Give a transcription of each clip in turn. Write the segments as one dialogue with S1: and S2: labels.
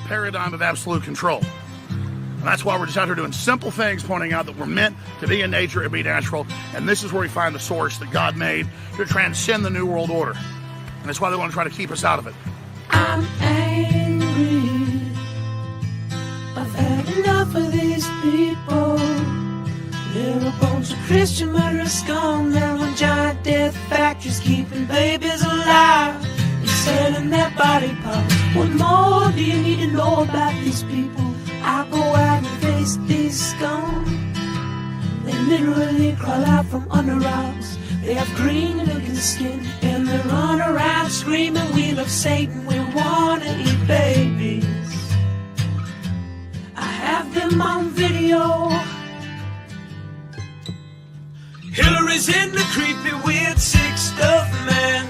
S1: paradigm of absolute control. And that's why we're just out here doing simple things, pointing out that we're meant to be in nature and be natural. And this is where we find the source that God made to transcend the New World Order. And that's why they want to try to keep us out of it.
S2: I'm angry. I've had enough of these people. They're a bunch of Christian murderers scum. They're on giant death factories keeping babies alive and selling their body parts. What more do you need to know about these people? I go out and face these scum. They literally crawl out from under rocks. They have green looking skin and they run around screaming, we love Satan, we wanna eat babies. I have them on video. Hillary's in the creepy weird sick stuff, man.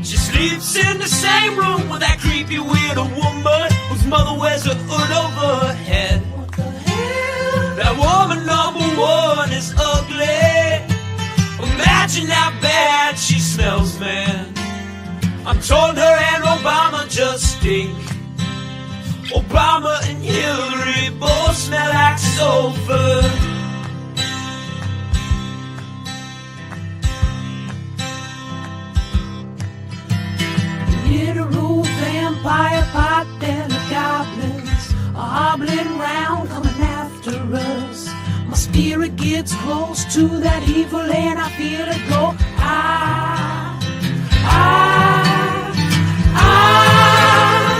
S2: She sleeps in the same room with that creepy weird woman whose mother wears a hood over her head. What the hell? That woman number one is ugly. Imagine how bad she smells, man. I'm told her and Obama just stink. Obama and Hillary both smell like sulfur. Literal vampire pot and the goblins are hobbling round coming after us. My spirit gets close to that evil and I feel it go.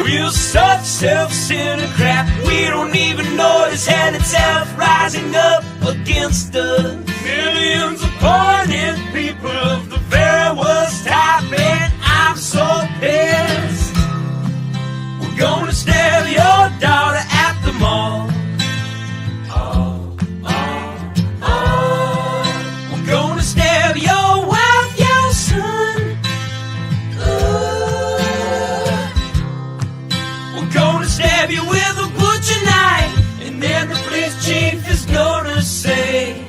S2: We're such self-centered crap. We don't even notice hell itself rising up against us. Millions upon it, people of the very worst type, and I'm so pissed. We're gonna stab your daughter at the mall. We're gonna stab your wife, your son. We're gonna stab you with a butcher knife, and then the police chief is gonna say,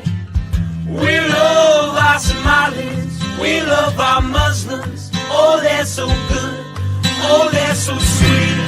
S2: we love our Somalis, we love our Muslims. Oh, they're so good, oh, they're so sweet.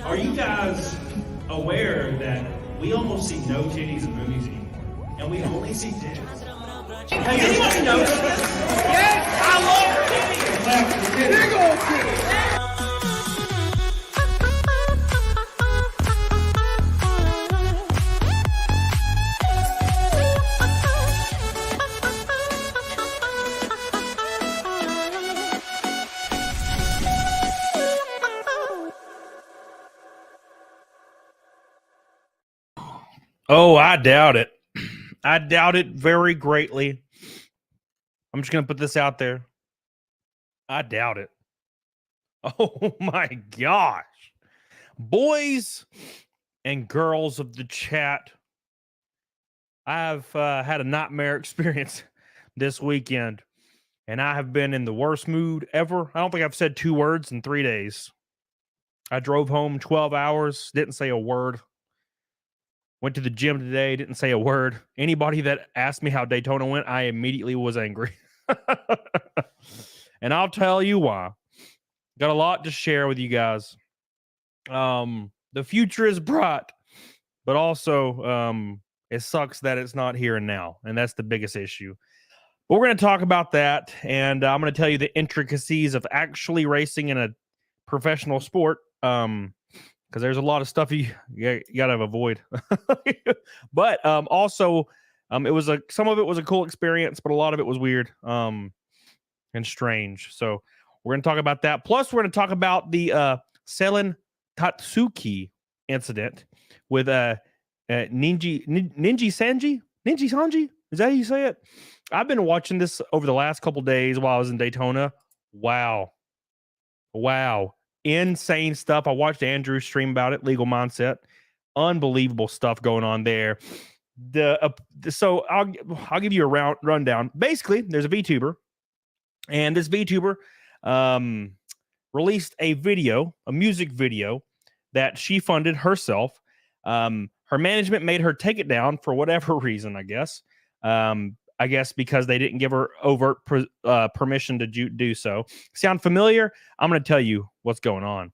S3: Are you guys aware that we almost see no titties in movies anymore? And we only see dicks? Hey, anybody notice this? Yes, I love titties! Big old titties!
S4: Oh, I doubt it. I doubt it very greatly. I'm just going to put this out there. I doubt it. Oh my gosh. Boys and girls of the chat, I've had a nightmare experience this weekend, and I have been in the worst mood ever. I don't think I've said 2 words in 3 days. I drove home 12 hours, didn't say a word. Went to the gym today, didn't say a word. Anybody that asked me how Daytona went, I immediately was angry. And I'll tell you why. Got a lot to share with you guys. The future is bright, but also it sucks that it's not here and now. And that's the biggest issue. But we're going to talk about that. And I'm going to tell you the intricacies of actually racing in a professional sport. Because there's a lot of stuff you got to avoid. But also, it was some of it was a cool experience, but a lot of it was weird and strange. So we're going to talk about that. Plus, we're going to talk about the Selen Tatsuki incident with Nijisanji. Is that how you say it? I've been watching this over the last couple days while I was in Daytona. Wow. Insane stuff. I watched Andrew stream about it, Legal Mindset. Unbelievable stuff going on there. So I'll give you a rundown. Basically, there's a VTuber, and this VTuber released a music video that she funded herself. Her management made her take it down for whatever reason, I guess. I guess because they didn't give her overt permission to do so. Sound familiar? I'm going to tell you what's going on.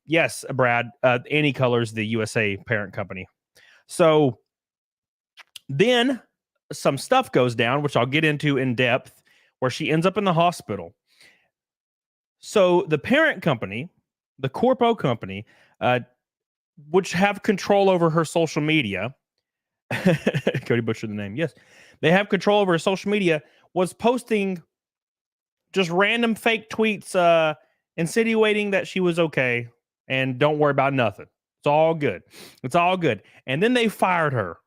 S4: Yes, Brad, Anycolor's the USA parent company. So then some stuff goes down, which I'll get into in depth, where she ends up in the hospital. So the parent company, the Corpo company, which have control over her social media, Cody butchered the name. Yes, they have control over her social media. Was posting just random fake tweets, insinuating that she was okay and don't worry about nothing. It's all good. It's all good. And then they fired her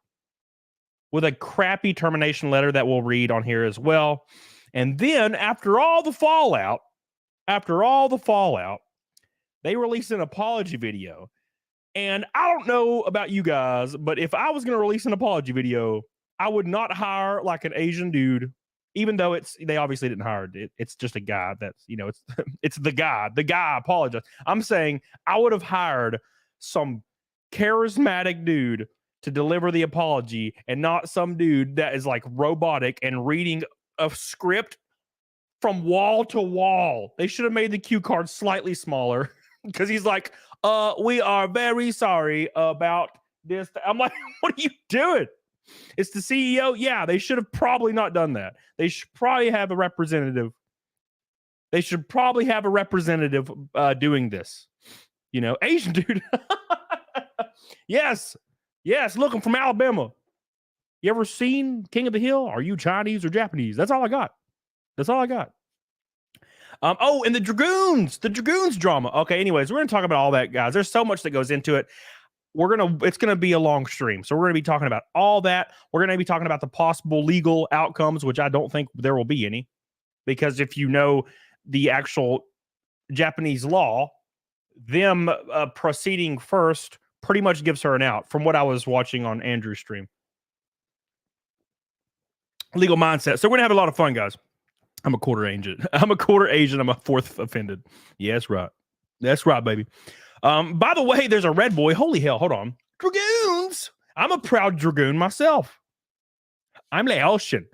S4: with a crappy termination letter that we'll read on here as well. And then after all the fallout, they released an apology video. And I don't know about you guys, but if I was going to release an apology video, I would not hire like an Asian dude, even though they obviously didn't hire it. It's just a guy that's, it's the guy apologized. I'm saying I would have hired some charismatic dude to deliver the apology and not some dude that is like robotic and reading a script from wall to wall. They should have made the cue card slightly smaller because he's like, we are very sorry about this. I'm like, what are you doing? It's the CEO. Yeah, they should have probably not done that. They should probably have a representative. They should probably have a representative doing this. Asian dude. Yes. Look, I'm from Alabama. You ever seen King of the Hill? Are you Chinese or Japanese? That's all I got. And the Dragoons drama. Okay, anyways, we're going to talk about all that, guys. There's so much that goes into it. It's going to be a long stream. So we're going to be talking about all that. We're going to be talking about the possible legal outcomes, which I don't think there will be any, because if you know the actual Japanese law, them proceeding first pretty much gives her an out from what I was watching on Andrew's stream. Legal mindset. So we're going to have a lot of fun, guys. I'm a quarter Asian. I'm a fourth offended. Yeah, that's right, baby. By the way, there's a red boy. Holy hell, hold on. Dragoons. I'm a proud Dragoon myself. I'm Laotian.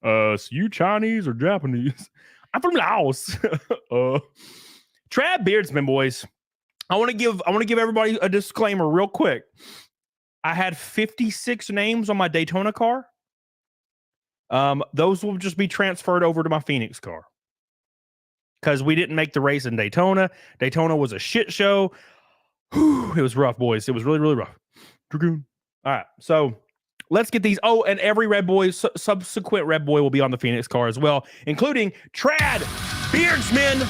S4: So you Chinese or Japanese? I'm from Laos. Trad Beardsman, boys. I want to give everybody a disclaimer real quick. I had 56 names on my Daytona car. Those will just be transferred over to my Phoenix car because we didn't make the race in Daytona. Daytona was a shit show. Whew, it was rough, boys. It was really, really rough. Dragoon. All right, so let's get these. Oh, and every red boy, subsequent red boy will be on the Phoenix car as well, including Trad Beardsman.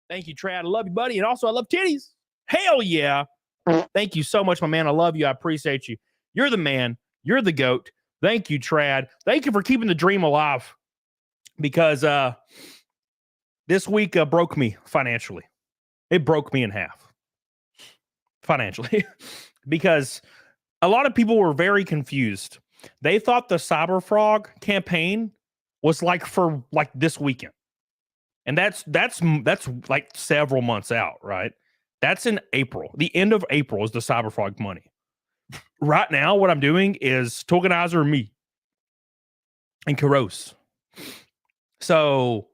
S4: Thank you, Trad. I love you, buddy. And also, I love titties. Hell yeah. Thank you so much, my man. I love you. I appreciate you. You're the man. You're the GOAT. Thank you, Trad. Thank you for keeping the dream alive, because this week broke me financially. It broke me in half financially because a lot of people were very confused. They thought the Cyber Frog campaign was like for like this weekend. And that's like several months out, right? That's in April. The end of April is the Cyber Frog money. Right now, what I'm doing is Tokenizer me and Karos. So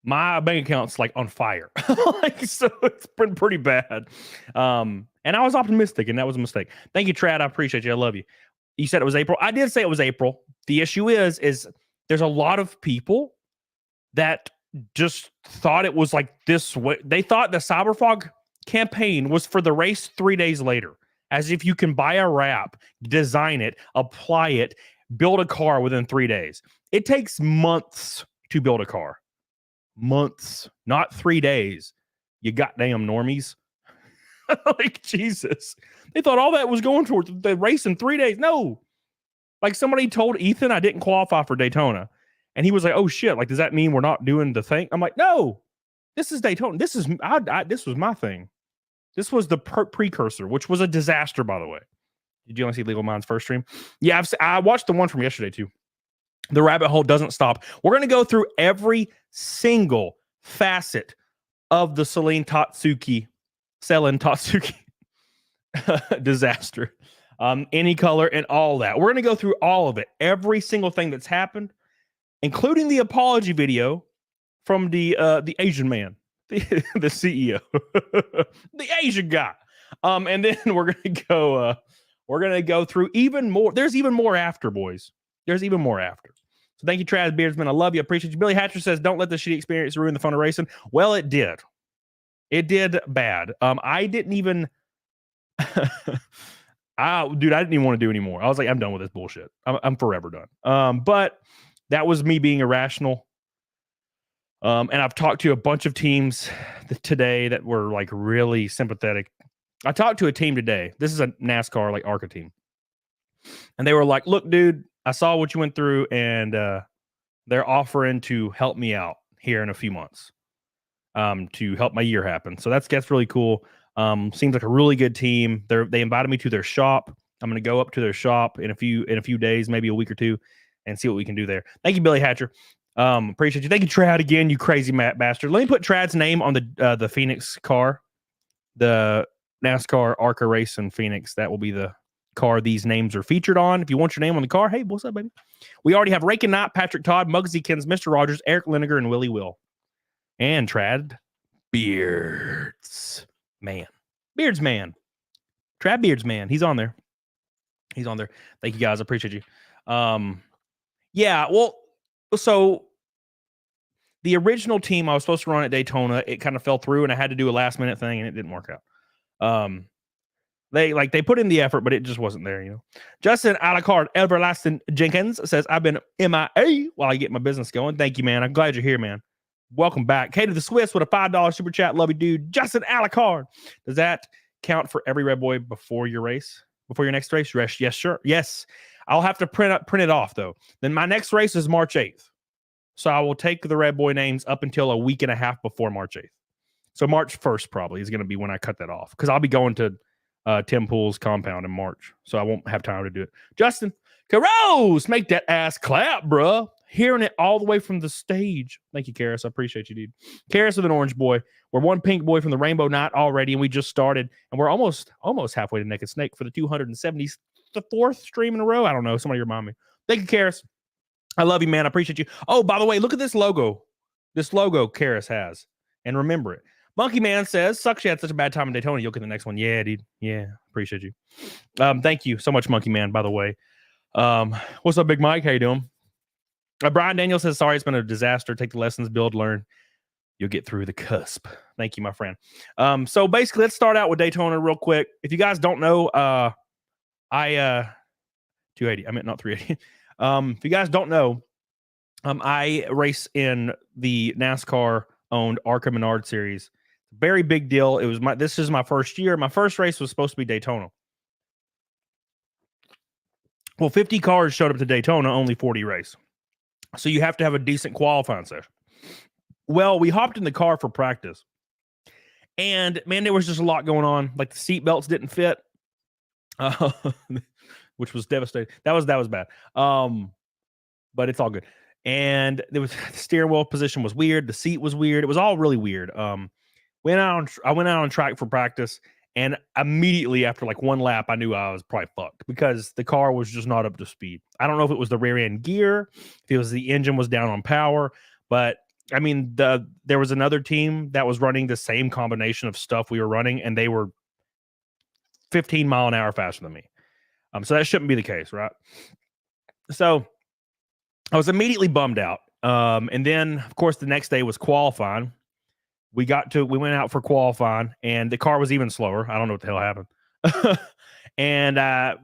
S4: my bank account's like on fire. So it's been pretty bad. And I was optimistic, and that was a mistake. Thank you, Trad. I appreciate you. I love you. You said it was April. I did say it was April. The issue is there's a lot of people that just thought it was like this way. They thought the Cyberfrog campaign was for the race 3 days later, as if you can buy a wrap, design it, apply it, build a car within 3 days. It takes months to build a car. Months, not 3 days. You goddamn normies. Like, Jesus. They thought all that was going towards the race in 3 days. No. Like, somebody told Ethan I didn't qualify for Daytona. And he was like, oh, shit. Like, does that mean we're not doing the thing? I'm like, no. This is Daytona. This is this was my thing. This was the precursor, which was a disaster, by the way. Did you only see Legal Minds' first stream? Yeah, I watched the one from yesterday, too. The rabbit hole doesn't stop. We're going to go through every single facet of the Selen Tatsuki disaster. Any color and all that. We're going to go through all of it. Every single thing that's happened, including the apology video from the Asian man, the CEO, the Asian guy. And then we're going to go through even more. There's even more after, boys. There's even more after. So thank you, Travis Beardsman. I love you. I appreciate you. Billy Hatcher says, don't let the shitty experience ruin the fun of racing. Well, it did. It did bad. I didn't even... I didn't even want to do anymore. I was like, I'm done with this bullshit. I'm forever done. But that was me being irrational. And I've talked to a bunch of teams today that were like really sympathetic. I talked to a team today. This is a NASCAR like ARCA team. And they were like, look, dude, I saw what you went through, and they're offering to help me out here in a few months to help my year happen. So that's really cool. Seems like a really good team. They invited me to their shop. I'm going to go up to their shop in a few days, maybe a week or two, and see what we can do there. Thank you, Billy Hatcher. Appreciate you. Thank you, Trad, again, you crazy bastard. Let me put Trad's name on the Phoenix car, the NASCAR ARCA race in Phoenix. That will be the car these names are featured on. If you want your name on the car, hey, what's up, baby? We already have Raken Knight, Patrick Todd, Muggsy Kins, Mr. Rogers, Eric Linegar, and Willie Will. And Trad Beards Man. Beards Man. Trad Beards Man. He's on there. Thank you, guys. I appreciate you. Yeah, well, so the original team I was supposed to run at Daytona, it kind of fell through, and I had to do a last minute thing, and it didn't work out. They put in the effort, but it just wasn't there, you know. Justin Alucard Everlasting Jenkins says, I've been MIA while I get my business going. Thank you, man. I'm glad you're here, man. Welcome back. K to the Swiss with a $5 super chat. Love you, dude. Justin Alucard. Does that count for every Red Boy before your next race? Yes, sure. Yes. I'll have to print it off, though. Then my next race is March 8th. So I will take the Red Boy names up until a week and a half before March 8th. So March 1st probably is going to be when I cut that off, because I'll be going to Tim Pool's compound in March, so I won't have time to do it. Justin Caros, make that ass clap, bruh. Hearing it all the way from the stage. Thank you, Karis. I appreciate you, dude. Karis with an orange boy. We're one pink boy from the Rainbow Night already, and we just started, and we're almost halfway to Naked Snake for the 274th stream in a row. I don't know. Somebody remind me. Thank you, Karis. I love you, man. I appreciate you. Oh, by the way, look at this logo. This logo Karis has, and remember it. Monkey Man says, sucks you had such a bad time in Daytona. You'll get the next one. Yeah, dude. Yeah, appreciate you. Thank you so much, Monkey Man, by the way. What's up, Big Mike? How you doing? Brian Daniel says, sorry, it's been a disaster. Take the lessons, build, learn. You'll get through the cusp. Thank you, my friend. So basically, let's start out with Daytona real quick. If you guys don't know, 280. I meant not 380. If you guys don't know, I race in the NASCAR-owned ARCA Menard series. Very big deal. This is my first year. My first race was supposed to be Daytona. Well, 50 cars showed up to Daytona, only 40 race. So you have to have a decent qualifying session. Well, we hopped in the car for practice. And, man, there was just a lot going on. Like, the seat belts didn't fit, which was devastating. That was bad. But it's all good. And the steering wheel position was weird. The seat was weird. It was all really weird. I went out on track for practice, and immediately after like one lap, I knew I was probably fucked because the car was just not up to speed. I don't know if it was the rear end gear, if it was the engine was down on power, but I mean, there was another team that was running the same combination of stuff we were running, and they were 15 mile an hour faster than me. So that shouldn't be the case, right? So I was immediately bummed out. And then, of course, the next day was qualifying. We went out for qualifying, and the car was even slower. I don't know what the hell happened. And I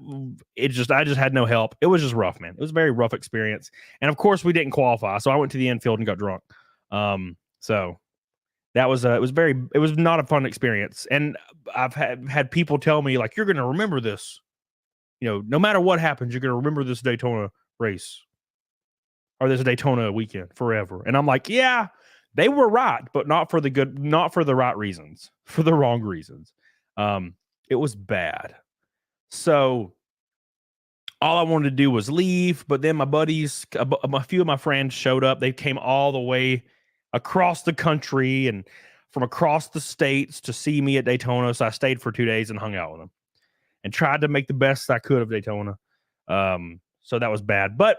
S4: just had no help. It was just rough, man. It was a very rough experience. And of course, we didn't qualify. So I went to the infield and got drunk. So That was it was not a fun experience. And I've had people tell me, like, you're going to remember this. You know, no matter what happens, you're going to remember this Daytona race or this Daytona weekend forever. And I'm like, yeah, they were right, but not for the right reasons, for the wrong reasons. It was bad. So all I wanted to do was leave, but then my buddies, a few of my friends showed up. They came all the way across the country and from across the states to see me at Daytona. So I stayed for 2 days and hung out with them and tried to make the best I could of Daytona. So that was bad, but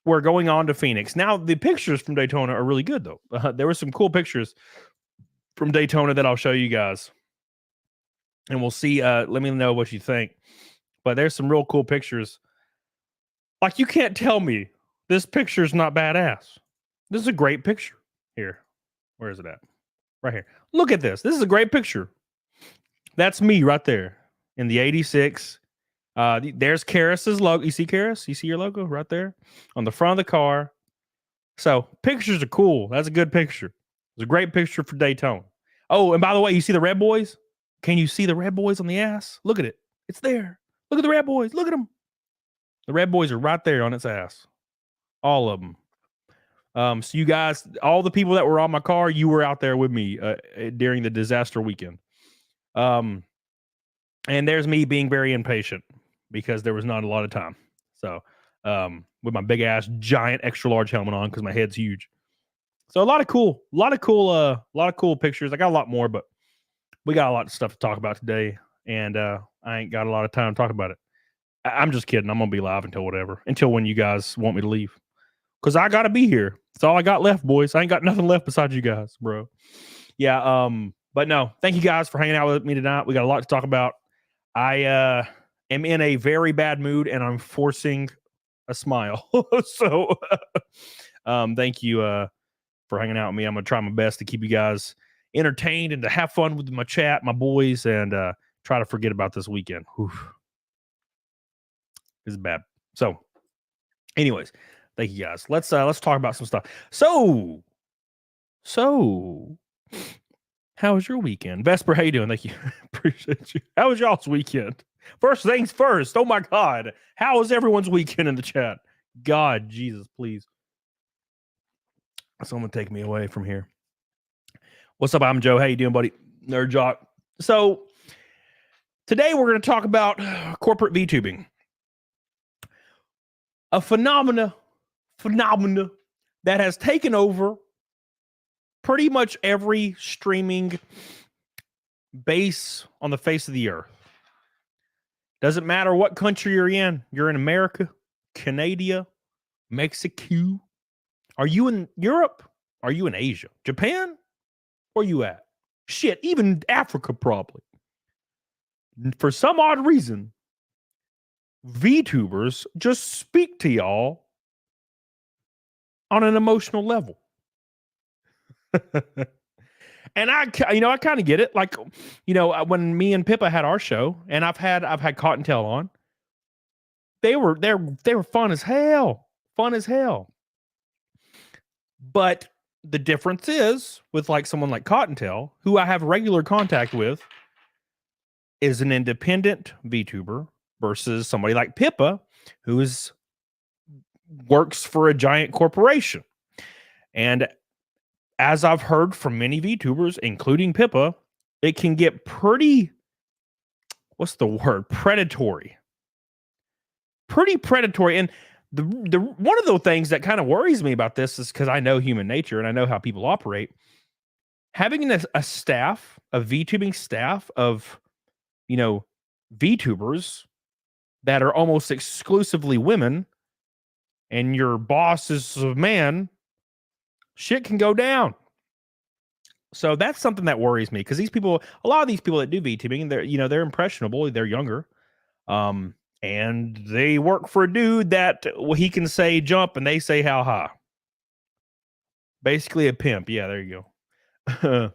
S4: we're going on to Phoenix. Now, the pictures from Daytona are really good, though. There were some cool pictures from Daytona that I'll show you guys. And we'll see. Let me know what you think. But there's some real cool pictures. Like, you can't tell me this picture's not badass. This is a great picture. Here. Where is it at? Right here. Look at this. This is a great picture. That's me right there in the 86. There's Karis's logo. You see Karis? You see your logo right there on the front of the car. So pictures are cool. That's a good picture. It's a great picture for Daytona. Oh, and by the way, you see the red boys? Can you see the red boys on the ass? Look at it. It's there. Look at the red boys. Look at them. The red boys are right there on its ass. All of them. So you guys, all the people that were on my car, you were out there with me during the disaster weekend. And there's me being very impatient because there was not a lot of time. So, with my big ass giant extra large helmet on because my head's huge. So a lot of cool pictures. I got a lot more, but we got a lot of stuff to talk about today, and I ain't got a lot of time to talk about it. I'm just kidding. I'm gonna be live until when you guys want me to leave, because I gotta be here. That's all I got left, boys. I ain't got nothing left besides you guys, bro. Yeah. But no, thank you guys for hanging out with me tonight. We got a lot to talk about. I am in a very bad mood, and I'm forcing a smile. So, thank you for hanging out with me. I'm gonna try my best to keep you guys entertained and to have fun with my chat, my boys, and try to forget about this weekend. Oof. This is bad. So, anyways, thank you guys. Let's talk about some stuff. So, how was your weekend? Vesper, how you doing? Thank you. Appreciate you. How was y'all's weekend? First things first. Oh my God. How was everyone's weekend in the chat? God, Jesus, please. Someone take me away from here. What's up? I'm Joe. How you doing, buddy? Nerd Jock. So today we're going to talk about corporate VTubing. A phenomena that has taken over pretty much every streaming base on the face of the earth. Doesn't matter what country you're in. You're in America, Canada, Mexico. Are you in Europe? Are you in Asia? Japan? Where you at? Shit, even Africa probably. For some odd reason, VTubers just speak to y'all on an emotional level. And I kind of get it. Like, when me and Pippa had our show, and I've had Cottontail on, they were fun as hell. But the difference is with like someone like Cottontail, who I have regular contact with, is an independent VTuber versus somebody like Pippa, who works for a giant corporation. And as I've heard from many VTubers, including Pippa, it can get pretty, predatory. Pretty predatory. And the one of the things that kind of worries me about this is because I know human nature and I know how people operate. Having a staff, a VTubing staff of, VTubers that are almost exclusively women, and your boss is a man, shit can go down. So that's something that worries me, because a lot of these people that do VTubing, they're impressionable, they're younger, and they work for a dude that he can say jump and they say how high. Basically a pimp. Yeah, there you go.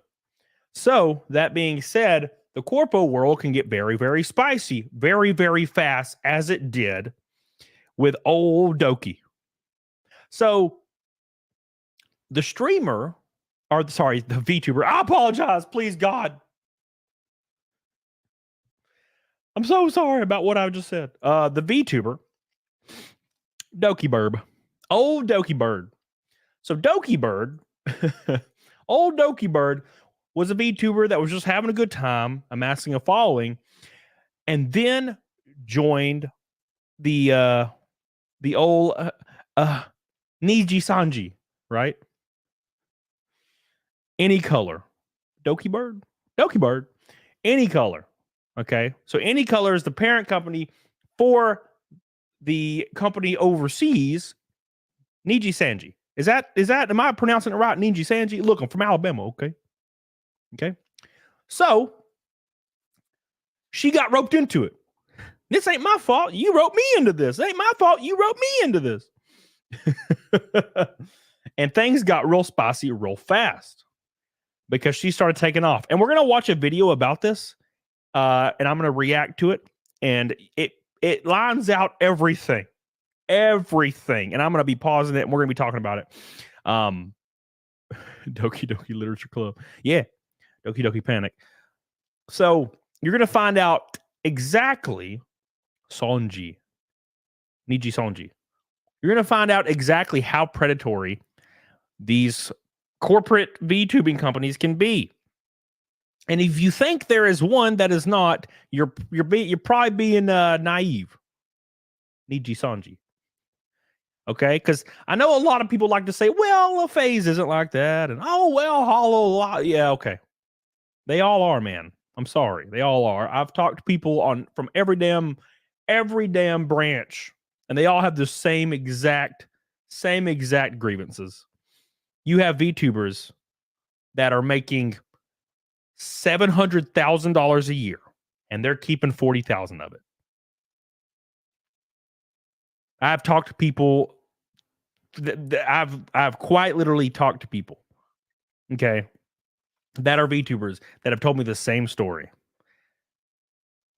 S4: So that being said, the Corpo world can get very, very spicy, very, very fast, as it did with old Doki. So the streamer or sorry, the VTuber. I apologize, please God. I'm so sorry about what I just said. The VTuber, Doki Birb, old Doki Bird. So Doki Bird, old Doki Bird, was a VTuber that was just having a good time, amassing a following, and then joined the old Nijisanji, right? Any color, Doki Bird, any color. Okay, so Any Color is the parent company for the company overseas, Nijisanji. Is that am I pronouncing it right? Nijisanji? Look, I'm from Alabama, okay? Okay. So she got roped into it. This ain't my fault. You roped me into this. It ain't my fault. You roped me into this. And things got real spicy real fast because she started taking off. And we're going to watch a video about this. And I'm going to react to it. And it lines out everything. Everything. And I'm going to be pausing it and we're going to be talking about it. Doki Doki Literature Club. Yeah. Doki Doki Panic. So you're going to find out exactly Nijisanji. You're going to find out exactly how predatory these corporate VTubing companies can be. And if you think there is one that is not, you're probably being naive. Nijisanji. Okay, because I know a lot of people like to say, well, a phase isn't like that, and oh well, hollow. Yeah, okay. They all are, man. I'm sorry, they all are. I've talked to people from every damn branch, and they all have the same exact grievances. You have VTubers that are making $700,000 a year, and they're keeping 40,000 of it. I've talked to people. I've quite literally talked to people, okay, that are VTubers that have told me the same story.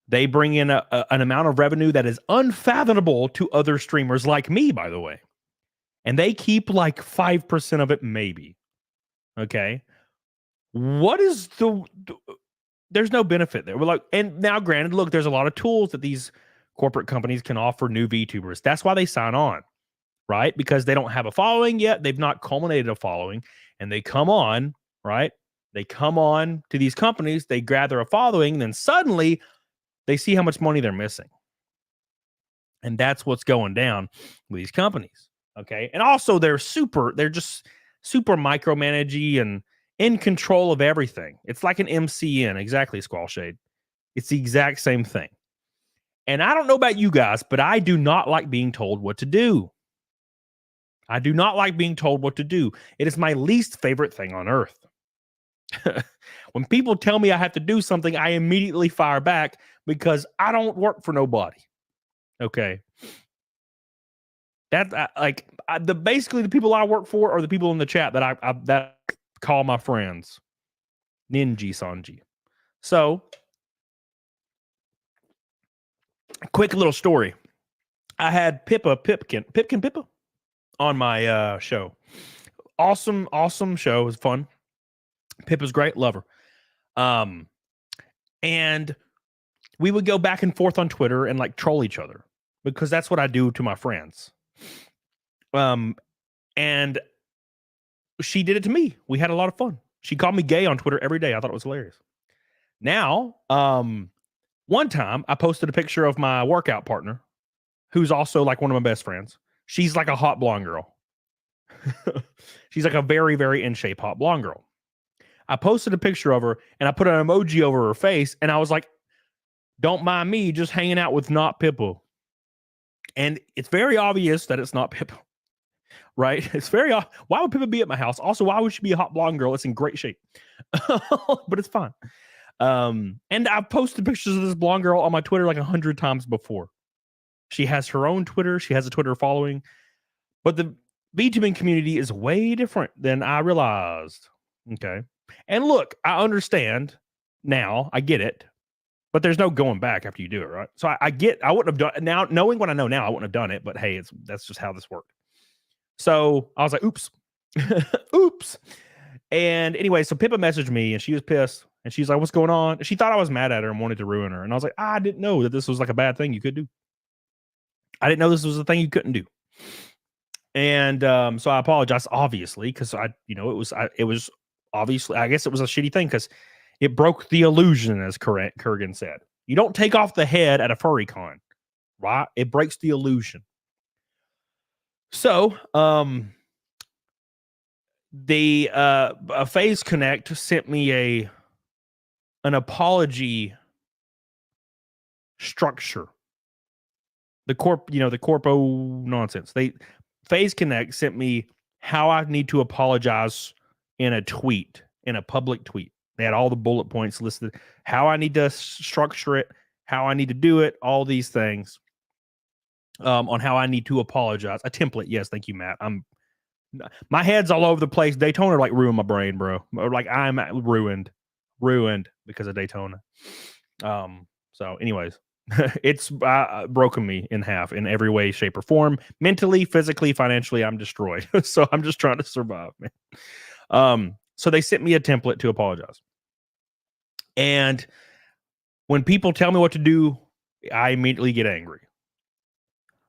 S4: They bring in an amount of revenue that is unfathomable to other streamers like me, by the way, and they keep like 5% of it, maybe. Okay, what is there's no benefit there. We're like, and now, granted, look, there's a lot of tools that these corporate companies can offer new VTubers. That's why they sign on. Right? Because they don't have a following yet. They've not culminated a following. And they come on, right? They come on to these companies. They gather a following. Then suddenly they see how much money they're missing. And that's what's going down with these companies. Okay. And also they're just super micromanagey and in control of everything. It's like an MCN. Exactly, Squall Shade. It's the exact same thing. And I don't know about you guys, but I do not like being told what to do. I do not like being told what to do. It is my least favorite thing on earth. When people tell me I have to do something, I immediately fire back because I don't work for nobody. Okay. Basically the people I work for are the people in the chat that I call my friends. Nijisanji. So, quick little story. I had Pipkin Pippa on my show. Awesome show. It was fun. Pippa's great. Love her. And we would go back and forth on Twitter and like troll each other because that's what I do to my friends. And she did it to me. We had a lot of fun. She called me gay on Twitter every day. I thought it was hilarious. Now, one time I posted a picture of my workout partner, who's also like one of my best friends. She's like a hot blonde girl. She's like a very, very in shape hot blonde girl. I posted a picture of her and I put an emoji over her face and I was like, don't mind me just hanging out with not Pippo. And it's very obvious that it's not Pippo, right? It's very, why would Pippo be at my house? Also, why would she be a hot blonde girl? It's in great shape, but it's fine. And I've posted pictures of this blonde girl on my Twitter like 100 times before. She has her own Twitter. She has a Twitter following, but the VTubing community is way different than I realized. Okay. And look, I understand now. I get it, but there's no going back after you do it. Right. So I wouldn't have done it now, knowing what I know now, I wouldn't have done it, but hey, that's just how this worked. So I was like, oops, oops. And anyway, so Pippa messaged me and she was pissed. And she's like, what's going on? She thought I was mad at her and wanted to ruin her. And I was like, I didn't know that this was like a bad thing you could do. I didn't know this was a thing you couldn't do. And so I apologize, obviously, because it was obviously, I guess it was a shitty thing because it broke the illusion, as Kurgan said. You don't take off the head at a furry con, right? It breaks the illusion. So, the Phase Connect sent me an apology structure. The Corpo nonsense. Phase Connect sent me how I need to apologize in a tweet, in a public tweet. They had all the bullet points listed, how I need to structure it, how I need to do it, all these things on how I need to apologize. A template. Yes. Thank you, Matt. My head's all over the place. Daytona like ruined my brain, bro. Like I'm ruined because of Daytona. So anyways, it's broken me in half in every way, shape, or form. Mentally, physically, financially, I'm destroyed. So I'm just trying to survive, man. So they sent me a template to apologize. And when people tell me what to do, I immediately get angry.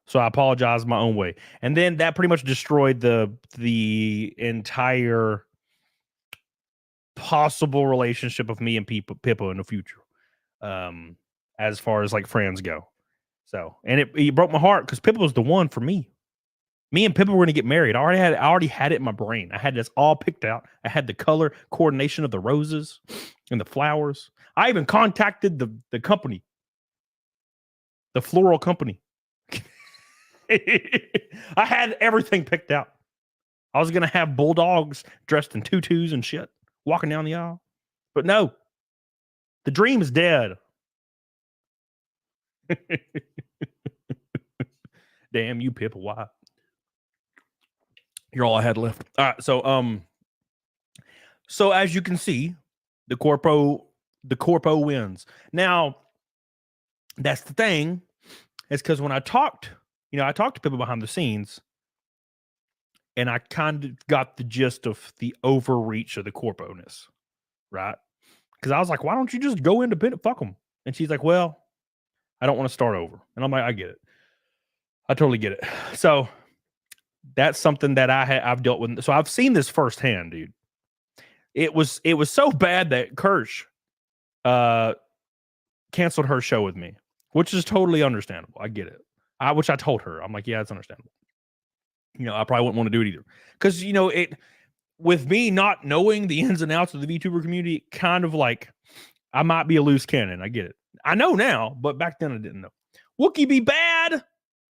S4: So I apologize my own way. And then that pretty much destroyed the entire possible relationship of me and Pippa in the future. As far as like friends go. So, and it broke my heart because Pippa was the one for me. Me and Pippa were going to get married. I already had it in my brain. I had this all picked out. I had the color coordination of the roses and the flowers. I even contacted the company, the floral company. I had everything picked out. I was going to have bulldogs dressed in tutus and shit walking down the aisle. But no, the dream is dead. Damn you, Pippa. Why? You're all I had left. All right. So as you can see, the Corpo wins. Now, that's the thing. It's because when I talked to Pippa behind the scenes, and I kind of got the gist of the overreach of the Corpo-ness, right? Because I was like, why don't you just go independent? Fuck them. And she's like, well, I don't want to start over. And I'm like, I get it. I totally get it. So that's something that I've dealt with. So I've seen this firsthand, dude. It was so bad that Kirsch canceled her show with me, which is totally understandable. I get it. Which I told her. I'm like, yeah, it's understandable. I probably wouldn't want to do it either. Because, with me not knowing the ins and outs of the VTuber community, kind of like I might be a loose cannon. I get it. I know now, but back then I didn't know. Wookie be bad.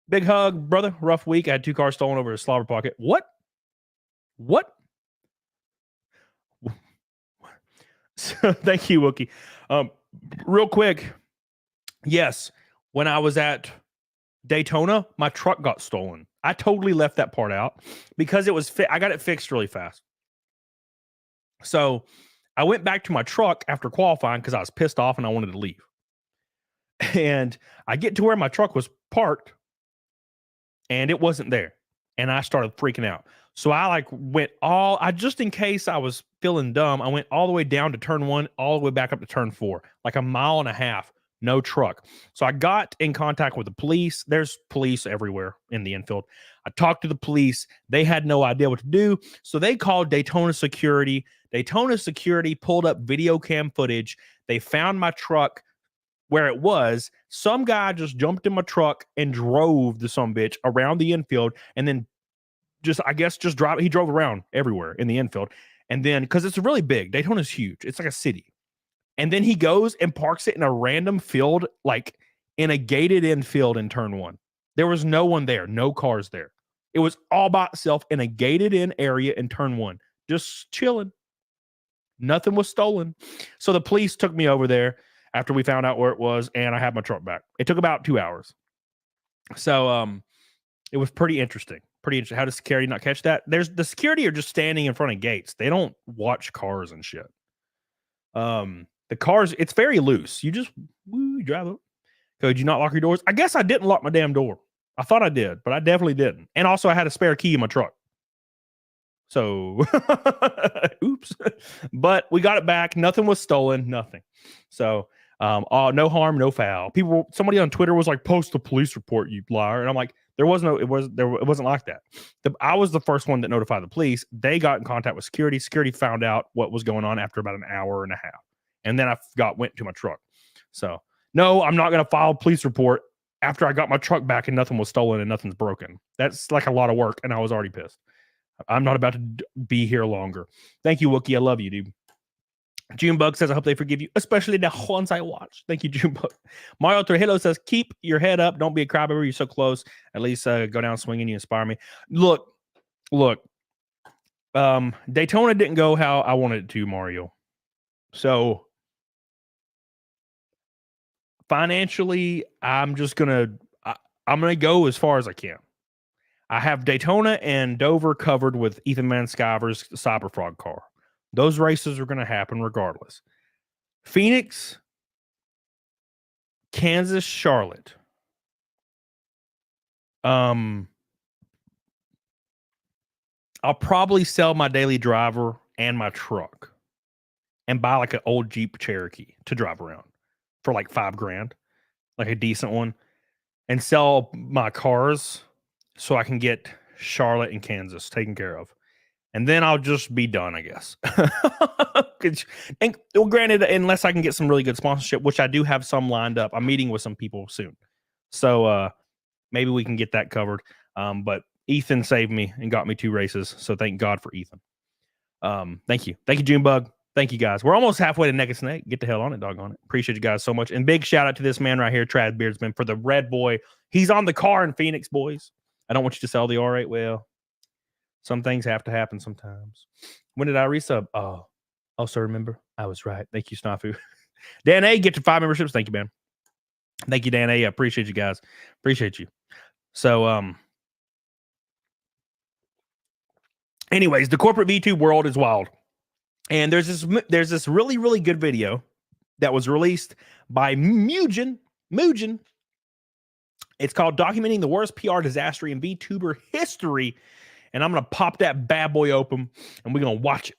S4: Big hug, brother. Rough week. I had 2 cars stolen over a slobber pocket. What? So, thank you, Wookie. Real quick. Yes, when I was at Daytona, my truck got stolen. I totally left that part out because it was I got it fixed really fast. So I went back to my truck after qualifying because I was pissed off and I wanted to leave. And I get to where my truck was parked and it wasn't there. And I started freaking out. So I just in case I was feeling dumb, I went all the way down to turn 1, all the way back up to turn 4, like a mile and a half. No truck. So I got in contact with the police. There's police everywhere in the infield. I talked to the police. They had no idea what to do. So they called Daytona security. Daytona security pulled up video cam footage. They found my truck where it was. Some guy just jumped in my truck and drove the sumbitch around the infield. And then he drove around everywhere in the infield. And then, because it's really big, Daytona's huge. It's like a city. And then he goes and parks it in a random field, like in a gated in field in turn 1. There was no one there, no cars there. It was all by itself in a gated in area in turn 1, just chilling. Nothing was stolen. So the police took me over there after we found out where it was, and I had my truck back. It took about 2 hours. So it was pretty interesting. How does security not catch that? The security are just standing in front of gates. They don't watch cars and shit. The cars, it's very loose. You just drive up. Could you not lock your doors? I guess I didn't lock my damn door. I thought I did, but I definitely didn't. And also I had a spare key in my truck. So, oops. But we got it back. Nothing was stolen. Nothing. So, no harm, no foul. Somebody on Twitter was like, "Post the police report, you liar!" And I'm like, it wasn't like that. I was the first one that notified the police. They got in contact with security. Security found out what was going on after about an hour and a half, and then I went to my truck. So, no, I'm not going to file a police report after I got my truck back and nothing was stolen and nothing's broken. That's like a lot of work, and I was already pissed. I'm not about to be here longer. Thank you, Wookie. I love you, dude. Junebug says, I hope they forgive you, especially the ones I watch. Thank you, Junebug. Mario Trujillo says, keep your head up. Don't be a crybaby. You're so close. At least go down swinging. You inspire me. Look. Daytona didn't go how I wanted it to, Mario. So financially, I'm gonna go as far as I can. I have Daytona and Dover covered with Ethan Van Sciver's Cyberfrog car. Those races are going to happen regardless. Phoenix, Kansas, Charlotte. I'll probably sell my daily driver and my truck and buy like an old Jeep Cherokee to drive around for like $5,000, like a decent one, and sell my cars so I can get Charlotte and Kansas taken care of. And then I'll just be done, I guess. And well, granted, unless I can get some really good sponsorship, which I do have some lined up. I'm meeting with some people soon. So maybe we can get that covered. But Ethan saved me and got me 2 races. So thank God for Ethan. Thank you. Thank you, Junebug. Thank you, guys. We're almost halfway to Neck and Snake. Get the hell on it, doggone it. Appreciate you guys so much. And big shout out to this man right here, Trad Beardsman, for the red boy. He's on the car in Phoenix, boys. I don't want you to sell the R8. Well, some things have to happen sometimes. When did I resub? Oh, also remember, I was right. Thank you, Snafu. Dan A, get to 5 memberships. Thank you, man. Thank you, Dan A. I appreciate you guys. Appreciate you. So, anyways, the corporate VTube world is wild. And there's this really, really good video that was released by Mugen. It's called Documenting the Worst PR Disaster in VTuber History. And I'm going to pop that bad boy open and we're going to watch it.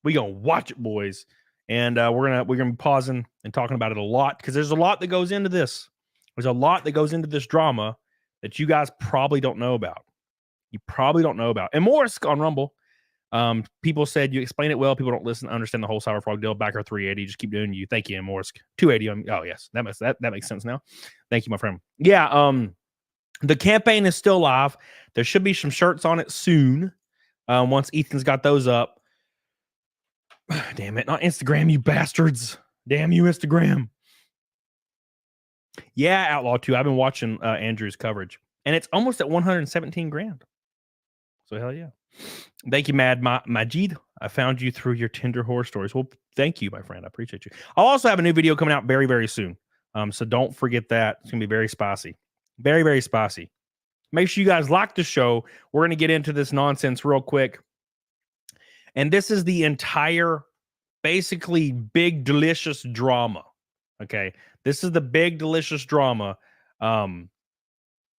S4: We're going to watch it, boys. And we're going to be pausing and talking about it a lot because there's a lot that goes into this. There's a lot that goes into this drama that you guys probably don't know about. You probably don't know about. And Morris on Rumble, people said you explain it well. People don't understand the whole Cyberfrog deal. Backer 380. Just keep doing you. Thank you, Morris. 280. Oh, yes. That makes sense now. Thank you, my friend. Yeah. The campaign is still live. There should be some shirts on it soon. Once Ethan's got those up. Damn it. Not Instagram, you bastards. Damn you, Instagram. Yeah, Outlaw 2. I've been watching Andrew's coverage. And it's almost at 117 grand. So hell yeah. Thank you, Majid. I found you through your Tinder horror stories. Well, thank you, my friend. I appreciate you. I'll also have a new video coming out very, very soon. So don't forget that. It's going to be very spicy. Very, very spicy. Make sure you guys like the show. We're going to get into this nonsense real quick. And this is the entire, basically, big, delicious drama. Okay? This is the big, delicious drama that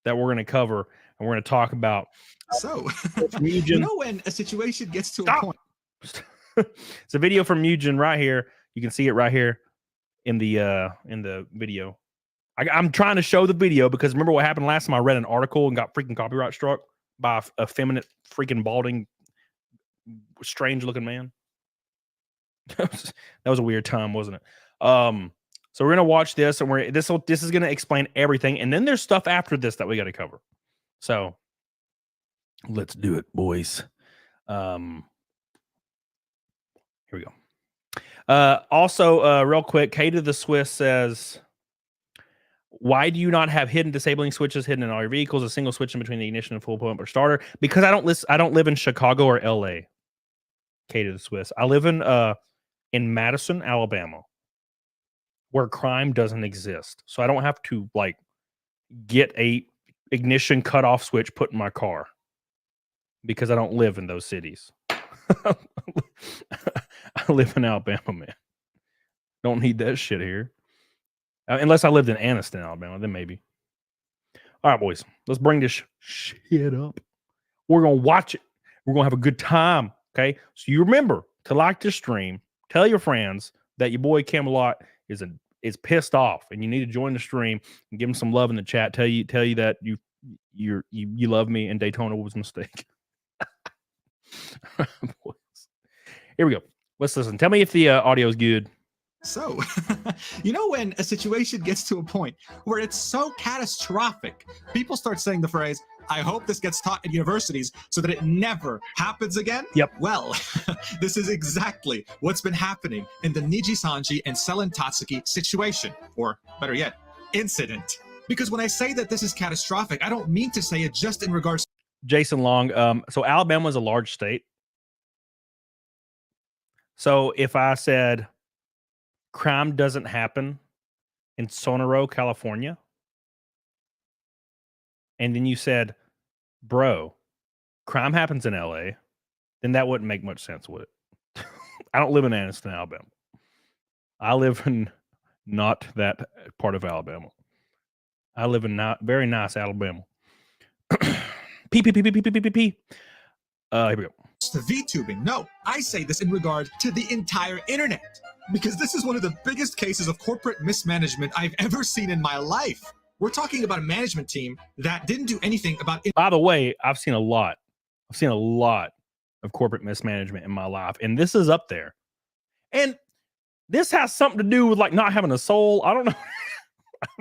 S4: we're going to cover and we're going to talk about.
S5: So, you know when a situation gets to a point.
S4: It's a video from Mugen right here. You can see it right here in the video. I'm trying to show the video because remember what happened last time I read an article and got freaking copyright struck by a effeminate, freaking balding, strange looking man. That was a weird time, wasn't it? So we're gonna watch this and this is gonna explain everything, and then there's stuff after this that we got to cover. So let's do it, boys. Here we go. Also, real quick, Kate of the Swiss says, why do you not have hidden disabling switches hidden in all your vehicles? A single switch in between the ignition and full pump or starter? Because I don't live in Chicago or LA. Kate of the Swiss. I live in Madison, Alabama, where crime doesn't exist. So I don't have to like get a ignition cutoff switch put in my car because I don't live in those cities. I live in Alabama, man. Don't need that shit here. Unless I lived in Anniston, Alabama, then maybe. All right, boys. Let's bring this shit up. We're going to watch it. We're going to have a good time. Okay. So you remember to like this stream, tell your friends that your boy Camelot is pissed off and you need to join the stream and give him some love in the chat. Tell you that you love me and Daytona was a mistake. Here we go. Let's listen. Tell me if the audio is good.
S5: So, you know, when a situation gets to a point where it's so catastrophic, people start saying the phrase, I hope this gets taught at universities so that it never happens again.
S4: Yep.
S5: Well, this is exactly what's been happening in the Nijisanji and Selen Tatsuki situation, or better yet, incident. Because when I say that this is catastrophic, I don't mean to say it just in regards.
S4: Jason Long. So Alabama is a large state. So if I said crime doesn't happen in Sonora, California, and then you said, bro, crime happens in LA, then that wouldn't make much sense, would it? I don't live in Anniston, Alabama. I live in not that part of Alabama. I live in not very nice Alabama. Here we go.
S5: To VTubing. No, I say this in regard to the entire internet, because this is one of the biggest cases of corporate mismanagement I've ever seen in my life. We're talking about a management team that didn't do anything about it.
S4: By the way, I've seen a lot of corporate mismanagement in my life, and this is up there. And this has something to do with like not having a soul. I don't know.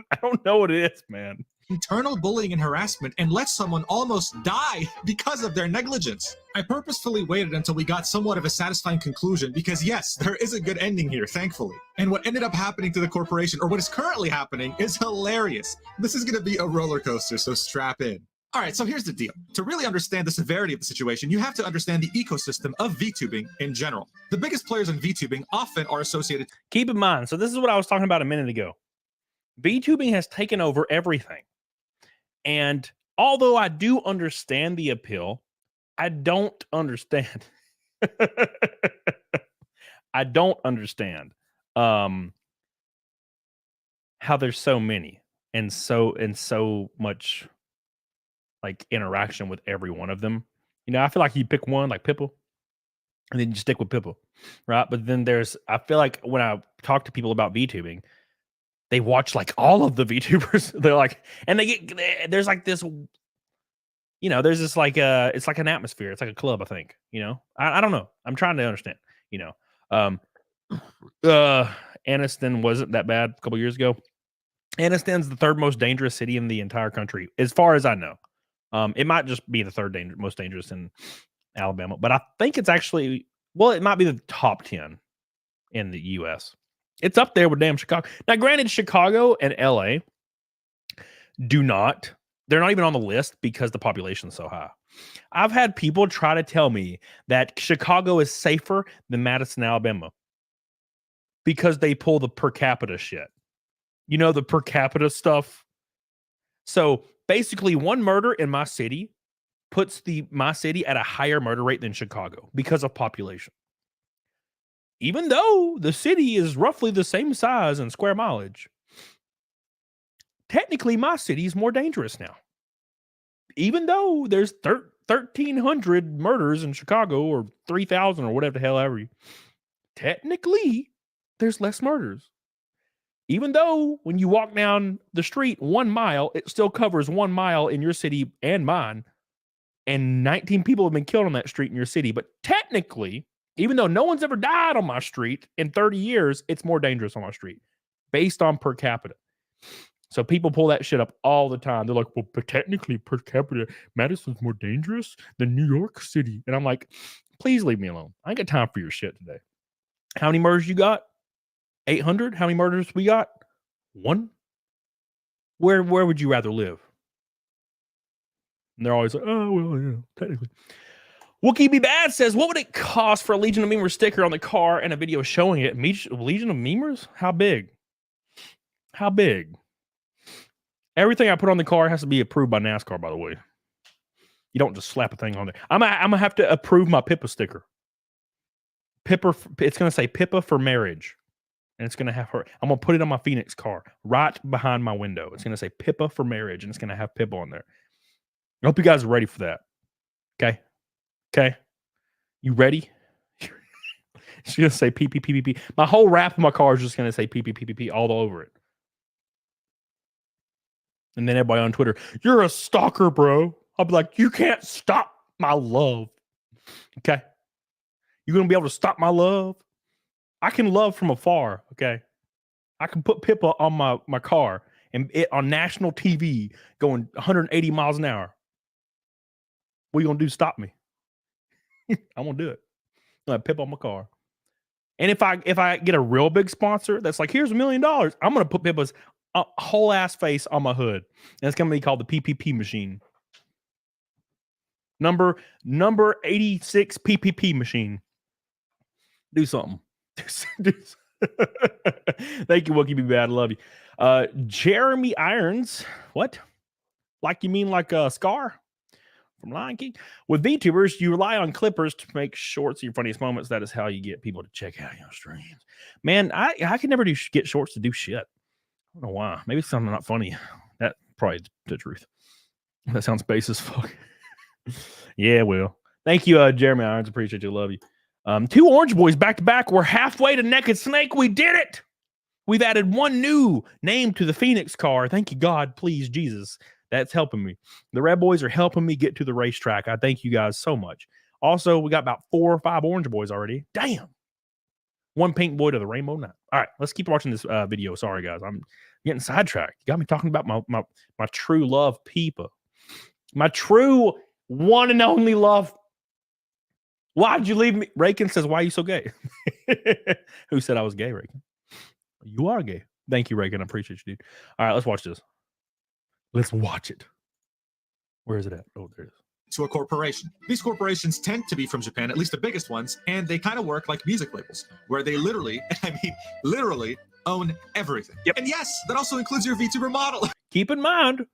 S4: I don't know what it is, man.
S5: Internal bullying and harassment, and let someone almost die because of their negligence. I purposefully waited until we got somewhat of a satisfying conclusion because yes, there is a good ending here, thankfully. And what ended up happening to the corporation, or what is currently happening, is hilarious. This is going to be a roller coaster, so strap in. All right, so here's the deal. To really understand the severity of the situation, you have to understand the ecosystem of VTubing in general. The biggest players in VTubing often are associated.
S4: Keep in mind, so this is what I was talking about a minute ago. VTubing has taken over everything. And although I do understand the appeal, I don't understand. I don't understand how there's so many and so much like interaction with every one of them. You know, I feel like you pick one like Pippa and then you stick with Pippa, right? But then I feel like when I talk to people about VTubing, they watch like all of the VTubers. They're like, and there's like this, you know, there's this like it's like an atmosphere. It's like a club, I think. You know, I don't know. I'm trying to understand. You know, Anniston wasn't that bad a couple years ago. Anniston's the third most dangerous city in the entire country, as far as I know. It might just be the third most dangerous in Alabama, but I think it's actually, well, it might be the top 10 in the U.S. It's up there with damn Chicago. Now, granted, Chicago and LA they're not even on the list because the population is so high. I've had people try to tell me that Chicago is safer than Madison, Alabama because they pull the per capita shit. You know, the per capita stuff. So basically, one murder in my city puts my city at a higher murder rate than Chicago because of population. Even though the city is roughly the same size and square mileage, technically my city is more dangerous now. Even though there's 1,300 murders in Chicago or 3,000 or whatever the hell ever, technically there's less murders. Even though when you walk down the street 1 mile, it still covers 1 mile in your city and mine, and 19 people have been killed on that street in your city. But technically, even though no one's ever died on my street in 30 years, it's more dangerous on my street based on per capita. So people pull that shit up all the time. They're like, well, but technically per capita, Madison's more dangerous than New York City. And I'm like, please leave me alone. I ain't got time for your shit today. How many murders you got? 800? How many murders we got? 1? Where would you rather live? And they're always like, oh, well, yeah, technically. Wookie Be Bad says, what would it cost for a Legion of Memers sticker on the car and a video showing it? Legion of Memers? How big? How big? Everything I put on the car has to be approved by NASCAR, by the way. You don't just slap a thing on there. I'm gonna have to approve my Pippa sticker. Pippa, it's gonna say Pippa for marriage. And it's gonna have her. I'm gonna put it on my Phoenix car right behind my window. It's gonna say Pippa for marriage, and it's gonna have Pippa on there. I hope you guys are ready for that. Okay. Okay. You ready? She's going to say pee, pee, pee, pee, pee. My whole wrap of my car is just going to say pee, pee, pee, pee, pee all over it. And then everybody on Twitter, you're a stalker, bro. I'll be like, you can't stop my love. Okay. You're going to be able to stop my love? I can love from afar. Okay. I can put Pippa on my car and it on national TV going 180 miles an hour. What are you going to do? Stop me. I'm going to do it. I'm going to Pippa on my car. And if I get a real big sponsor that's like, here's $1 million, I'm going to put Pippa's whole ass face on my hood. And it's going to be called the PPP machine. Number 86 PPP machine. Do something. Thank you, Wookie Be Bad. I love you. Jeremy Irons. What? Like you mean like a Scar? From Lion King. With VTubers, you rely on clippers to make shorts of your funniest moments. That is how you get people to check out your streams. Man, I can never get shorts to do shit. I don't know why. Maybe it's something not funny. That probably is the truth. That sounds base as fuck. Yeah, well. Thank you, Jeremy Irons. Appreciate you. Love you. 2 Orange Boys back to back. We're halfway to Naked Snake. We did it. We've added one new name to the Phoenix car. Thank you, God. Please, Jesus. That's helping me. The Red Boys are helping me get to the racetrack. I thank you guys so much. Also, we got about 4 or 5 Orange Boys already. Damn. 1 Pink Boy to the Rainbow Night. All right, let's keep watching this video. Sorry, guys. I'm getting sidetracked. You got me talking about my true love, Peepa. My true one and only love. Why'd you leave me? Rakin says, why are you so gay? Who said I was gay, Rakin? You are gay. Thank you, Rakin. I appreciate you, dude. All right, let's watch this. Let's watch it. Where is it at? Oh, there it is.
S5: To a corporation. These corporations tend to be from Japan, at least the biggest ones, and they kind of work like music labels, where they literally, literally own everything.
S4: Yep.
S5: And yes, that also includes your VTuber model.
S4: Keep in mind,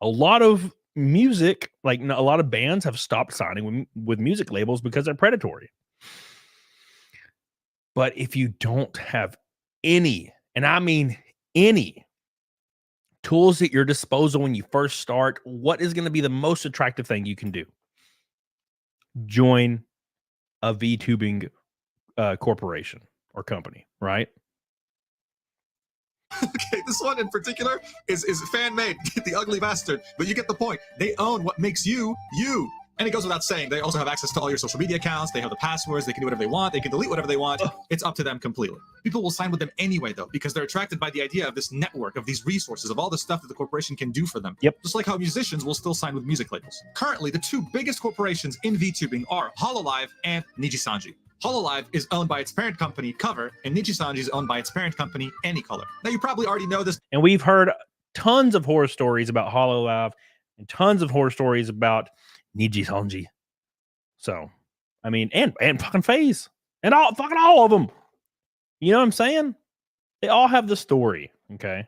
S4: a lot of music, like a lot of bands have stopped signing with music labels because they're predatory. But if you don't have any, and I mean any, tools at your disposal when you first start, what is going to be the most attractive thing you can do? Join a VTubing corporation or company, right?
S5: Okay, this one in particular is fan-made, the ugly bastard. But you get the point. They own what makes you, you. And it goes without saying, they also have access to all your social media accounts. They have the passwords. They can do whatever they want. They can delete whatever they want. It's up to them completely. People will sign with them anyway, though, because they're attracted by the idea of this network, of these resources, of all the stuff that the corporation can do for them.
S4: Yep.
S5: Just like how musicians will still sign with music labels. Currently, the 2 biggest corporations in VTubing are Hololive and Nijisanji. Hololive is owned by its parent company, Cover, and Nijisanji is owned by its parent company, Anycolor. Now, you probably already know this.
S4: And we've heard tons of horror stories about Hololive and tons of horror stories about Nijisanji. So, I mean, and fucking FaZe and all of them. You know what I'm saying? They all have the story. Okay.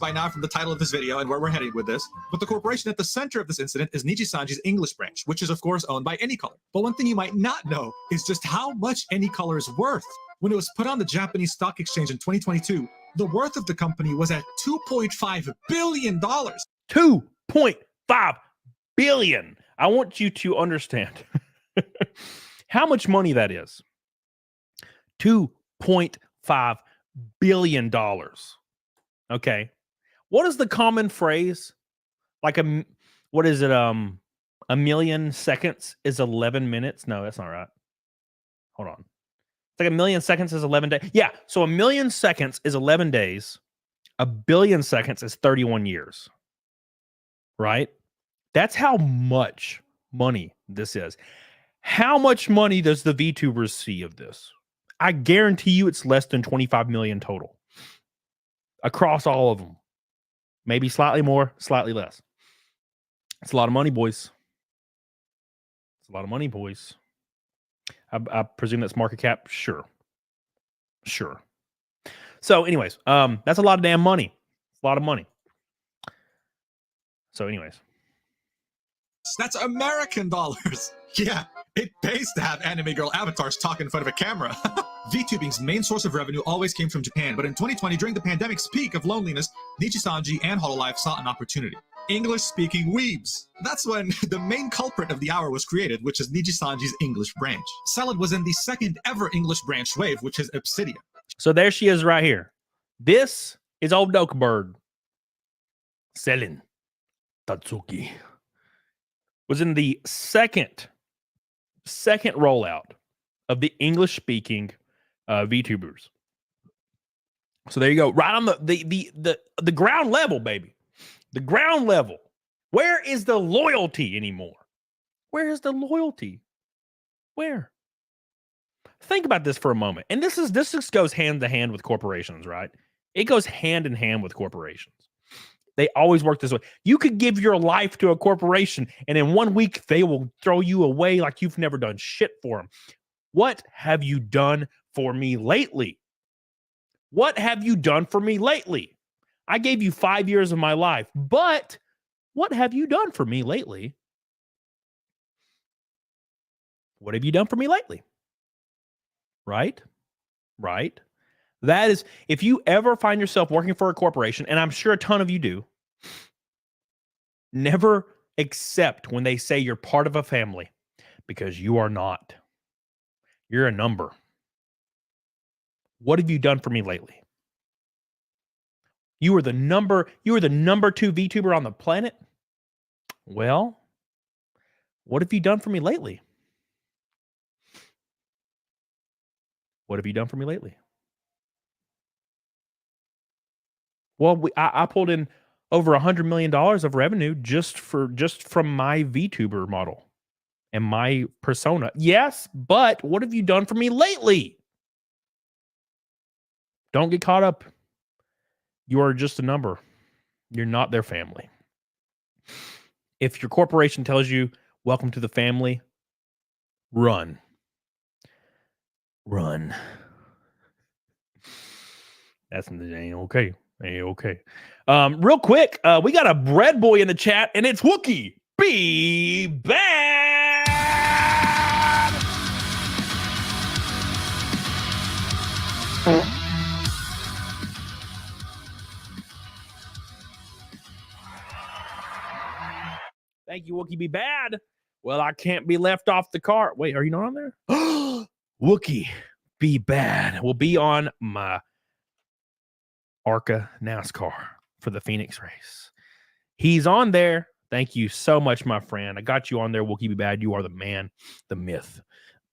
S5: By now from the title of this video and where we're heading with this, but the corporation at the center of this incident is Nijisanji's English branch, which is of course owned by Anycolor. But one thing you might not know is just how much Anycolor is worth. When it was put on the Japanese stock exchange in 2022, the worth of the company was at $2.5 billion.
S4: 2.5 billion. I want you to understand how much money that is. $2.5 billion. Okay. What is the common phrase? Like what is it? A million seconds is 11 minutes. No, that's not right. Hold on. It's like a million seconds is 11 days. Yeah. So a million seconds is 11 days. A billion seconds is 31 years. Right? That's how much money this is. How much money does the VTubers see of this? I guarantee you it's less than 25 million total. Across all of them. Maybe slightly more, slightly less. It's a lot of money, boys. It's a lot of money, boys. I presume that's market cap? Sure. Sure. So anyways, that's a lot of damn money. It's a lot of money. So anyways.
S5: That's American dollars. Yeah, it pays to have anime girl avatars talk in front of a camera. VTubing's main source of revenue always came from Japan, but in 2020, during the pandemic's peak of loneliness, Nijisanji and Hololive saw an opportunity. English-speaking weebs. That's when the main culprit of the hour was created, which is Nijisanji's English branch. Selen was in the second ever English branch wave, which is Obsidian.
S4: So there she is right here. This is old Doki Birb. Selen Tatsuki was in the second rollout of the English-speaking VTubers. So there you go, right on the ground level, baby. The ground level. Where is the loyalty anymore? Where is the loyalty? Where? Think about this for a moment. And this just goes hand to hand with corporations, right? It goes hand in hand with corporations. They always work this way. You could give your life to a corporation, and in 1 week, they will throw you away like you've never done shit for them. What have you done for me lately? What have you done for me lately? I gave you 5 years of my life, but what have you done for me lately? What have you done for me lately? Right? Right? That is, if you ever find yourself working for a corporation, and I'm sure a ton of you do, never accept when they say you're part of a family, because you are not. You're a number. What have you done for me lately? You are the number 2 VTuber on the planet. Well, what have you done for me lately? What have you done for me lately? Well, I pulled in over $100 million of revenue just from my VTuber model and my persona. Yes, but what have you done for me lately? Don't get caught up. You are just a number. You're not their family. If your corporation tells you, welcome to the family, run. Run. That's ain't okay. Ain't okay. Real quick, we got a bread boy in the chat, and it's Wookie. Be bad. Thank you, Wookie. Be bad. Well, I can't be left off the cart. Wait, are you not on there? Wookie, be bad. Will be on my ARCA NASCAR for the Phoenix race. He's on there. Thank you so much, my friend. I got you on there, Wookie. Be bad. You are the man, the myth,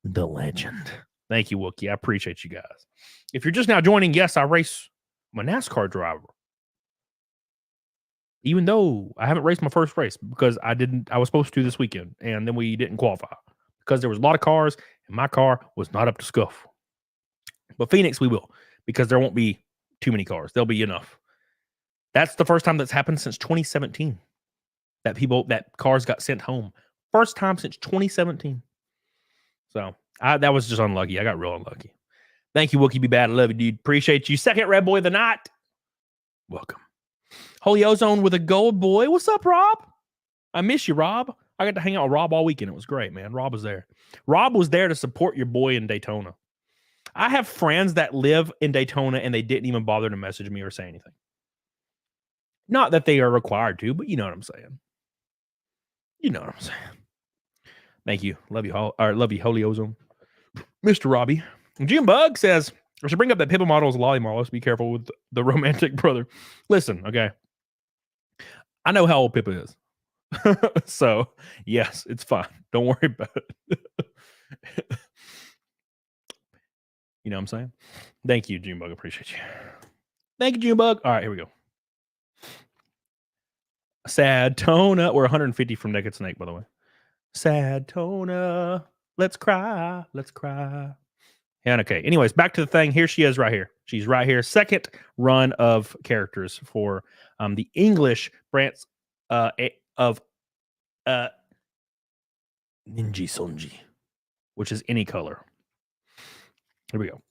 S4: the legend. Thank you, Wookie. I appreciate you guys. If you're just now joining, yes, I race. I'm a NASCAR driver. Even though I haven't raced my first race because I was supposed to this weekend, and then we didn't qualify because there was a lot of cars and my car was not up to scuff. But Phoenix, we will, because there won't be too many cars. There'll be enough. That's the first time that's happened since 2017 that cars got sent home. First time since 2017. So that was just unlucky. I got real unlucky. Thank you, Wookie. Be bad. I love you, dude. Appreciate you. Second Red Boy of the night. Welcome. Holy Ozone with a gold boy. What's up, Rob? I miss you, Rob. I got to hang out with Rob all weekend. It was great, man. Rob was there. Rob was there to support your boy in Daytona. I have friends that live in Daytona and they didn't even bother to message me or say anything. Not that they are required to, but you know what I'm saying. You know what I'm saying. Thank you. Love you, Holy Ozone. Mr. Robbie. Jim Bug says, I should bring up that Pippa model is a lolly model. So be careful with the romantic brother. Listen, okay. I know how old Pippa is. So, yes, it's fine. Don't worry about it. You know what I'm saying? Thank you, Junebug. Appreciate you. Thank you, Junebug. All right, here we go. Sad Tona. We're 150 from Naked Snake, by the way. Sad Tona. Let's cry. Let's cry. And okay. Anyways, back to the thing. Here she is right here. She's right here. Second run of characters for the English branch of Nijisanji, which is any color. Here we go.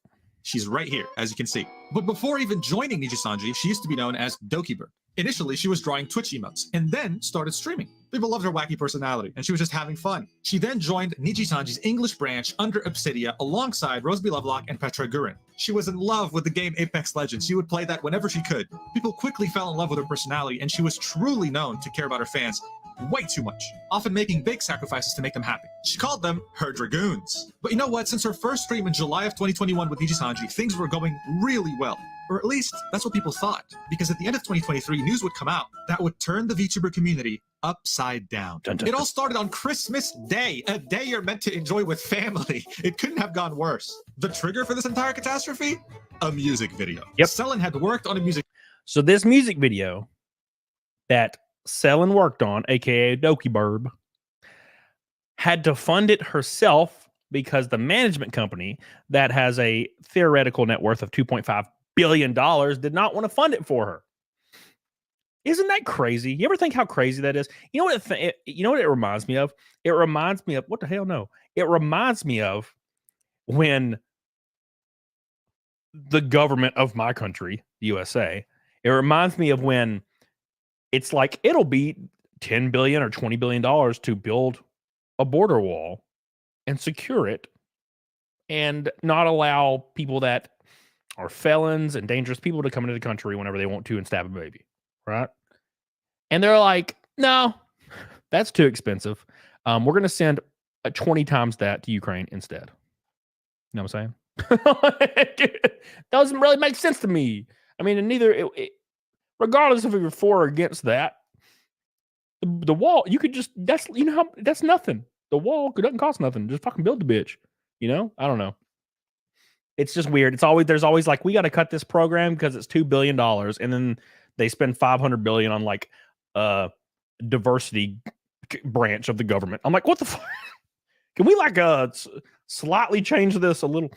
S5: She's right here, as you can see. But before even joining Nijisanji, she used to be known as Doki Birb. Initially, she was drawing Twitch emotes and then started streaming. People loved her wacky personality, and she was just having fun. She then joined Nijisanji's English branch under Obsidia alongside Roseby Lovelock and Petra Gurin. She was in love with the game Apex Legends. She would play that whenever she could. People quickly fell in love with her personality, and she was truly known to care about her fans way too much, often making big sacrifices to make them happy. She called them her Dragoons. But you know what? Since her first stream in July of 2021 with Nijisanji, things were going really well. Or at least, that's what people thought. Because at the end of 2023, news would come out that would turn the VTuber community upside down.
S4: Dun, dun,
S5: It
S4: dun.
S5: all started on Christmas Day, a day you're meant to enjoy with family. It couldn't have gone worse. The trigger for this entire catastrophe? A music video.
S4: Yep.
S5: Selen had worked on a music
S4: So this music video that Selen worked on, aka Doki Birb, had to fund it herself because the management company that has a theoretical net worth of $2.5 billion did not want to fund it for her. Isn't that crazy? You ever think how crazy that is? You know what? You know what it reminds me of? It reminds me of what the hell? No, it reminds me of when the government of my country, the USA, it reminds me of when it's like it'll be $10 billion or $20 billion to build a border wall and secure it and not allow people that are felons and dangerous people to come into the country whenever they want to and stab a baby, right? And they're like, no, that's too expensive. We're going to send 20 times that to Ukraine instead. You know what I'm saying? It doesn't really make sense to me. I mean, and neither, regardless if you're for or against that, the wall, you could just, that's, you know, that's nothing. The wall doesn't cost nothing. Just fucking build the bitch. You know? I don't know. It's just weird. It's always, there's always like, we got to cut this program because it's $2 billion. And then they spend $500 billion on like diversity branch of the government. I'm like, what the fuck? Can we like slightly change this a little?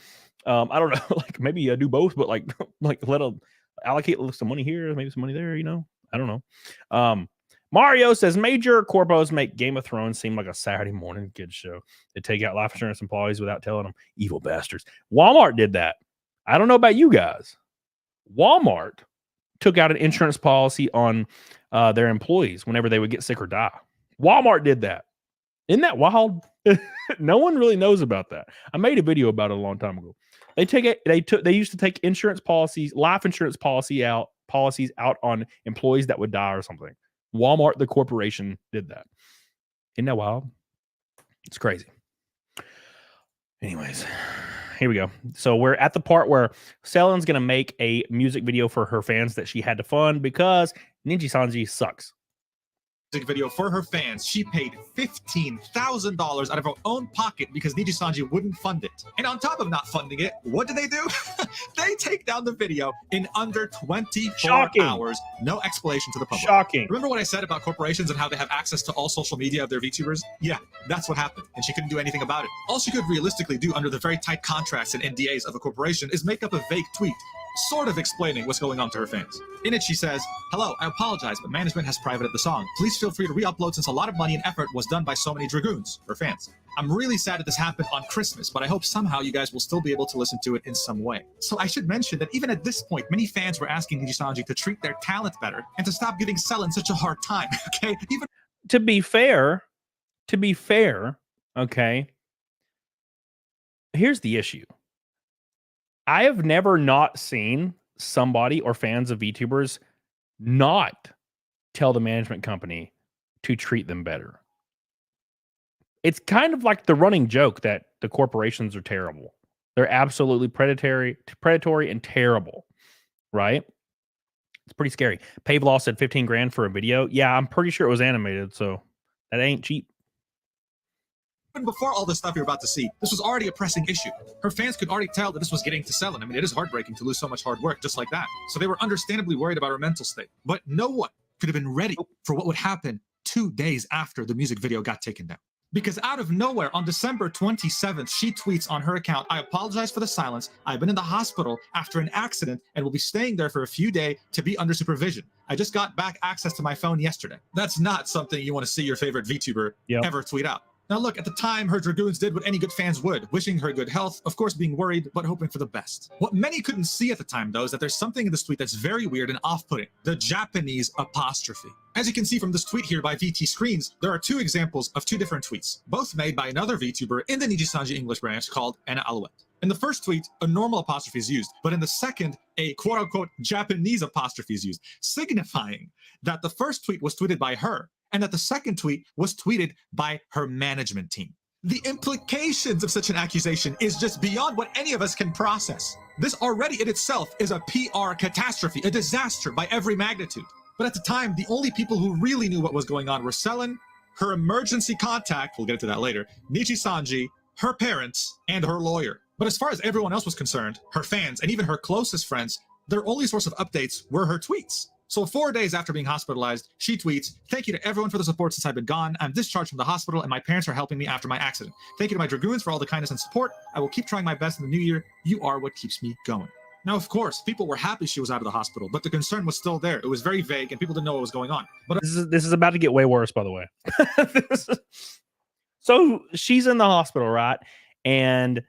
S4: I don't know, like maybe do both, but like let them allocate some money here, maybe some money there, you know? I don't know. Mario says major corpos make Game of Thrones seem like a Saturday morning kids show. They take out life insurance employees without telling them. Evil bastards. Walmart did that. I don't know about you guys. Walmart took out an insurance policy on their employees whenever they would get sick or die. Walmart did that. Isn't that wild? No one really knows about that. I made a video about it a long time ago. They used to take insurance policies, life insurance policies out on employees that would die or something. Walmart, the corporation, did that. Isn't that wild? It's crazy. Anyways, here we go. So we're at the part where Selen's going to make a music video for her fans that she had to fund because Nijisanji sucks.
S5: video for her fans. She paid $15,000 out of her own pocket because Nijisanji wouldn't fund it. And on top of not funding it, what do? They take down the video in under 24
S4: Shocking.
S5: hours. No explanation to the public.
S4: Shocking.
S5: Remember what I said about corporations and how they have access to all social media of their VTubers? Yeah, that's what happened. And she couldn't do anything about it. All she could realistically do under the very tight contracts and NDAs of a corporation is make up a vague tweet, sort of explaining what's going on to her fans. In it, she says, "Hello, I apologize, but management has privated the song. Please feel free to re-upload since a lot of money and effort was done by so many Dragoons," her fans. "I'm really sad that this happened on Christmas, but I hope somehow you guys will still be able to listen to it in some way." So I should mention that even at this point, many fans were asking Nijisanji to treat their talent better and to stop giving Selen such a hard time, okay? Even
S4: To be fair, okay, here's the issue. I have never not seen somebody or fans of VTubers not tell the management company to treat them better. It's kind of like the running joke that the corporations are terrible. They're absolutely predatory and terrible, right? It's pretty scary. Pavelaw said 15 grand for a video. Yeah, I'm pretty sure it was animated, so that ain't cheap.
S5: before all this stuff you're about to see, this was already a pressing issue. Her fans could already tell that this was getting to Selen. I mean, it is heartbreaking to lose so much hard work just like that. So they were understandably worried about her mental state. But no one could have been ready for what would happen 2 days after the music video got taken down. Because out of nowhere, on December 27th, she tweets on her account, "I apologize for the silence. I've been in the hospital after an accident and will be staying there for a few days to be under supervision. I just got back access to my phone yesterday." That's not something you want to see your favorite VTuber ever tweet out. Now look, at the time, her Dragoons did what any good fans would, wishing her good health, of course being worried, but hoping for the best. What many couldn't see at the time, though, is that there's something in this tweet that's very weird and off-putting: the Japanese apostrophe. As you can see from this tweet here by VT Screens, there are two examples of two different tweets, both made by another VTuber in the Nijisanji English branch called Anna Alouette. In the first tweet, a normal apostrophe is used, but in the second, a quote-unquote Japanese apostrophe is used, signifying that the first tweet was tweeted by her, and that the second tweet was tweeted by her management team. The implications of such an accusation is just beyond what any of us can process. This already in itself is a PR catastrophe, a disaster by every magnitude. But at the time, the only people who really knew what was going on were Selen, her emergency contact, we'll get into that later, Nijisanji, her parents, and her lawyer. But as far as everyone else was concerned, her fans, and even her closest friends, their only source of updates were her tweets. So 4 days after being hospitalized, she tweets, "Thank you to everyone for the support since I've been gone. I'm discharged from the hospital and my parents are helping me after my accident. Thank you to my Dragoons for all the kindness and support. I will keep trying my best in the new year. You are what keeps me going." Now, of course, people were happy she was out of the hospital, but the concern was still there. It was very vague and people didn't know what was going on. But
S4: This is about to get way worse, by the way. So she's in the hospital, right? And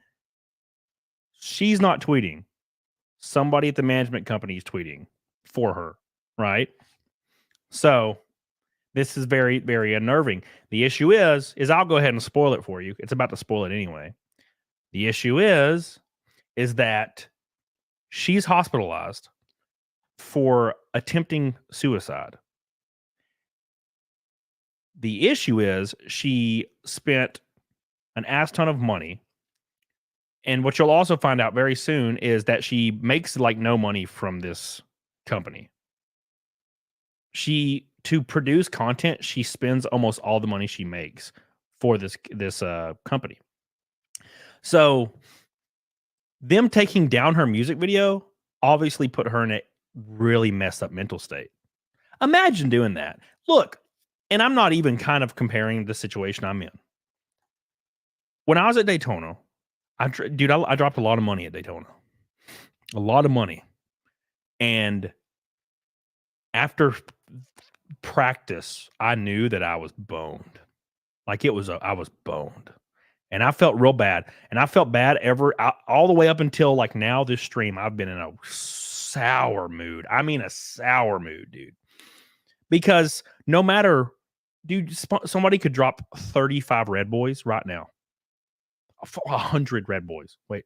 S4: she's not tweeting. Somebody at the management company is tweeting for her, right? So this is very, very unnerving. The issue is I'll go ahead and spoil it for you. It's about to spoil it anyway. The issue is that she's hospitalized for attempting suicide. The issue is she spent an ass ton of money. And what you'll also find out very soon is that she makes like no money from this company. To produce content, she spends almost all the money she makes for this company. So them taking down her music video obviously put her in a really messed up mental state. Imagine doing that. Look, and I'm not even kind of comparing the situation I'm in. When I was at Daytona, I dropped a lot of money at Daytona. A lot of money. And after practice, I knew that I was boned. Like I was boned. And I felt real bad. And I felt bad all the way up until like now this stream. I've been in a sour mood. I mean a sour mood, dude. Because no matter, dude, somebody could drop 35 Red Boys right now. 100 Red Boys. Wait.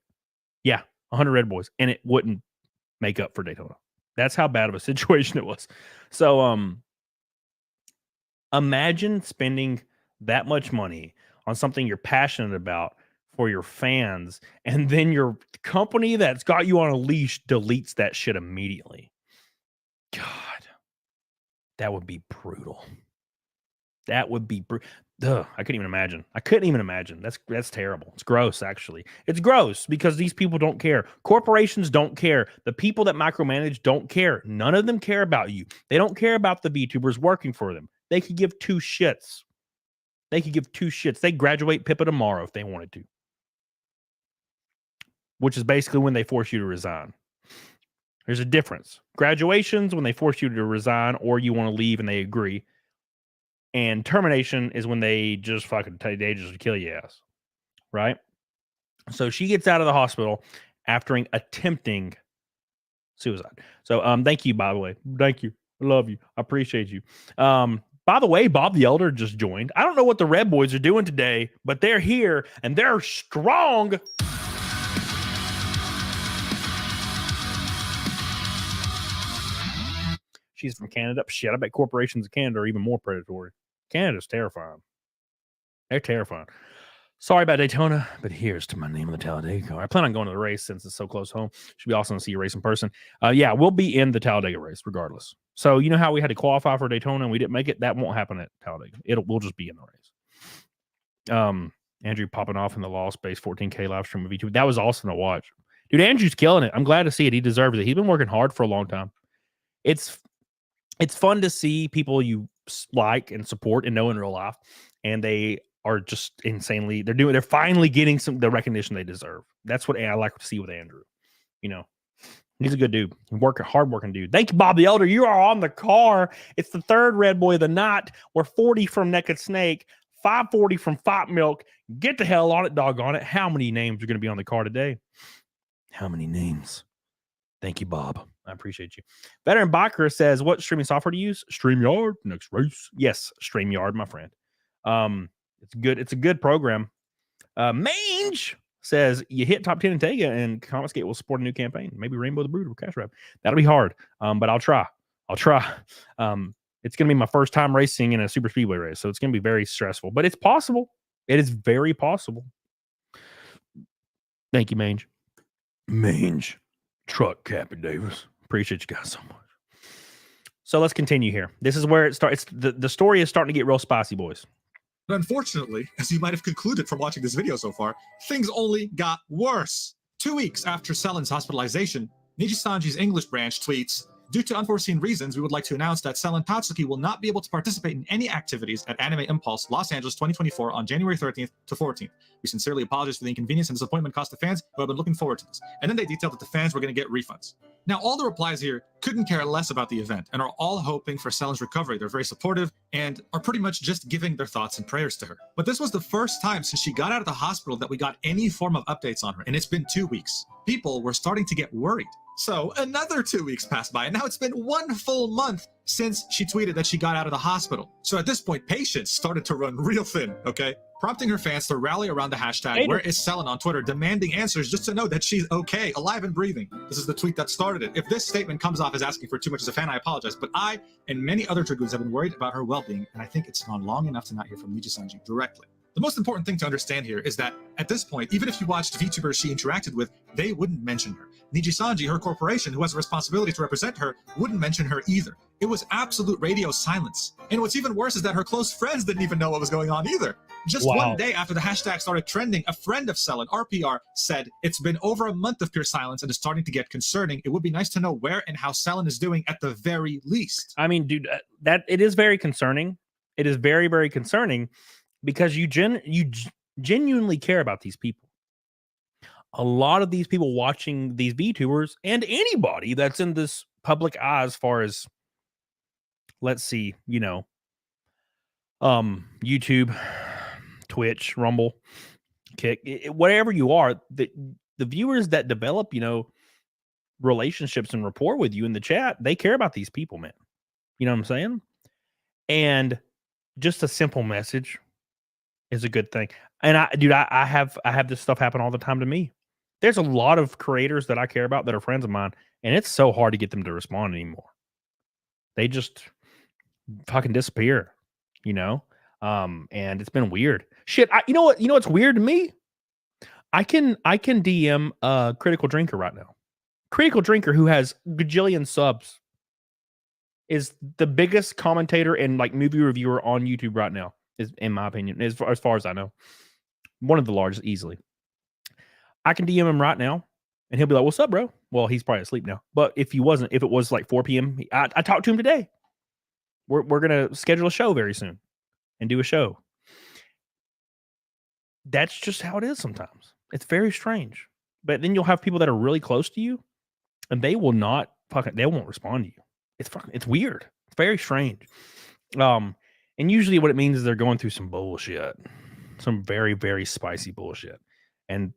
S4: Yeah, 100 Red Boys. And it wouldn't make up for Daytona. That's how bad of a situation it was. So imagine spending that much money on something you're passionate about for your fans, and then your company that's got you on a leash deletes that shit immediately. God, that would be brutal. That would be I couldn't even imagine. That's terrible. It's gross, actually. It's gross because these people don't care. Corporations don't care. The people that micromanage don't care. None of them care about you. They don't care about the VTubers working for them. They could give two shits. They graduate Pippa tomorrow if they wanted to. Which is basically when they force you to resign. There's a difference. Graduation's when they force you to resign or you want to leave and they agree. And termination is when they just they just kill your ass. Right? So she gets out of the hospital after attempting suicide. So thank you, by the way. Thank you. I love you. I appreciate you. By the way, Bob the Elder just joined. I don't know what the Red Boys are doing today, but they're here and they're strong. She's from Canada. Shit, I bet corporations in Canada are even more predatory. Canada's terrifying. They're terrifying. Sorry about Daytona, but here's to my name of the Talladega car. I plan on going to the race since it's so close home. Should be awesome to see you race in person. Yeah, we'll be in the Talladega race regardless. So you know how we had to qualify for Daytona and we didn't make it? That won't happen at Talladega. We'll just be in the race. Andrew popping off in the Law Space 14K live stream of VTuber. That was awesome to watch. Dude, Andrew's killing it. I'm glad to see it. He deserves it. He's been working hard for a long time. It's fun to see people you like and support and know in real life, and they are just insanely. They're finally getting the recognition they deserve. That's what I like to see with Andrew. You know, he's a good dude, hardworking dude. Thank you, Bob the Elder. You are on the car. It's the third Red Boy of the night. We're 40 from Naked Snake, 540 from Fight Milk. Get the hell on it, doggone it. How many names are going to be on the card today? How many names? Thank you, Bob. I appreciate you. Veteran Biker says, what streaming software to use? StreamYard. Next race. Yes, StreamYard, my friend. It's good. It's a good program. Mange says, you hit top 10 in Tega and Confiscate will support a new campaign. Maybe Rainbow the Brood or Cash Wrap. That'll be hard, but I'll try. It's going to be my first time racing in a super speedway race, so it's going to be very stressful, but it's possible. It is very possible. Thank you, Mange. Mange. Truck Cappy Davis. Appreciate you guys so much. So let's continue here. This is where it starts. The story is starting to get real spicy, boys.
S5: But unfortunately, as you might have concluded from watching this video so far, things only got worse. 2 weeks after Selen's hospitalization, Nijisanji's English branch tweets, due to unforeseen reasons, we would like to announce that Selen Tatsuki will not be able to participate in any activities at Anime Impulse Los Angeles 2024 on January 13th to 14th. We sincerely apologize for the inconvenience and disappointment caused to fans who have been looking forward to this. And then they detailed that the fans were going to get refunds. Now, all the replies here couldn't care less about the event and are all hoping for Selen's recovery. They're very supportive and are pretty much just giving their thoughts and prayers to her. But this was the first time since she got out of the hospital that we got any form of updates on her, and it's been 2 weeks. People were starting to get worried. So another 2 weeks passed by, and now it's been 1 full month since she tweeted that she got out of the hospital. So at this point, patience started to run real thin, okay? Prompting her fans to rally around the hashtag Where is Selen on Twitter, demanding answers just to know that she's okay, alive and breathing. This is the tweet that started it. If this statement comes off as asking for too much as a fan, I apologize, but I and many other Dragoons have been worried about her well-being, and I think it's gone long enough to not hear from Nijisanji directly. The most important thing to understand here is that at this point, even if you watched VTubers she interacted with, they wouldn't mention her. Nijisanji, her corporation, who has a responsibility to represent her, wouldn't mention her either. It was absolute radio silence. And what's even worse is that her close friends didn't even know what was going on either. Just one day after the hashtag started trending, a friend of Selen, RPR, said, it's been over a month of pure silence and it's starting to get concerning. It would be nice to know where and how Selen is doing at the very least.
S4: I mean, dude, that it is very concerning. It is very, very concerning because you genuinely care about these people. A lot of these people watching these VTubers and anybody that's in this public eye as far as, let's see, YouTube, Twitch, Rumble, Kick, whatever you are, the viewers that develop, relationships and rapport with you in the chat, they care about these people, man. You know what I'm saying? And just a simple message is a good thing. And I have this stuff happen all the time to me. There's a lot of creators that I care about that are friends of mine, and it's so hard to get them to respond anymore. They just fucking disappear, and it's been weird. Shit, you know what's weird to me? I can DM Critical Drinker right now. Critical Drinker, who has gajillion subs, is the biggest commentator and movie reviewer on YouTube right now, is in my opinion, as far as I know. One of the largest, easily. I can DM him right now, and he'll be like, what's up, bro? Well, he's probably asleep now. But if it was 4 p.m., I talked to him today. We're going to schedule a show very soon and do a show. That's just how it is sometimes. It's very strange. But then you'll have people that are really close to you, and they will not they won't respond to you. It's weird. It's very strange. And usually what it means is they're going through some bullshit. Some very, very spicy bullshit. And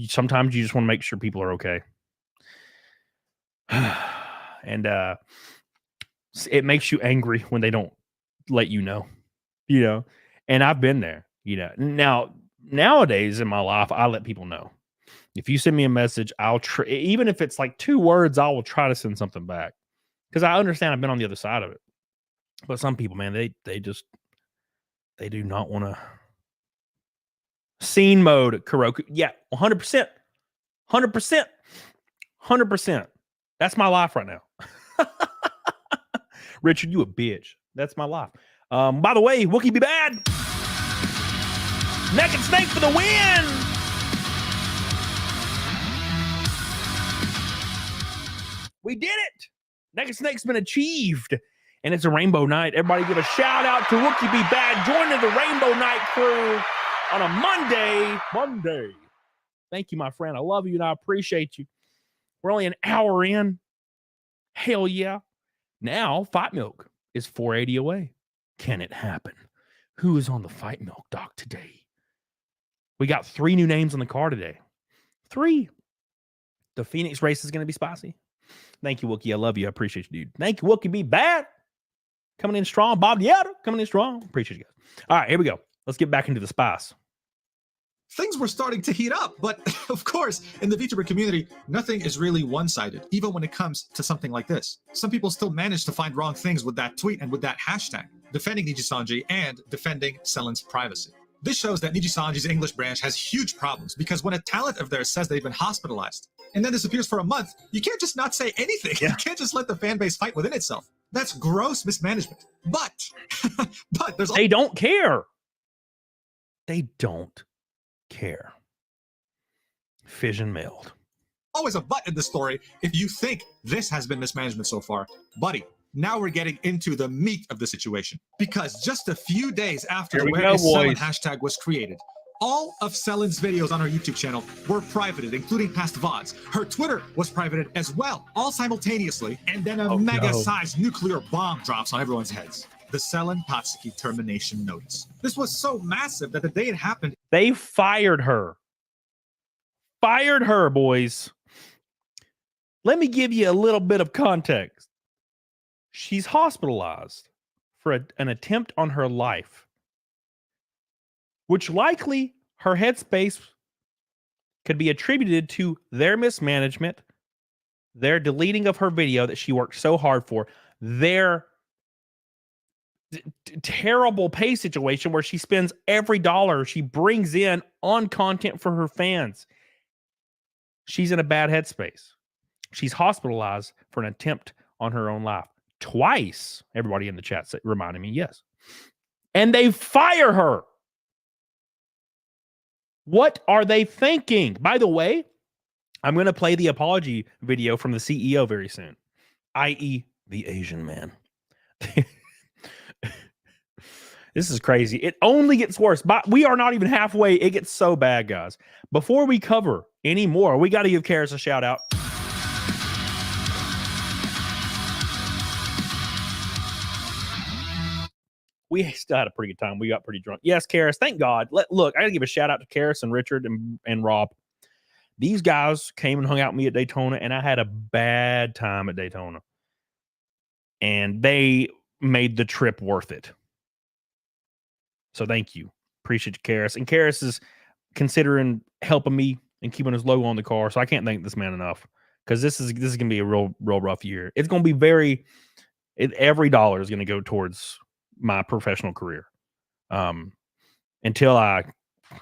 S4: sometimes you just want to make sure people are okay. And it makes you angry when they don't let you know, and I've been there, Now, nowadays in my life, I let people know. If you send me a message, I'll even if it's 2 words, I will try to send something back because I understand I've been on the other side of it. But some people, man, they do not want to. Scene mode, Kuroku. Yeah, 100%. 100%. 100%. That's my life right now. Richard, you a bitch. That's my life. By the way, Wookie be bad. Neck and Snake for the win. We did it. Neck and Snake's been achieved. And it's a rainbow night. Everybody give a shout out to Wookie be bad joining the Rainbow Night crew on a Monday. Thank you, my friend. I love you and I appreciate you. We're only an hour in. Hell yeah. Now, Fight Milk is 480 away. Can it happen? Who is on the Fight Milk dock today? We got 3 new names on the card today. 3. The Phoenix race is going to be spicy. Thank you, Wookie. I love you. I appreciate you, dude. Thank you, Wookie. Be bad. Coming in strong. Bob Diatta coming in strong. Appreciate you guys. All right, here we go. Let's get back into the spice.
S5: Things were starting to heat up, but of course, in the VTuber community, nothing is really one-sided, even when it comes to something like this. Some people still manage to find wrong things with that tweet and with that hashtag, defending Nijisanji and defending Selen's privacy. This shows that Nijisanji's English branch has huge problems, because when a talent of theirs says they've been hospitalized, and then disappears for a month, you can't just not say anything. Yeah. You can't just let the fan base fight within itself. That's gross mismanagement. But there's...
S4: They don't care. They don't care. Fission mailed.
S5: Always a but in the story if you think this has been mismanagement so far. Buddy, now we're getting into the meat of the situation. Because just a few days after the Where Is Selen hashtag was created, all of Selen's videos on her YouTube channel were privated, including past VODs. Her Twitter was privated as well, all simultaneously, and then a mega-sized nuclear bomb drops on everyone's heads. The Selen Tatsuki termination notice. This was so massive that the day it happened,
S4: they fired her. Fired her, boys. Let me give you a little bit of context. She's hospitalized for an attempt on her life, which likely her headspace could be attributed to their mismanagement, their deleting of her video that she worked so hard for, their terrible pay situation where she spends every dollar she brings in on content for her fans. She's in a bad headspace. She's hospitalized for an attempt on her own life. Twice, everybody in the chat reminded me, yes. And they fire her. What are they thinking? By the way, I'm going to play the apology video from the CEO very soon, i.e. the Asian man. This is crazy. It only gets worse. But we are not even halfway. It gets so bad, guys. Before we cover any more, we got to give Karis a shout out. We still had a pretty good time. We got pretty drunk. Yes, Karis. Thank God. Look, I got to give a shout out to Karis and Richard and Rob. These guys came and hung out with me at Daytona, and I had a bad time at Daytona. And they made the trip worth it. So thank you. Appreciate you, Karis. And Karis is considering helping me and keeping his logo on the car. So I can't thank this man enough, because this is going to be a real rough year. It's going to be every dollar is going to go towards my professional career until I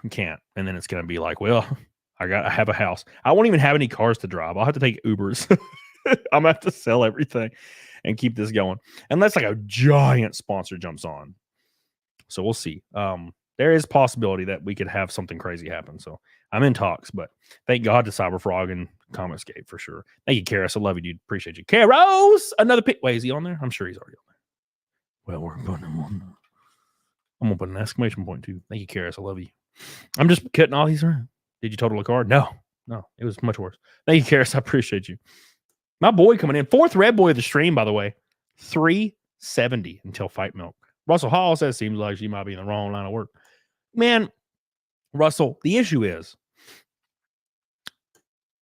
S4: can't. And then it's going to be like, well, I have a house. I won't even have any cars to drive. I'll have to take Ubers. I'm going to have to sell everything and keep this going. Unless like a giant sponsor jumps on. So we'll see. There is possibility that we could have something crazy happen. So I'm in talks, but thank God to Cyberfrog and ComEscape for sure. Thank you, Karis. I love you, dude. Appreciate you. Karos, another pick. Wait, is he on there? I'm sure he's already on there. Well, we're putting him on. I'm going to put an exclamation point too. Thank you, Karis. I love you. I'm just cutting all these around. Did you total a card? No, it was much worse. Thank you, Karis. I appreciate you. My boy coming in. 4th red boy of the stream, by the way. 370 until Fight Milk. Russell Hall says, seems like she might be in the wrong line of work. Man, Russell, the issue is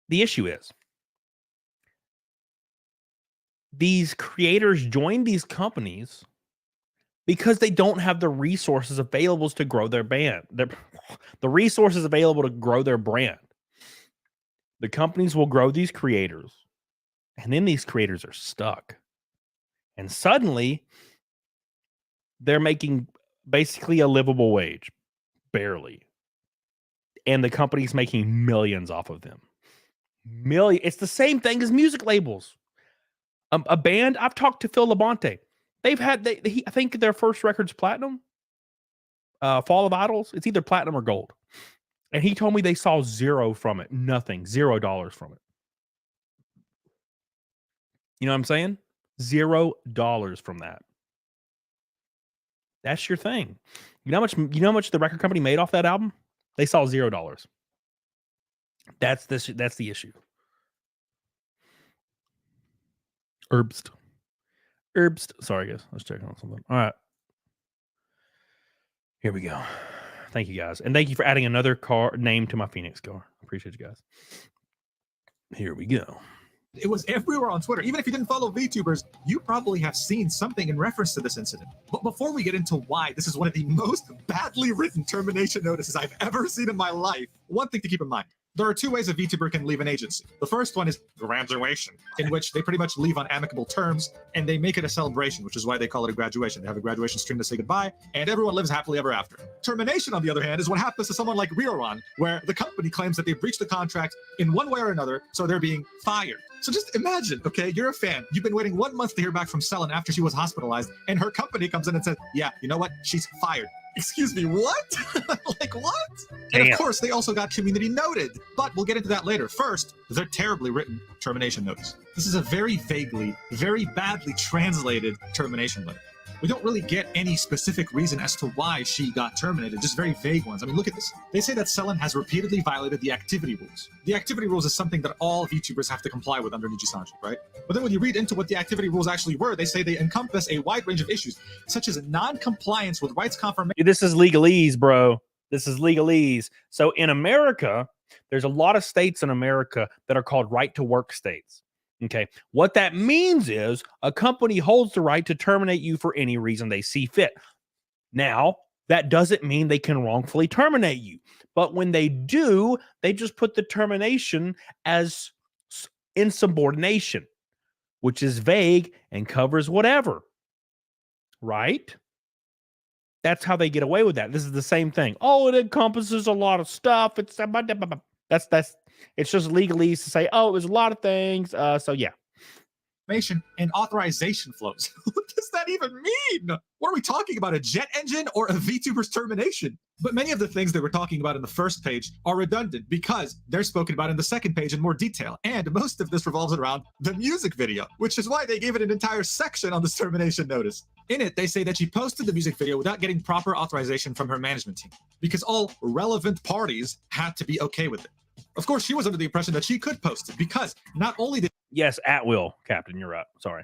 S4: these creators join these companies because they don't have the resources available to grow their band. The resources available to grow their brand. The companies will grow these creators, and then these creators are stuck. And suddenly, they're making basically a livable wage, barely. And the company's making millions off of them. It's the same thing as music labels. A band, I've talked to Phil Labonte. They've had, I think their first record's platinum. Fall of Idols. It's either platinum or gold. And he told me they saw zero from it. Nothing. $0 from it. You know what I'm saying? $0 from that. That's your thing. You know how much the record company made off that album? They saw $0. That's the issue. Herbst. Sorry, guys. I was checking on something. All right. Here we go. Thank you guys. And thank you for adding another car name to my Phoenix car. Appreciate you guys. Here we go.
S5: It was everywhere on Twitter. Even if you didn't follow VTubers, you probably have seen something in reference to this incident. But before we get into why this is one of the most badly written termination notices I've ever seen in my life, one thing to keep in mind. There are two ways a VTuber can leave an agency. The first one is graduation, in which they pretty much leave on amicable terms, and they make it a celebration, which is why they call it a graduation. They have a graduation stream to say goodbye, and everyone lives happily ever after. Termination, on the other hand, is what happens to someone like Rioran, where the company claims that they breached the contract in one way or another, so they're being fired. So just imagine, okay, you're a fan. You've been waiting 1 month to hear back from Selen after she was hospitalized, and her company comes in and says, yeah, you know what? She's fired. Excuse me, what? Like, what?
S4: Damn.
S5: And of course, they also got community noted. But we'll get into that later. First, the terribly written termination notice. This is a very vaguely, very badly translated termination letter. We don't really get any specific reason as to why she got terminated, just very vague ones. I mean, look at this. They say that Selen has repeatedly violated the activity rules. The activity rules is something that all VTubers have to comply with under Nijisanji, right? But then when you read into what the activity rules actually were, they say they encompass a wide range of issues, such as non-compliance with rights confirmation.
S4: This is legalese, bro. This is legalese. So in America, there's a lot of states in America that are called right to work states. Okay. What that means is a company holds the right to terminate you for any reason they see fit. Now, that doesn't mean they can wrongfully terminate you. But when they do, they just put the termination as insubordination, which is vague and covers whatever. Right? That's how they get away with that. This is the same thing. Oh, it encompasses a lot of stuff. It's it's just legalese to say, oh, it was a lot of things. So yeah.
S5: And authorization flows. What does that even mean? What are we talking about? A jet engine or a VTuber's termination? But many of the things they were talking about in the first page are redundant because they're spoken about in the second page in more detail. And most of this revolves around the music video, which is why they gave it an entire section on this termination notice. In it, they say that she posted the music video without getting proper authorization from her management team because all relevant parties had to be okay with it. Of course, she was under the impression that she could post it because not only did
S4: Yes, at will, Captain. You're right. Sorry.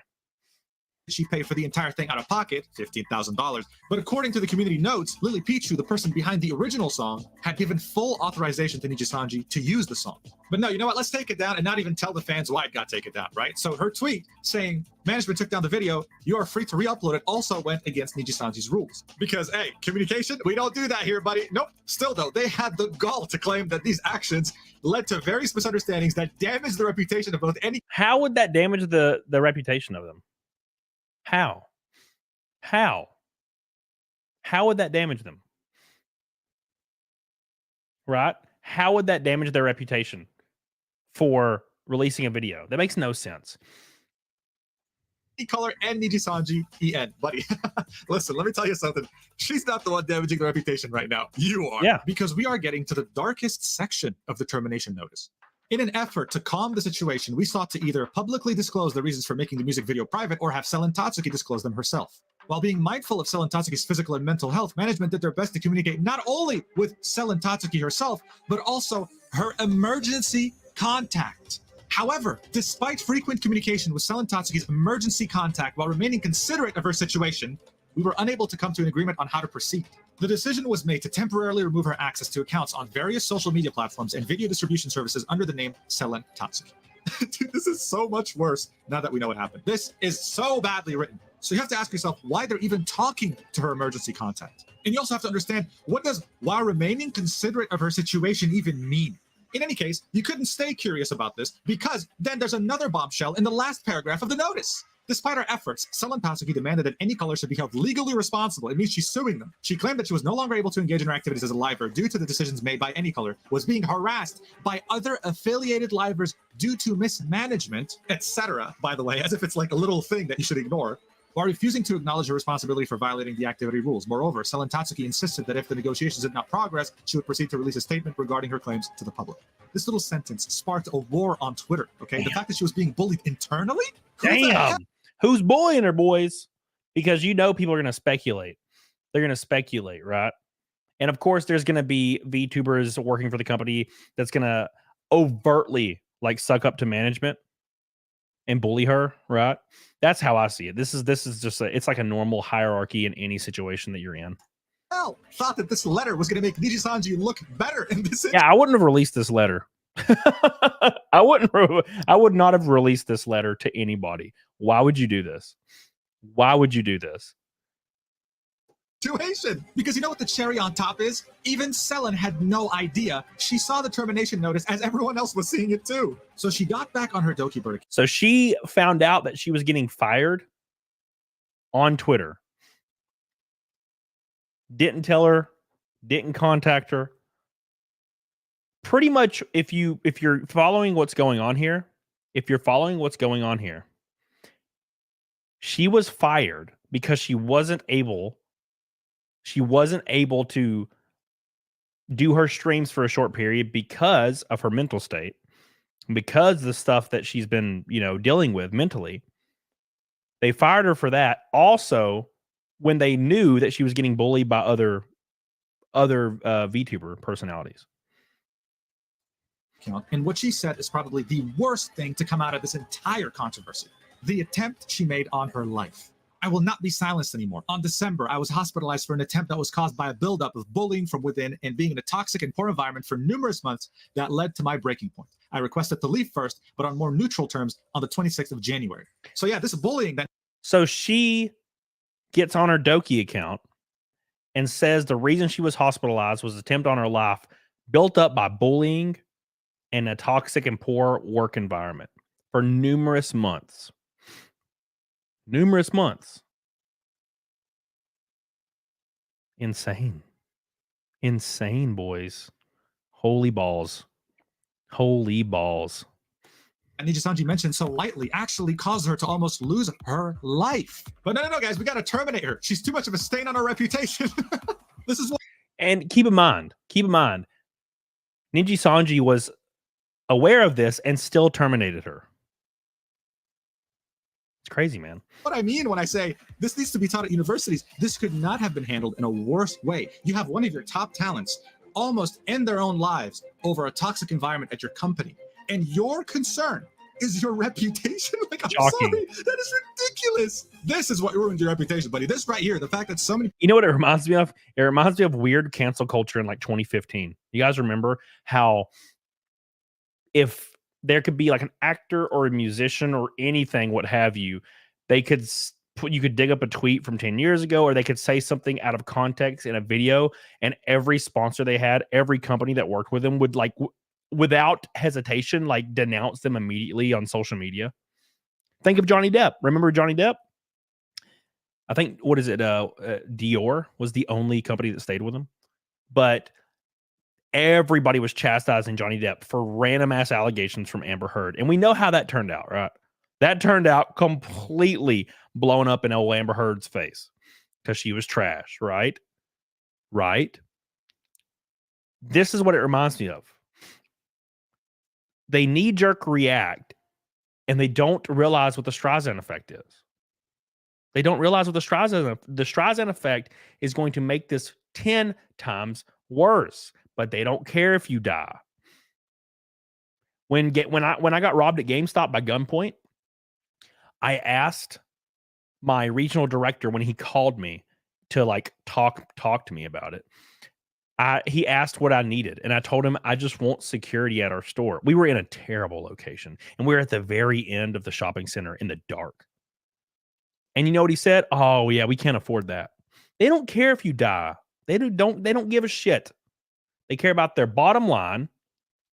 S5: she pay for the entire thing out of pocket, $15,000. But according to the community notes, Lily Pichu, the person behind the original song, had given full authorization to Nijisanji to use the song. But no, you know what? Let's take it down and not even tell the fans why it got taken down, right? So her tweet saying, management took down the video, you are free to re-upload it, also went against Nijisanji's rules. Because, hey, communication, we don't do that here, buddy. Nope. Still, though, they had the gall to claim that these actions led to various misunderstandings that damaged the reputation of both any...
S4: How would that damage the reputation of them? How would that damage them? Right? How would that damage their reputation for releasing a video? That makes no sense.
S5: color and Nijisanji EN. Buddy, listen, let me tell you something. She's not the one damaging the reputation right now. You are.
S4: Yeah.
S5: Because we are getting to the darkest section of the termination notice. In an effort to calm the situation, we sought to either publicly disclose the reasons for making the music video private or have Selen Tatsuki disclose them herself. While being mindful of Selen Tatsuki's physical and mental health, management did their best to communicate not only with Selen Tatsuki herself, but also her emergency contact. However, despite frequent communication with Selen Tatsuki's emergency contact while remaining considerate of her situation, we were unable to come to an agreement on how to proceed. The decision was made to temporarily remove her access to accounts on various social media platforms and video distribution services under the name Selen Tatsuki. Dude, this is so much worse now that we know what happened. This is so badly written. So you have to ask yourself why they're even talking to her emergency contact. And you also have to understand, what does while remaining considerate of her situation even mean? In any case, you couldn't stay curious about this because then there's another bombshell in the last paragraph of the notice. Despite her efforts, Selen Tatsuki demanded that any color should be held legally responsible. It means she's suing them. She claimed that she was no longer able to engage in her activities as a liver due to the decisions made by any color, was being harassed by other affiliated livers due to mismanagement, etc. By the way, as if it's like a little thing that you should ignore, while refusing to acknowledge her responsibility for violating the activity rules. Moreover, Selen Tatsuki insisted that if the negotiations did not progress, she would proceed to release a statement regarding her claims to the public. This little sentence sparked a war on Twitter, okay? Damn. The fact that she was being bullied internally?
S4: Damn! Who's bullying her, boys? Because you know people are going to speculate. They're going to speculate, right? And of course, there's going to be VTubers working for the company that's going to overtly like suck up to management and bully her, right? That's how I see it. This is just it's like a normal hierarchy in any situation that you're in.
S5: hell thought that this letter was going to make Nijisanji look better in this.
S4: Yeah, I wouldn't have released this letter. I would not have released this letter to anybody. Why would you do this? Why would you do this?
S5: Situation. Because you know what the cherry on top is? Even Selen had no idea. She saw the termination notice as everyone else was seeing it too. So she got back on her Doki Birb.
S4: So she found out that she was getting fired on Twitter. Didn't tell her, didn't contact her. Pretty much if you're following what's going on here, she was fired because she wasn't able to do her streams for a short period because of her mental state, because the stuff that she's been, dealing with mentally. They fired her for that. Also, when they knew that she was getting bullied by other VTuber personalities.
S5: And what she said is probably the worst thing to come out of this entire controversy. The attempt she made on her life. I will not be silenced anymore. On December, I was hospitalized for an attempt that was caused by a buildup of bullying from within and being in a toxic and poor environment for numerous months that led to my breaking point. I requested to leave first, but on more neutral terms on the 26th of January. So yeah, this bullying that...
S4: So she gets on her Doki account and says the reason she was hospitalized was an attempt on her life built up by bullying and a toxic and poor work environment for numerous months. Insane, boys. Holy balls.
S5: And Nijisanji mentioned so lightly actually caused her to almost lose her life. But no, guys, we got to terminate her. She's too much of a stain on our reputation. This is what...
S4: And keep in mind, Nijisanji was aware of this and still terminated her. It's crazy, man.
S5: What I mean when I say this needs to be taught at universities, this could not have been handled in a worse way. You have one of your top talents almost end their own lives over a toxic environment at your company. And your concern is your reputation? Like, I'm
S4: Shocking.
S5: sorry, that is ridiculous. This is what ruined your reputation, buddy. This right here, the fact that so many...
S4: You know what it reminds me of? It reminds me of weird cancel culture in like 2015. You guys remember how if there could be like an actor or a musician or anything, what have you, you could dig up a tweet from 10 years ago, or they could say something out of context in a video, and every sponsor they had, every company that worked with them would without hesitation, denounce them immediately on social media. Think of Johnny Depp. Remember Johnny Depp? I think, Dior was the only company that stayed with him. But everybody was chastising Johnny Depp for random ass allegations from Amber Heard. And we know how that turned out, right? That turned out completely blown up in old Amber Heard's face because she was trash, right? Right? This is what it reminds me of. They knee-jerk react, and they don't realize what the Streisand effect is. They don't realize what the Streisand effect is going to make this 10 times worse. But they don't care if you die. When I got robbed at GameStop by gunpoint, I asked my regional director when he called me to talk to me about it. He asked what I needed, and I told him I just want security at our store. We were in a terrible location, and we were at the very end of the shopping center in the dark. And you know what he said? Oh yeah, we can't afford that. They don't care if you die. They don't give a shit. They care about their bottom line,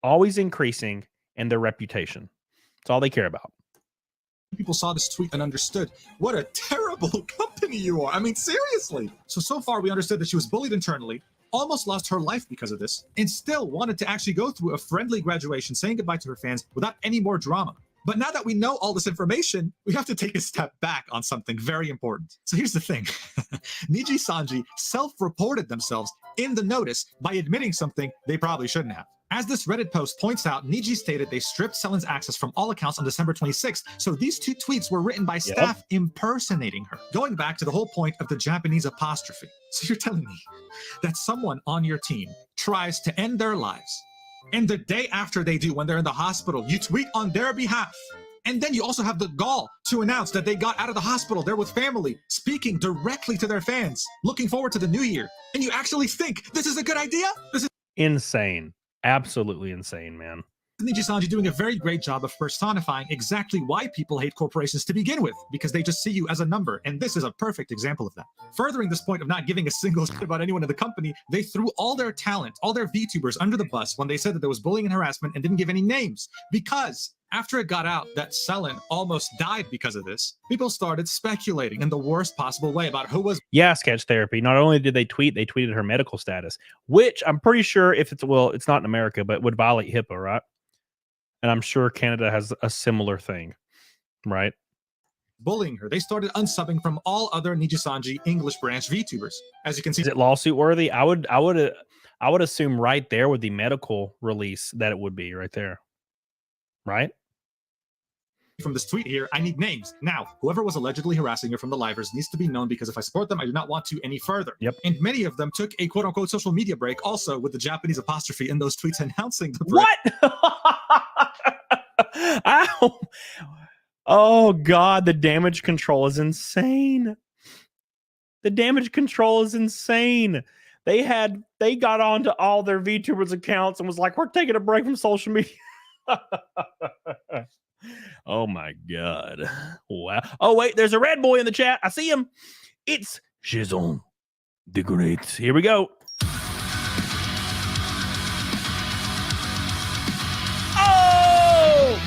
S4: always increasing, and their reputation. That's all they care about.
S5: People saw this tweet and understood what a terrible company you are. I mean, seriously. So far, we understood that she was bullied internally, almost lost her life because of this, and still wanted to actually go through a friendly graduation, saying goodbye to her fans without any more drama. But now that we know all this information, we have to take a step back on something very important. So here's the thing. Nijisanji self-reported themselves in the notice by admitting something they probably shouldn't have. As this Reddit post points out, Niji stated they stripped Selen's access from all accounts on December 26th, so these two tweets were written by staff impersonating her, going back to the whole point of the Japanese apostrophe. So you're telling me that someone on your team tries to end their lives, and the day after they do, when they're in the hospital, you tweet on their behalf And then you also have the gall to announce that they got out of the hospital, they're with family, speaking directly to their fans, looking forward to the new year. And you actually think this is a good idea? This is
S4: Insane. Absolutely insane, man.
S5: Nijisanji doing a very great job of personifying exactly why people hate corporations to begin with, because they just see you as a number, and this is a perfect example of that. Furthering this point of not giving a single shit about anyone in the company, they threw all their talent, all their VTubers under the bus when they said that there was bullying and harassment and didn't give any names, because after it got out that Selen almost died because of this, people started speculating in the worst possible way about who was
S4: Yeah, sketch therapy. Not only did they tweeted her medical status, which I'm pretty sure if it's, well, it's not in America, but would violate HIPAA, right? And I'm sure Canada has a similar thing, right?
S5: bullying her. They started unsubbing from all other Nijisanji English branch VTubers. As you can see,
S4: Is it lawsuit worthy? I would assume right there with the medical release that it would be right there, right?
S5: from this tweet here, I need names. Now, whoever was allegedly harassing her from the livers needs to be known, because if I support them, I do not want to any further.
S4: Yep.
S5: And many of them took a quote-unquote social media break, also with the Japanese apostrophe in those tweets announcing the break.
S4: What? Ow. Oh, God, the damage control is insane. The damage control is insane. They got onto all their VTubers accounts and was like, we're taking a break from social media. Oh my God. Wow. Oh, wait, there's a red boy in the chat. I see him. It's Shizon the Great. Here we go. Oh!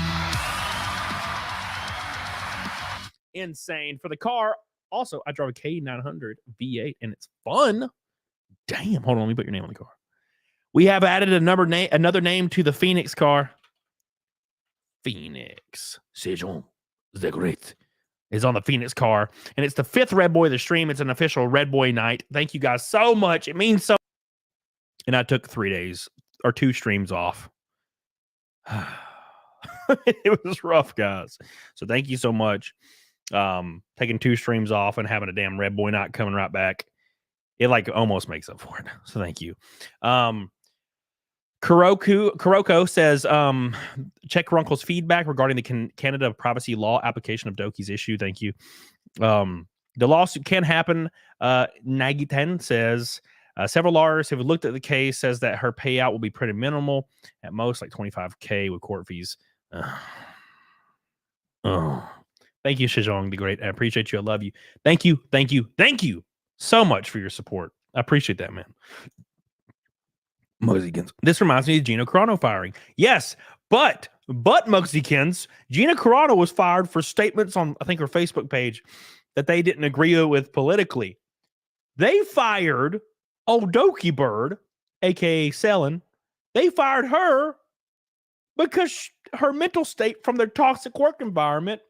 S4: Insane. For the car, also, I drive a K900 V8 and it's fun. Damn. Hold on. Let me put your name on the car. We have added another name to the Phoenix car. Phoenix. Sejong the Great is on the Phoenix car. And it's the 5th Red Boy of the stream. It's an official Red Boy night. Thank you guys so much. It means so. And I took 3 days or 2 streams off. It was rough, guys. So thank you so much. Taking 2 streams off and having a damn Red Boy night coming right back. It like almost makes up for it. So thank you. Kuroko says, check your uncle's feedback regarding the Canada privacy law application of Doki's issue. Thank you. The lawsuit can happen. Nagiten says, several lawyers have looked at the case, says that her payout will be pretty minimal, at most like $25K with court fees. Oh, thank you, Shizong the Great. I appreciate you. I love you. Thank you. Thank you. Thank you so much for your support. I appreciate that, man. Mugsykins. This reminds me of Gina Carano firing. Yes, but Mugsykins, Gina Carano was fired for statements on, I think, her Facebook page that they didn't agree with politically. They fired Doki Birb, aka Selen. They fired her because her mental state from their toxic work environment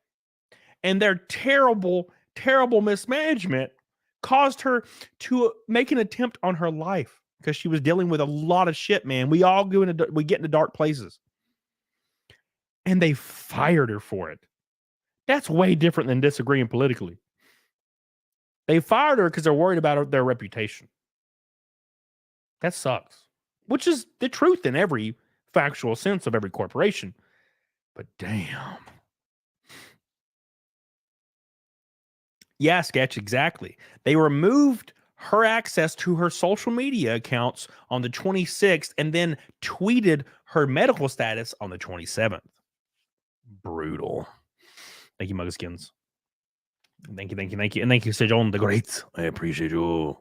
S4: and their terrible, terrible mismanagement caused her to make an attempt on her life. Because she was dealing with a lot of shit, man. We get into dark places. And they fired her for it. That's way different than disagreeing politically. They fired her because they're worried about their reputation. That sucks. Which is the truth in every factual sense of every corporation. But damn. Yeah, Sketch, exactly. They removed her access to her social media accounts on the 26th and then tweeted her medical status on the 27th. Brutal. Thank you, Muggskins. Thank you. And thank you, Sejong the Great. I appreciate you.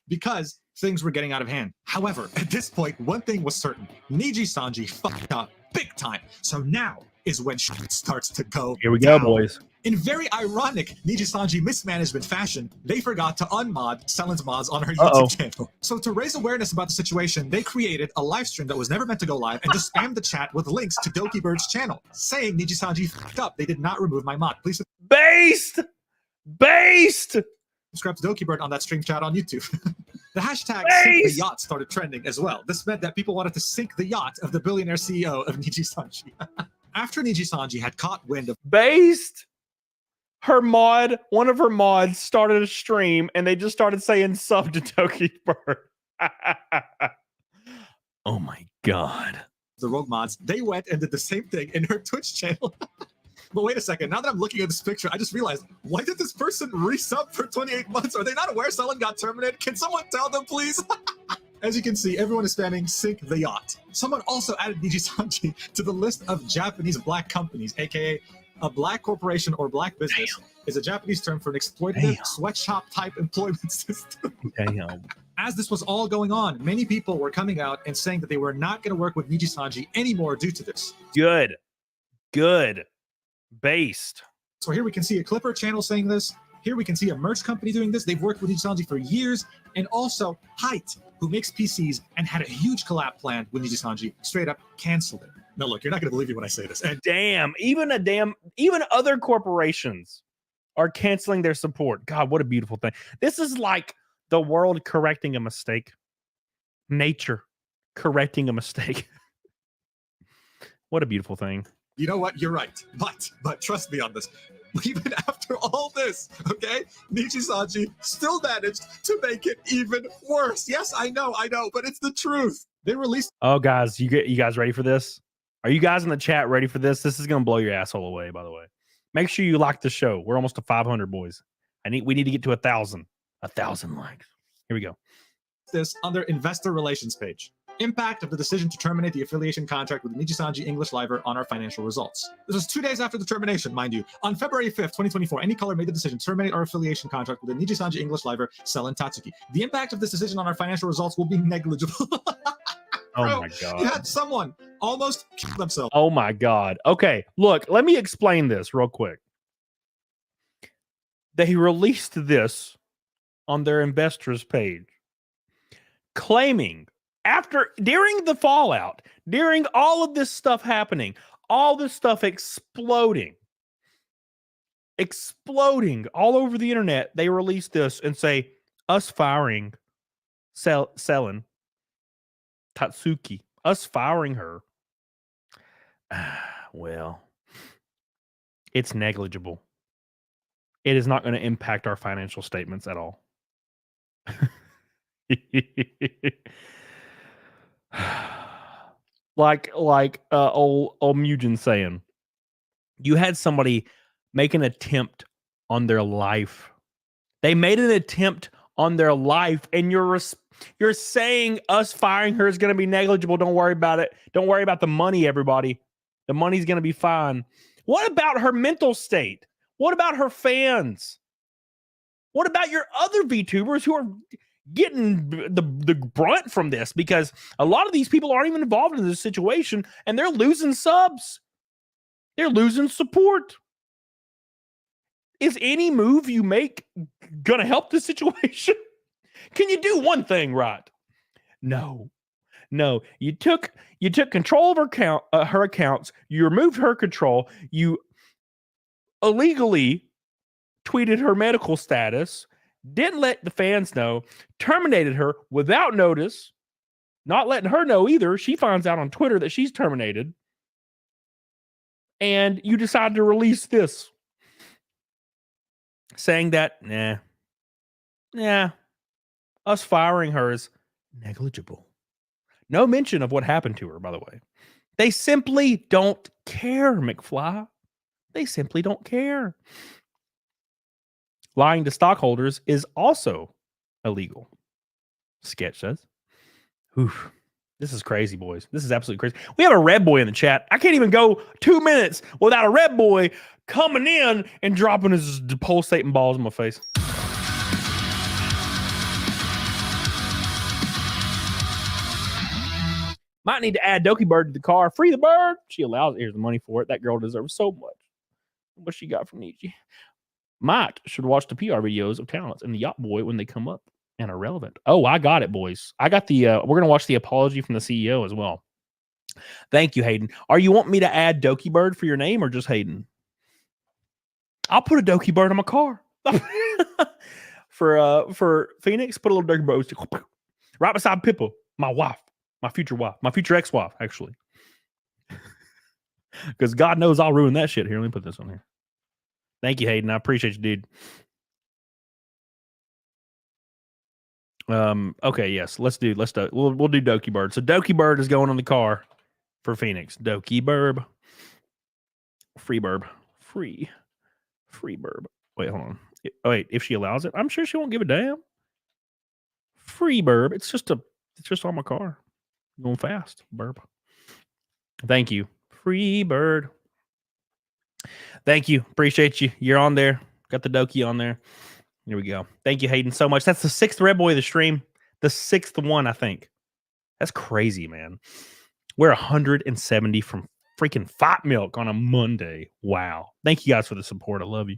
S5: Because things were getting out of hand. However, at this point, one thing was certain. Nijisanji fucked up big time. So now is when shit starts to go
S4: Here we
S5: down.
S4: go, boys.
S5: In very ironic Nijisanji mismanagement fashion, they forgot to unmod Selen's mods on her YouTube channel. So to raise awareness about the situation, they created a live stream that was never meant to go live and just spammed the chat with links to Doki Birb's channel, saying Nijisanji fucked up. They did not remove my mod. Please
S4: Based!
S5: subscribe to Doki Birb on that stream chat on YouTube. The hashtag sink the yacht started trending as well. This meant that people wanted to sink the yacht of the billionaire CEO of Nijisanji. After Nijisanji had caught wind of
S4: one of her mods started a stream and they just started saying sub to Doki Birb. Oh my God.
S5: the Rogue Mods, they went and did the same thing in her Twitch channel. But wait a second, now that I'm looking at this picture, I just realized, why did this person resub for 28 months? Are they not aware Selen got terminated? Can someone tell them, please? As you can see, everyone is spamming Sink the Yacht. Someone also added Nijisanji to the list of Japanese black companies, aka a black corporation or black business is a Japanese term for an exploitative sweatshop type employment system. As this was all going on, many people were coming out and saying that they were not going to work with Nijisanji anymore due to this.
S4: Good. Based.
S5: So here we can see a Clipper channel saying this. Here we can see a merch company doing this. They've worked with Nijisanji for years. And also Height, who makes PCs and had a huge collab plan with Nijisanji, straight up canceled it. Now look, you're not going to believe me when I say this. And
S4: even other corporations are canceling their support. God, what a beautiful thing. This is like the world correcting a mistake. Nature correcting a mistake. What a beautiful thing.
S5: You know what? You're right. But trust me on this. Even after all this, okay, Nijisanji still managed to make it even worse. Yes, I know, but it's the truth. They released.
S4: Oh, guys, you guys ready for this? Are you guys in the chat ready for this? This is gonna blow your asshole away. By the way, make sure you like the show. We're almost to 500, boys. We need to get to 1,000. 1,000 likes. Here we go.
S5: This on their investor relations page. Impact of the decision to terminate the affiliation contract with Nijisanji English Liver on our financial results. This was 2 days after the termination, mind you. On February 5th, 2024, Any Color made the decision to terminate our affiliation contract with the Nijisanji English Liver, Selen Tatsuki. The impact of this decision on our financial results will be negligible.
S4: Oh my God.
S5: You had someone almost kill themselves.
S4: Oh my God. Okay, look, let me explain this real quick. They released this on their investors page, claiming during the fallout, during all of this stuff happening, all this stuff exploding all over the internet, they released this and say, us firing Selen Tatsuki, us firing her, well, it's negligible. It is not going to impact our financial statements at all. like old Mugen saying, you had somebody make an attempt on their life. They made an attempt on their life, and you're saying us firing her is going to be negligible. Don't worry about it. Don't worry about the money, everybody. The money's going to be fine. What about her mental state? What about her fans? What about your other VTubers who are getting the brunt from this? Because a lot of these people aren't even involved in this situation, and they're losing subs. They're losing support. Is any move you make gonna help the situation? Can you do one thing right? No. You took control of her accounts. You removed her control. You illegally tweeted her medical status. Didn't let the fans know. Terminated her without notice. Not letting her know either. She finds out on Twitter that she's terminated. And you decide to release this, saying that, us firing her is negligible. No mention of what happened to her, by the way. They simply don't care, McFly. They simply don't care. Lying to stockholders is also illegal. Sketch says. Oof. This is crazy, boys. This is absolutely crazy. We have a red boy in the chat. I can't even go 2 minutes without a red boy coming in and dropping his pulsating balls in my face. Might need to add Doki Bird to the car. Free the bird. She allows it. Here's the money for it. That girl deserves so much. What she got from Niji. Might should watch the PR videos of talents and the Yacht Boy when they come up and are relevant. Oh, I got it, boys. I got the we're gonna watch the apology from the CEO as well. Thank you, Hayden. Are you want me to add Doki Bird for your name or just Hayden? I'll put a Doki Bird on my car. For Phoenix, put a little Doki Bird right beside Pippa, my wife, my future ex-wife, actually. Because God knows I'll ruin that shit. Here, let me put this on here. Thank you, Hayden. I appreciate you, dude. Okay, yes, let's do. We'll do Doki Bird. So Doki Bird is going on the car for Phoenix. Doki Birb. Free Birb. Free Birb. Wait, hold on. Oh, wait, if she allows it, I'm sure she won't give a damn. Free Birb. It's just on my car. Going fast. Burb. Thank you. Free bird. Thank you. Appreciate you. You're on there. Got the Doki on there. Here we go. Thank you, Hayden, so much. That's the 6th Red Boy of the stream. The 6th one, I think. That's crazy, man. We're 170 from freaking Fat Milk on a Monday. Wow. Thank you guys for the support. I love you.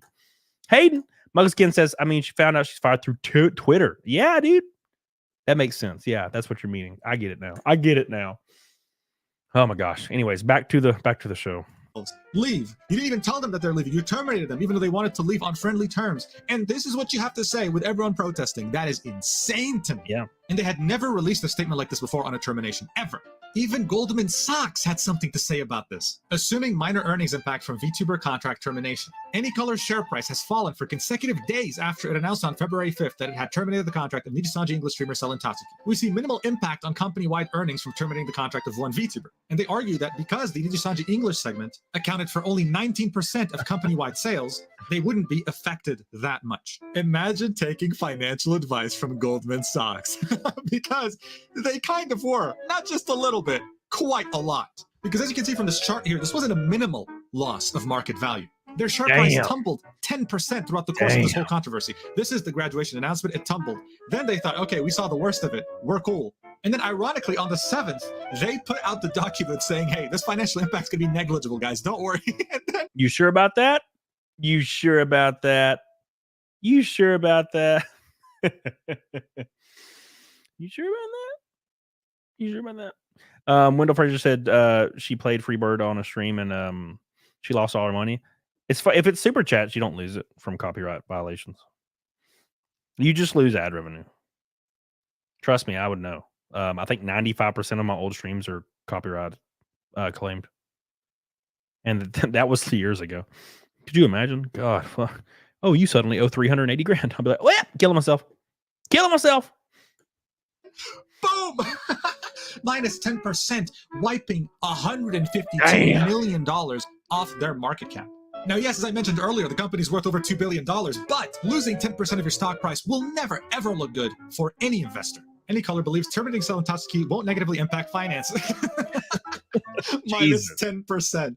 S4: Hayden, Mugskin says, I mean, she found out she's fired through Twitter. Yeah, dude. That makes sense. Yeah, that's what you're meaning. I get it now. Oh my gosh. Anyways, back to the show.
S5: Leave. You didn't even tell them that they're leaving. You terminated them, even though they wanted to leave on friendly terms. And this is what you have to say with everyone protesting. That is insane to me.
S4: Yeah. And
S5: they had never released a statement like this before on a termination, ever. Even Goldman Sachs had something to say about this. Assuming minor earnings impact from VTuber contract termination, Anycolor's share price has fallen for consecutive days after it announced on February 5th that it had terminated the contract of Nijisanji English streamer Selen Tatsuki. We see minimal impact on company-wide earnings from terminating the contract of one VTuber. And they argue that because the Nijisanji English segment accounted for only 19% of company-wide sales, they wouldn't be affected that much. Imagine taking financial advice from Goldman Sachs. Because they kind of were. Not just a little bit, quite a lot. Because as you can see from this chart here, this wasn't a minimal loss of market value. Their share price tumbled 10% throughout the course of this whole controversy. This is the graduation announcement. It tumbled. Then they thought, okay, we saw the worst of it. We're cool. And then ironically, on the 7th, they put out the document saying, hey, this financial impact's going to be negligible, guys. Don't worry. And then,
S4: you sure about that? You sure about that? You sure about that? You sure about that? You sure about that? Wendell Fraser said she played Freebird on a stream and she lost all her money. If it's super chats, you don't lose it from copyright violations. You just lose ad revenue. Trust me, I would know. I think 95% of my old streams are copyright claimed, and that was years ago. Could you imagine? God, fuck. Oh, you suddenly owe 380 grand. I'll be like, well, yeah, killing myself.
S5: boom! Minus 10%, wiping $152 million off their market cap. Now, yes, as I mentioned earlier, the company's worth over $2 billion, but losing 10% of your stock price will never, ever look good for any investor. Anycolor believes terminating Selen Tatsuki won't negatively impact finance. Minus 10%.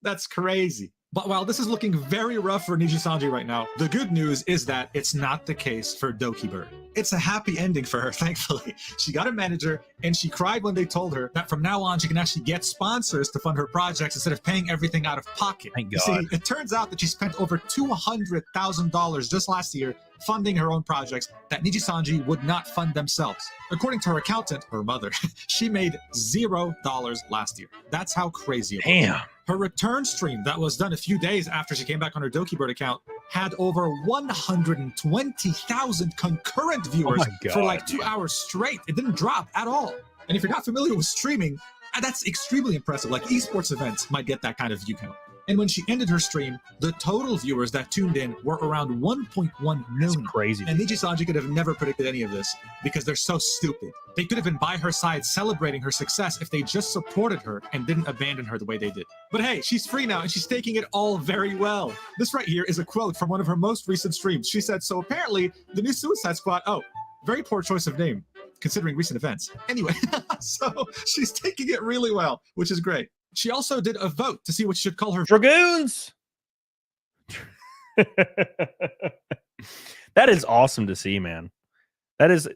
S5: That's crazy. But while this is looking very rough for Nijisanji right now, the good news is that it's not the case for Doki Birb. It's a happy ending for her, thankfully. She got a manager, and she cried when they told her that from now on, she can actually get sponsors to fund her projects instead of paying everything out of pocket.
S4: Thank God.
S5: You see, it turns out that she spent over $200,000 just last year funding her own projects that Nijisanji would not fund themselves. According to her accountant, her mother, she made $0 last year. That's how crazy it was.
S4: Damn.
S5: Her return stream that was done a few days after she came back on her Doki Bird account had over 120,000 concurrent viewers for like 2 hours straight. It didn't drop at all. And if you're not familiar with streaming, that's extremely impressive. Like esports events might get that kind of view count. And when she ended her stream, the total viewers that tuned in were around 1.1 million.
S4: That's crazy.
S5: And Nijisanji could have never predicted any of this because they're so stupid. They could have been by her side celebrating her success if they just supported her and didn't abandon her the way they did. But hey, she's free now and she's taking it all very well. This right here is a quote from one of her most recent streams. She said, so apparently the new Suicide Squad, very poor choice of name considering recent events. Anyway, so she's taking it really well, which is great. She also did a vote to see what she should call her
S4: Dragoons. That is awesome to see, man. That is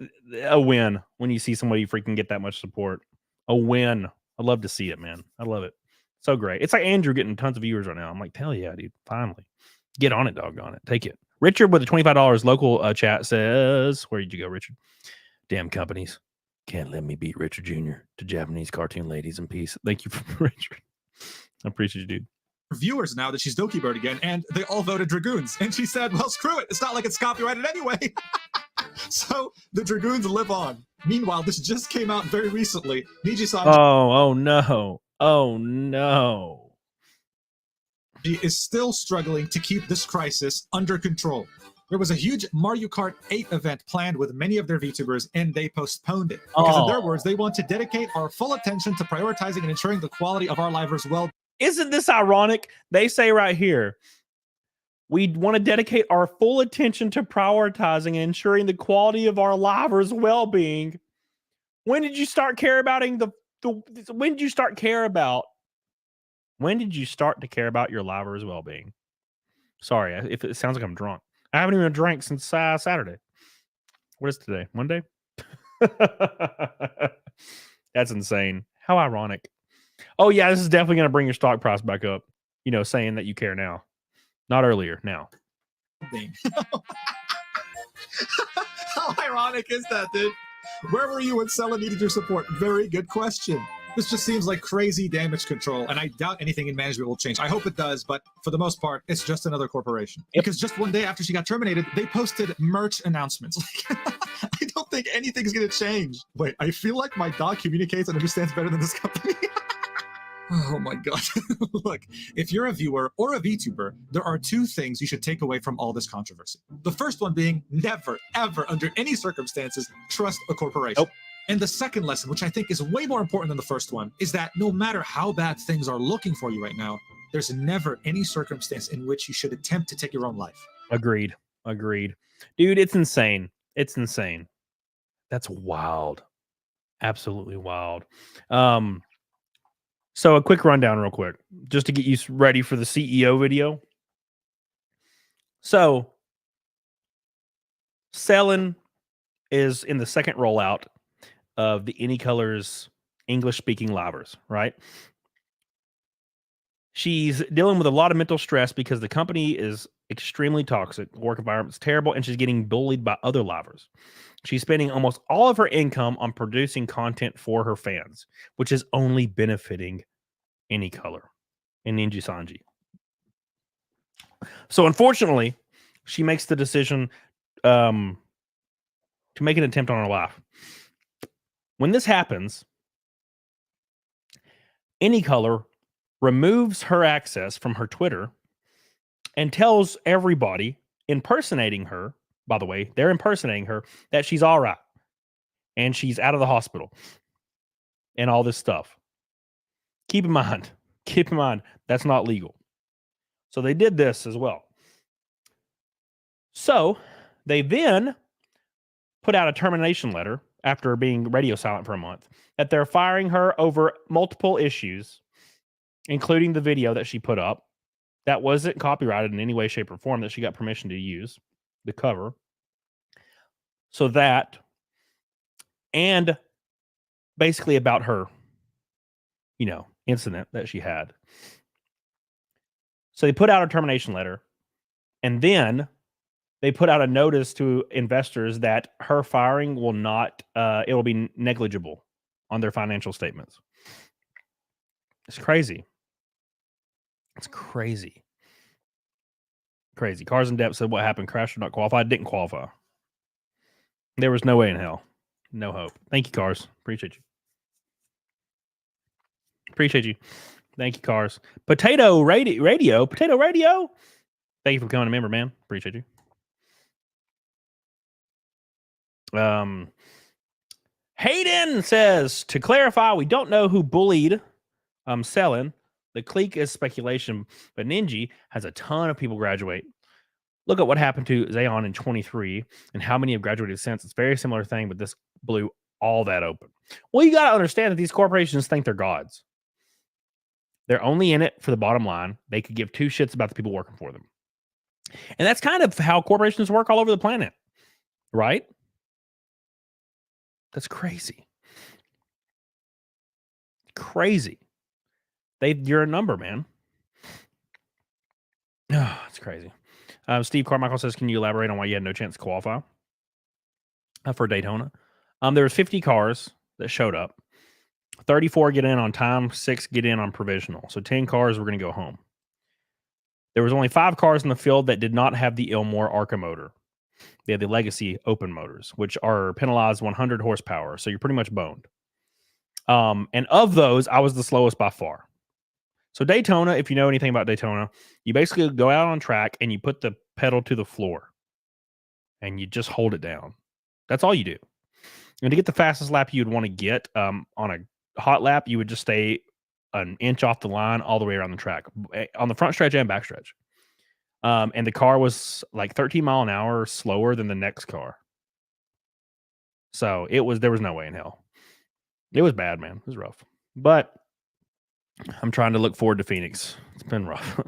S4: a win when you see somebody freaking get that much support. A win. I love to see it, man. I love it. So great. It's like Andrew getting tons of viewers right now. I'm like, hell yeah, dude. Finally. Get on it, doggone it. Take it. Richard with the $25 local chat says, where did you go, Richard? Damn companies. Can't let me beat Richard Jr. to Japanese cartoon ladies in peace. Thank you, Richard. I appreciate you, dude.
S5: Viewers now that she's Doki Bird again, and they all voted Dragoons. And she said, well, screw it. It's not like it's copyrighted anyway. So the Dragoons live on. Meanwhile, this just came out very recently. Nijisanji.
S4: Oh, no. Oh, no.
S5: She is still struggling to keep this crisis under control. There was a huge Mario Kart 8 event planned with many of their VTubers, and they postponed it. Because in their words, they want to dedicate our full attention to prioritizing and ensuring the quality of our livers' well.
S4: Isn't this ironic? They say right here, we want to dedicate our full attention to prioritizing and ensuring the quality of our livers' well-being. When did you start care about when did you start to care about your livers' well-being? Sorry if it sounds like I'm drunk. I haven't even drank since Saturday. What is today? Monday? That's insane. How ironic. Oh, yeah, this is definitely going to bring your stock price back up. You know, saying that you care now. Not earlier, now.
S5: How ironic is that, dude? Where were you when Selen needed your support? Very good question. This just seems like crazy damage control, and I doubt anything in management will change. I hope it does, but for the most part, it's just another corporation.
S4: Yep.
S5: Because just one day after she got terminated, they posted merch announcements. I don't think anything's going to change. Wait, I feel like my dog communicates and understands better than this company. Oh my God. Look, if you're a viewer or a VTuber, there are two things you should take away from all this controversy. The first one being never, ever, under any circumstances, trust a corporation.
S4: Nope.
S5: And the second lesson, which I think is way more important than the first one, is that no matter how bad things are looking for you right now, there's never any circumstance in which you should attempt to take your own life.
S4: Agreed. Dude, it's insane. That's wild. Absolutely wild. So a quick rundown real quick, just to get you ready for the CEO video. So Selen is in the second rollout of the Any Colors English-speaking livers, right? She's dealing with a lot of mental stress because the company is extremely toxic. The work environment's terrible, and she's getting bullied by other livers. She's spending almost all of her income on producing content for her fans, which is only benefiting Any Color and Nijisanji. So unfortunately, she makes the decision to make an attempt on her life. When this happens, Any Color removes her access from her Twitter and tells everybody impersonating her, by the way, they're impersonating her, that she's all right and she's out of the hospital and all this stuff. Keep in mind, that's not legal. So they did this as well. So they then put out a termination letter after being radio silent for a month that they're firing her over multiple issues, including the video that she put up that wasn't copyrighted in any way, shape, or form that she got permission to use, the cover. So that, and basically about her, incident that she had. So they put out a termination letter, and then they put out a notice to investors that her firing will not, it will be negligible on their financial statements. It's crazy. It's crazy. Cars in Depth said, what happened? Crashed or not qualified? Didn't qualify. There was no way in hell. No hope. Thank you, Cars. Appreciate you. Thank you, Cars. Potato Radio. Thank you for becoming a member, man. Appreciate you. Hayden says, to clarify, we don't know who bullied Selen. The clique is speculation, but Niji has a ton of people graduate. Look at what happened to Zayon in 23 and how many have graduated since. It's a very similar thing, but this blew all that open. Well, you got to understand that these corporations think they're gods. They're only in it for the bottom line. They could give two shits about the people working for them. And that's kind of how corporations work all over the planet, right? That's crazy. Crazy. You're a number, man. Oh, it's crazy. Steve Carmichael says, can you elaborate on why you had no chance to qualify for Daytona? There was 50 cars that showed up. 34 get in on time, 6 get in on provisional. So 10 cars were going to go home. There was only 5 cars in the field that did not have the Ilmore Arca motor. They had the Legacy open motors, which are penalized 100 horsepower. So you're pretty much boned. And of those, I was the slowest by far. So Daytona, if you know anything about Daytona, you basically go out on track and you put the pedal to the floor. and you just hold it down. That's all you do. And to get the fastest lap you'd want to get on a hot lap, you would just stay an inch off the line all the way around the track on the front stretch and back stretch. And the car was like 13 mile an hour slower than the next car. So there was no way in hell. It was bad, man. It was rough. But I'm trying to look forward to Phoenix. It's been rough.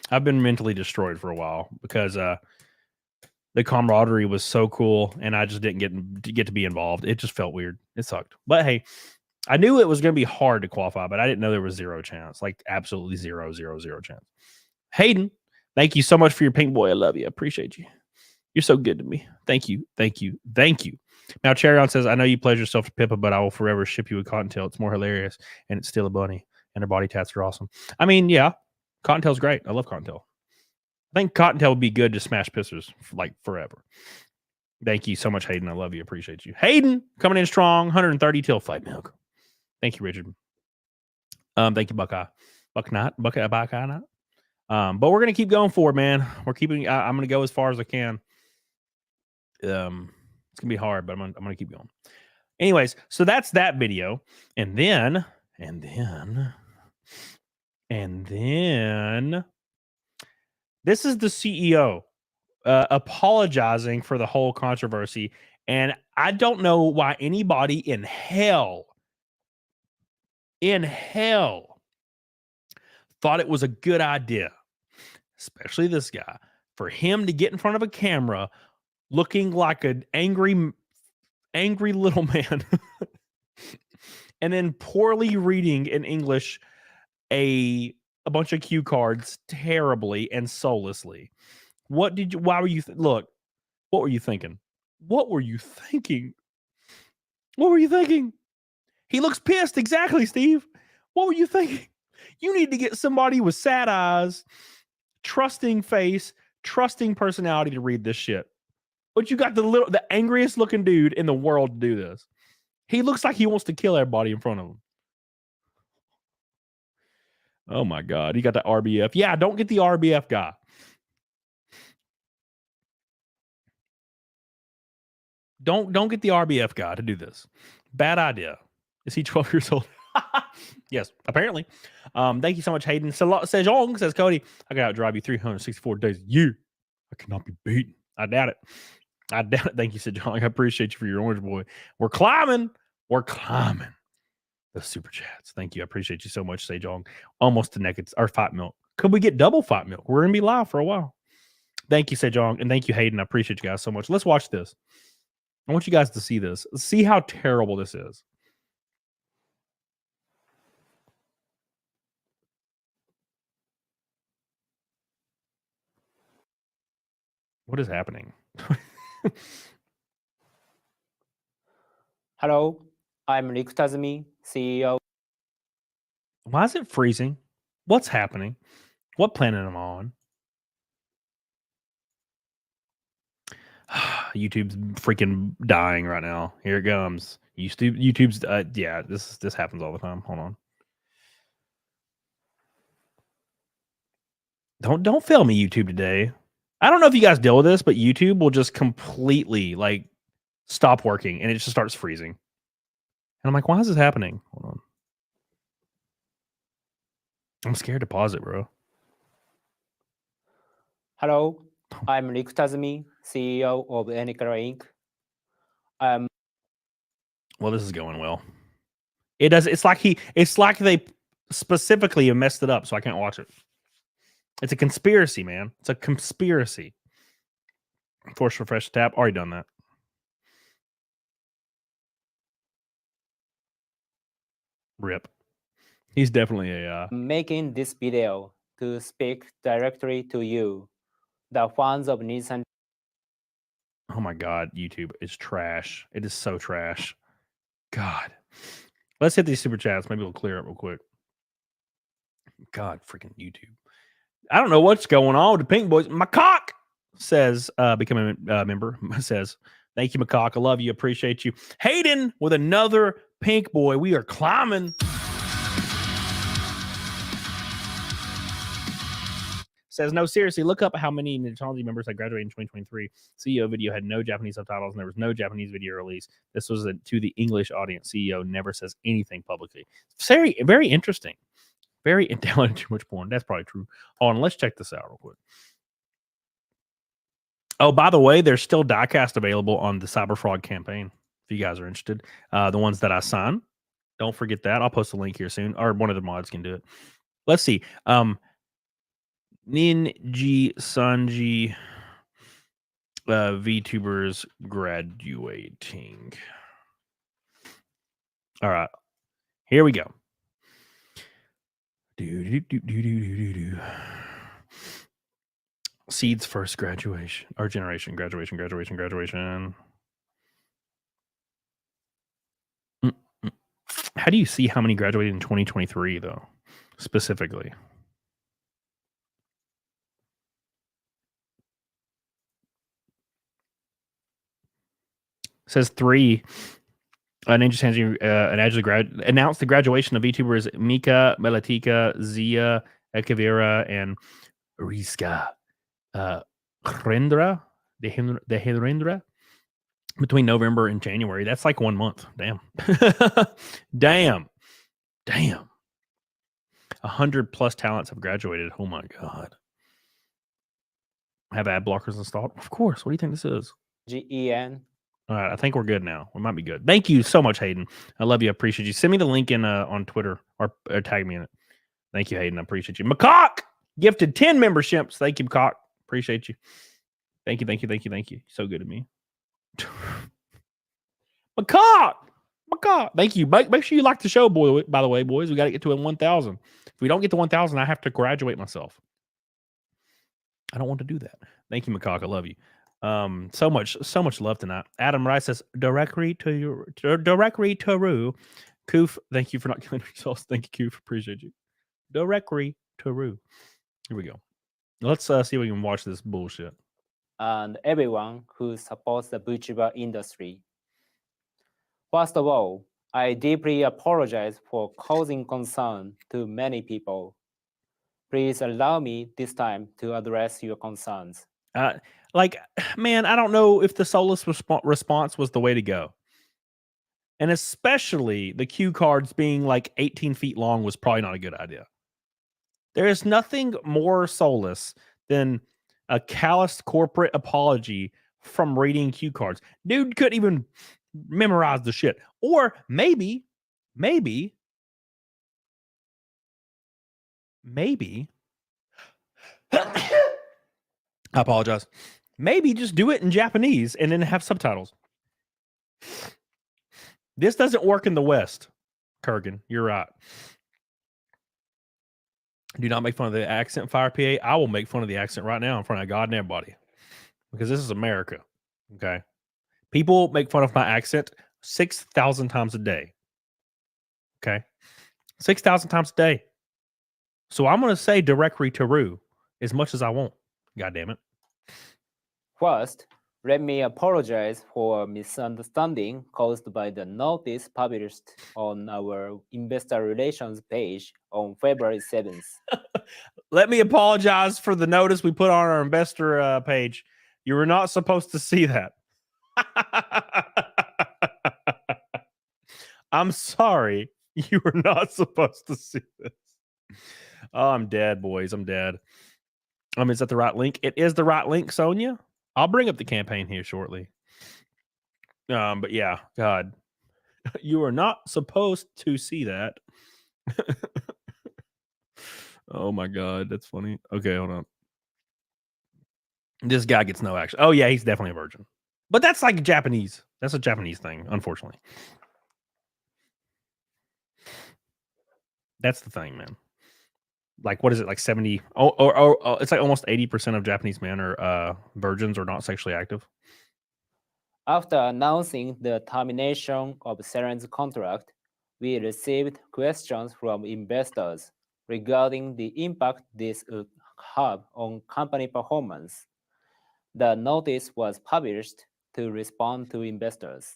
S4: I've been mentally destroyed for a while because the camaraderie was so cool, and I just didn't get to be involved. It just felt weird. It sucked. But hey, I knew it was going to be hard to qualify, but I didn't know there was zero chance. Like absolutely zero chance. Hayden, thank you so much for your pink boy. I love you. I appreciate you. You're so good to me. Thank you. Now, Cherion says, I know you pledged yourself to Pippa, but I will forever ship you a Cottontail. It's more hilarious, and it's still a bunny, and her body tats are awesome. I mean, yeah, Cottontail's great. I love Cottontail. I think Cottontail would be good to smash pissers for, like, forever. Thank you so much, Hayden. I love you. Appreciate you. Hayden, coming in strong, 130 till fight milk. Thank you, Richard. Thank you, Buckeye. Buckeye Not. But we're going to keep going forward, man. I'm going to go as far as I can. It's gonna be hard, but I'm gonna keep going. Anyways, so that's that video, and then this is the CEO apologizing for the whole controversy, and I don't know why anybody in hell thought it was a good idea, especially this guy, for him to get in front of a camera looking like an angry little man and then poorly reading in English a bunch of cue cards terribly and soullessly. What were you thinking? What were you thinking? He looks pissed. Exactly, Steve. What were you thinking? You need to get somebody with sad eyes, trusting face, trusting personality to read this shit. But you got the angriest looking dude in the world to do this. He looks like he wants to kill everybody in front of him. Oh my God. He got the RBF. Yeah, don't get the RBF guy. Don't get the RBF guy to do this. Bad idea. Is he 12 years old? Yes, apparently. Thank you so much, Hayden. Sejong says, Cody, I got to drive you 364 days a year. I cannot be beaten. I doubt it. Thank you, Sejong. I appreciate you for your orange boy. We're climbing the super chats. Thank you. I appreciate you so much, Sejong. Almost to naked or fight milk. Could we get double fight milk? We're gonna be live for a while. Thank you, Sejong, and thank you, Hayden. I appreciate you guys so much. Let's watch this. I want you guys to see this. See how terrible this is. What is happening?
S6: Hello, I'm Rick Tazumi, CEO.
S4: Why is it freezing? What's happening? What planet am I on? YouTube's freaking dying right now. Here it comes. YouTube's yeah, this happens all the time. Hold on. Don't fail me, YouTube, today. I don't know if you guys deal with this, but YouTube will just completely like stop working and it just starts freezing. And I'm like, why is this happening? Hold on. I'm scared to pause it, bro.
S6: Hello, I'm Rick Tazumi, CEO of Anycolor Inc.
S4: Well, this is going well. It does. It's like they specifically have messed it up, so I can't watch it. It's a conspiracy, man. It's a conspiracy. Force refresh tab. Already done that. Rip. He's definitely a...
S6: making this video to speak directly to you, the fans of Nijisanji.
S4: Oh my God, YouTube is trash. It is so trash. God. Let's hit these super chats. Maybe it'll clear up real quick. God, freaking YouTube. I don't know what's going on with the Pink Boys. Macaque says, becoming a member, says, thank you, Macaque. I love you. Appreciate you. Hayden with another Pink Boy. We are climbing. Says, no, seriously, look up how many Nijisanji members had graduated in 2023. CEO video had no Japanese subtitles and there was no Japanese video release. This was to the English audience. CEO never says anything publicly. Very, very interesting. Very intelligent, too much porn. That's probably true. Hold on, let's check this out real quick. Oh, by the way, there's still diecast available on the Cyber Fraud campaign. If you guys are interested, the ones that I sign, don't forget that. I'll post a link here soon, or one of the mods can do it. Let's see. Nijisanji VTubers graduating. All right, here we go. Seed's first graduation or generation, graduation. How do you see how many graduated in 2023 though, specifically? It says 3. Nijisanji announced the graduation of VTubers Mika, Melatika, Zia, Ekavira, and Riska Hrendra, Dehendra, between November and January. That's like 1 month. Damn. Damn. 100+ talents have graduated. Oh my God. Have ad blockers installed? Of course. What do you think this is?
S6: GEN.
S4: All right, I think we're good now. We might be good. Thank you so much, Hayden. I love you. I appreciate you. Send me the link in on Twitter or tag me in it. Thank you, Hayden. I appreciate you. Macaque gifted 10 memberships. Thank you, Macaque. Appreciate you. Thank you. So good to me. Macaque. Thank you. Make sure you like the show, boy. By the way, boys, we got to get to 1,000. If we don't get to 1,000, I have to graduate myself. I don't want to do that. Thank you, Macaque. I love you. So much love tonight. Adam Rice says directly to Rue. Koof, thank you for not killing yourselves. Thank you, Koof. Appreciate you. Directly to Rue. Here we go. Let's see if we can watch this bullshit.
S6: And everyone who supports the VTuber industry. First of all, I deeply apologize for causing concern to many people. Please allow me this time to address your concerns.
S4: Man, I don't know if the soulless response was the way to go. And especially the cue cards being like 18 feet long was probably not a good idea. There is nothing more soulless than a calloused corporate apology from reading cue cards. Dude couldn't even memorize the shit. Or maybe I apologize. Maybe just do it in Japanese and then have subtitles. This doesn't work in the West, Kurgan. You're right. Do not make fun of the accent, Fire PA. I will make fun of the accent right now in front of God and everybody. Because this is America. Okay? People make fun of my accent 6,000 times a day. Okay? 6,000 times a day. So I'm going to say directly to Rue as much as I want. God damn it.
S6: First, let me apologize for a misunderstanding caused by the notice published on our investor relations page on February 7th.
S4: Let me apologize for the notice we put on our investor page. You were not supposed to see that. I'm sorry. You were not supposed to see this. Oh, I'm dead, boys. I'm dead. Is that the right link? It is the right link, Sonia. I'll bring up the campaign here shortly. But yeah, God, you are not supposed to see that. Oh my God, that's funny. Okay, hold on. This guy gets no action. Oh yeah, he's definitely a virgin. But that's like Japanese. That's a Japanese thing, unfortunately. That's the thing, man. Like, what is it? Like 70? Oh, it's like almost 80% of Japanese men are virgins or not sexually active.
S6: After announcing the termination of Selen's contract, we received questions from investors regarding the impact this would have on company performance. The notice was published to respond to investors.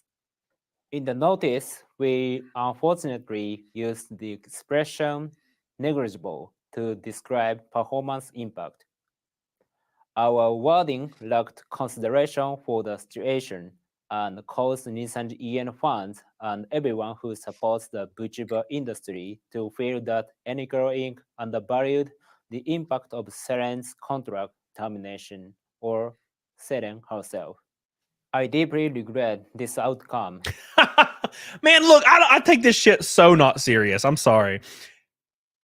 S6: In the notice, we unfortunately used the expression negligible to describe performance impact. Our wording lacked consideration for the situation and caused Nijisanji EN fans and everyone who supports the VTuber industry to feel that any girl Inc. undervalued the impact of Selen's contract termination or Selen herself. I deeply regret this outcome.
S4: Man, look, I take this shit so not serious. I'm sorry.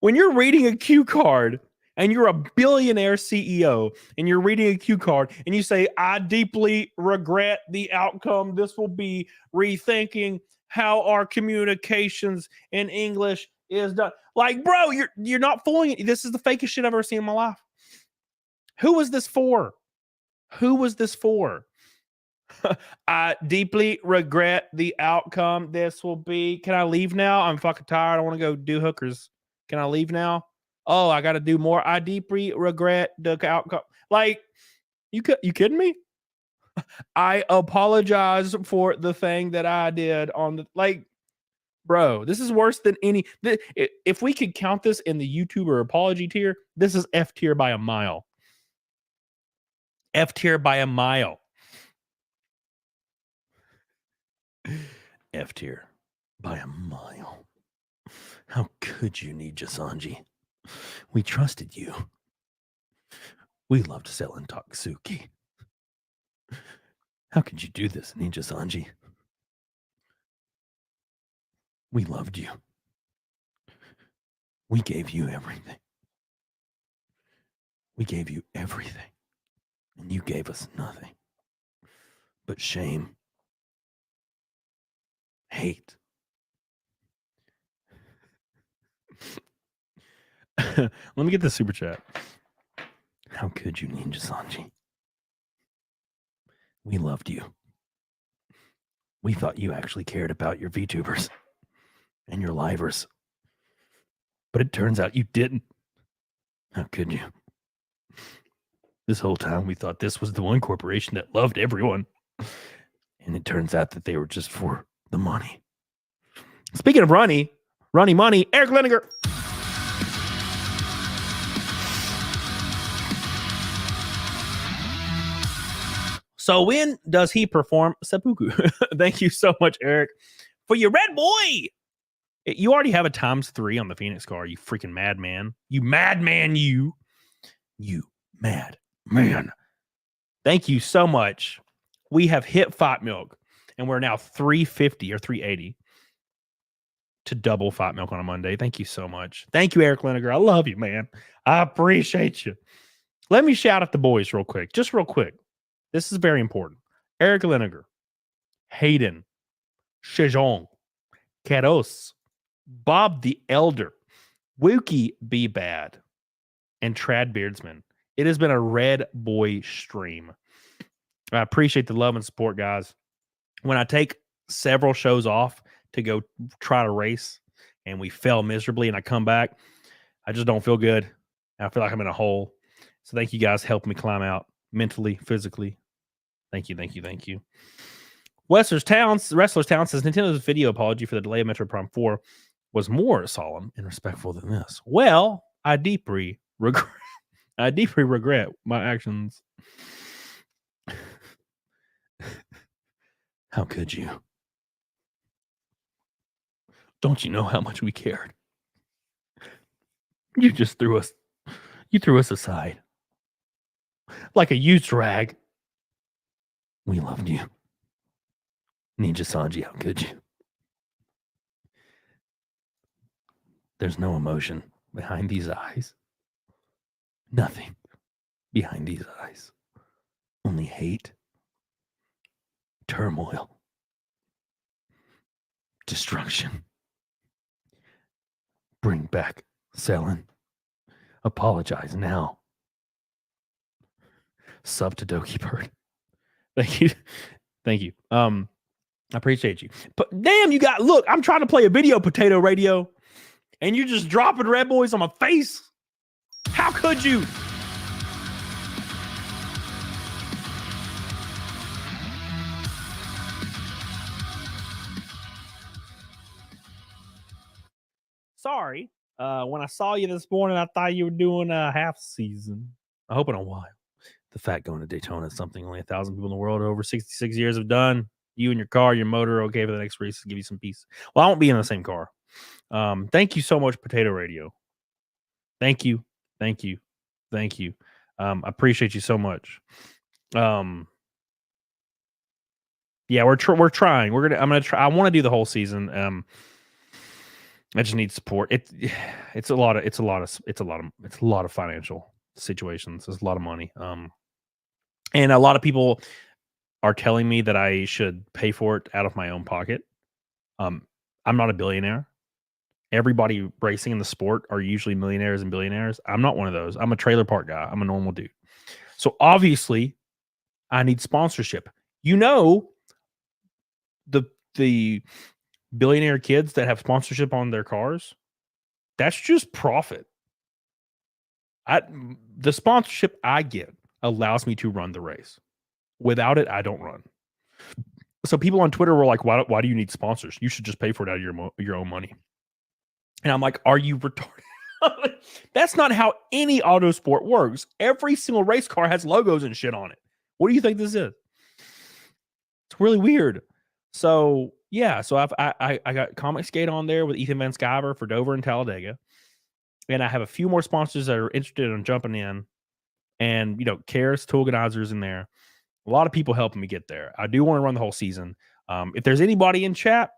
S4: When you're reading a cue card and you're a billionaire CEO and you're reading a cue card and you say, I deeply regret the outcome. This will be rethinking how our communications in English is done. Like, bro, you're not fooling it. This is the fakest shit I've ever seen in my life. Who was this for? Who was this for? I deeply regret the outcome. This will be. Can I leave now? I'm fucking tired. I want to go do hookers. Can I leave now? Oh, I got to do more. I deeply regret the outcome. Like, you kidding me? I apologize for the thing that I did on the, like, bro, this is worse than any. If we could count this in the YouTuber apology tier, this is F tier by a mile. F tier by a mile. F tier by a mile. How could you, Nijisanji? We trusted you. We loved Selen Tatsuki. How could you do this, Nijisanji? We loved you. We gave you everything. We gave you everything. And you gave us nothing but shame, hate. Let me get the super chat. How could you, Nijisanji? We loved you. We thought you actually cared about your VTubers and your livers. But it turns out you didn't. How could you? This whole time we thought this was the one corporation that loved everyone. And it turns out that they were just for the money. Speaking of Runny Money, Eric Leniger. So when does he perform seppuku? Thank you so much, Eric, for your red boy. You already have a ×3 on the Phoenix car, you freaking madman. You madman, you mad man. Thank you so much. We have hit Fight Milk, and we're now 350 or 380 to double Fight Milk on a Monday. Thank you so much. Thank you, Eric Leniger. I love you, man. I appreciate you. Let me shout out the boys real quick. Just real quick. This is very important. Eric Leniger, Hayden, Shejong, Karos, Bob the Elder, Wookie Be Bad, and Trad Beardsman. It has been a red boy stream. I appreciate the love and support, guys. When I take several shows off to go try to race and we fail miserably and I come back, I just don't feel good. I feel like I'm in a hole. So thank you guys helping me climb out mentally, physically. Thank you. Wrestlers Town says Nintendo's video apology for the delay of Metroid Prime 4 was more solemn and respectful than this. Well, I deeply regret my actions. How could you? Don't you know how much we cared? You just threw us aside. Like a used rag. We loved you. Nijisanji, how could you? There's no emotion behind these eyes. Nothing behind these eyes. Only hate, turmoil, destruction. Bring back Selen. Apologize now. Sub to Doki Birb. Thank you. I appreciate you. But damn, look, I'm trying to play a video potato radio and you're just dropping red boys on my face. How could you? Sorry. When I saw you this morning, I thought you were doing a half season. I hope in a while. the fact going to Daytona is something only 1,000 people in the world over 66 years have done. You and your car, your motor, okay for the next race, give you some peace. Well, I won't be in the same car. Thank you so much, Potato Radio. Thank you. I appreciate you so much. Yeah, we're trying. I'm gonna try. I want to do the whole season. I just need support. It's a lot of financial situations. It's a lot of money. And a lot of people are telling me that I should pay for it out of my own pocket. I'm not a billionaire. Everybody racing in the sport are usually millionaires and billionaires. I'm not one of those. I'm a trailer park guy. I'm a normal dude. So obviously, I need sponsorship. You know, the billionaire kids that have sponsorship on their cars, that's just profit. The sponsorship I get allows me to run the race. Without it, I don't run. So people on Twitter were like, why do you need sponsors? You should just pay for it out of your own money. And I'm like, are you retarded? That's not how any auto sport works. Every single race car has logos and shit on it. What do you think this is? It's really weird. So yeah, so I got Comic Skate on there with Ethan Van Sciver for Dover and Talladega. And I have a few more sponsors that are interested in jumping in. And, Karis Toolganizer's in there. A lot of people helping me get there. I do want to run the whole season. If there's anybody in chat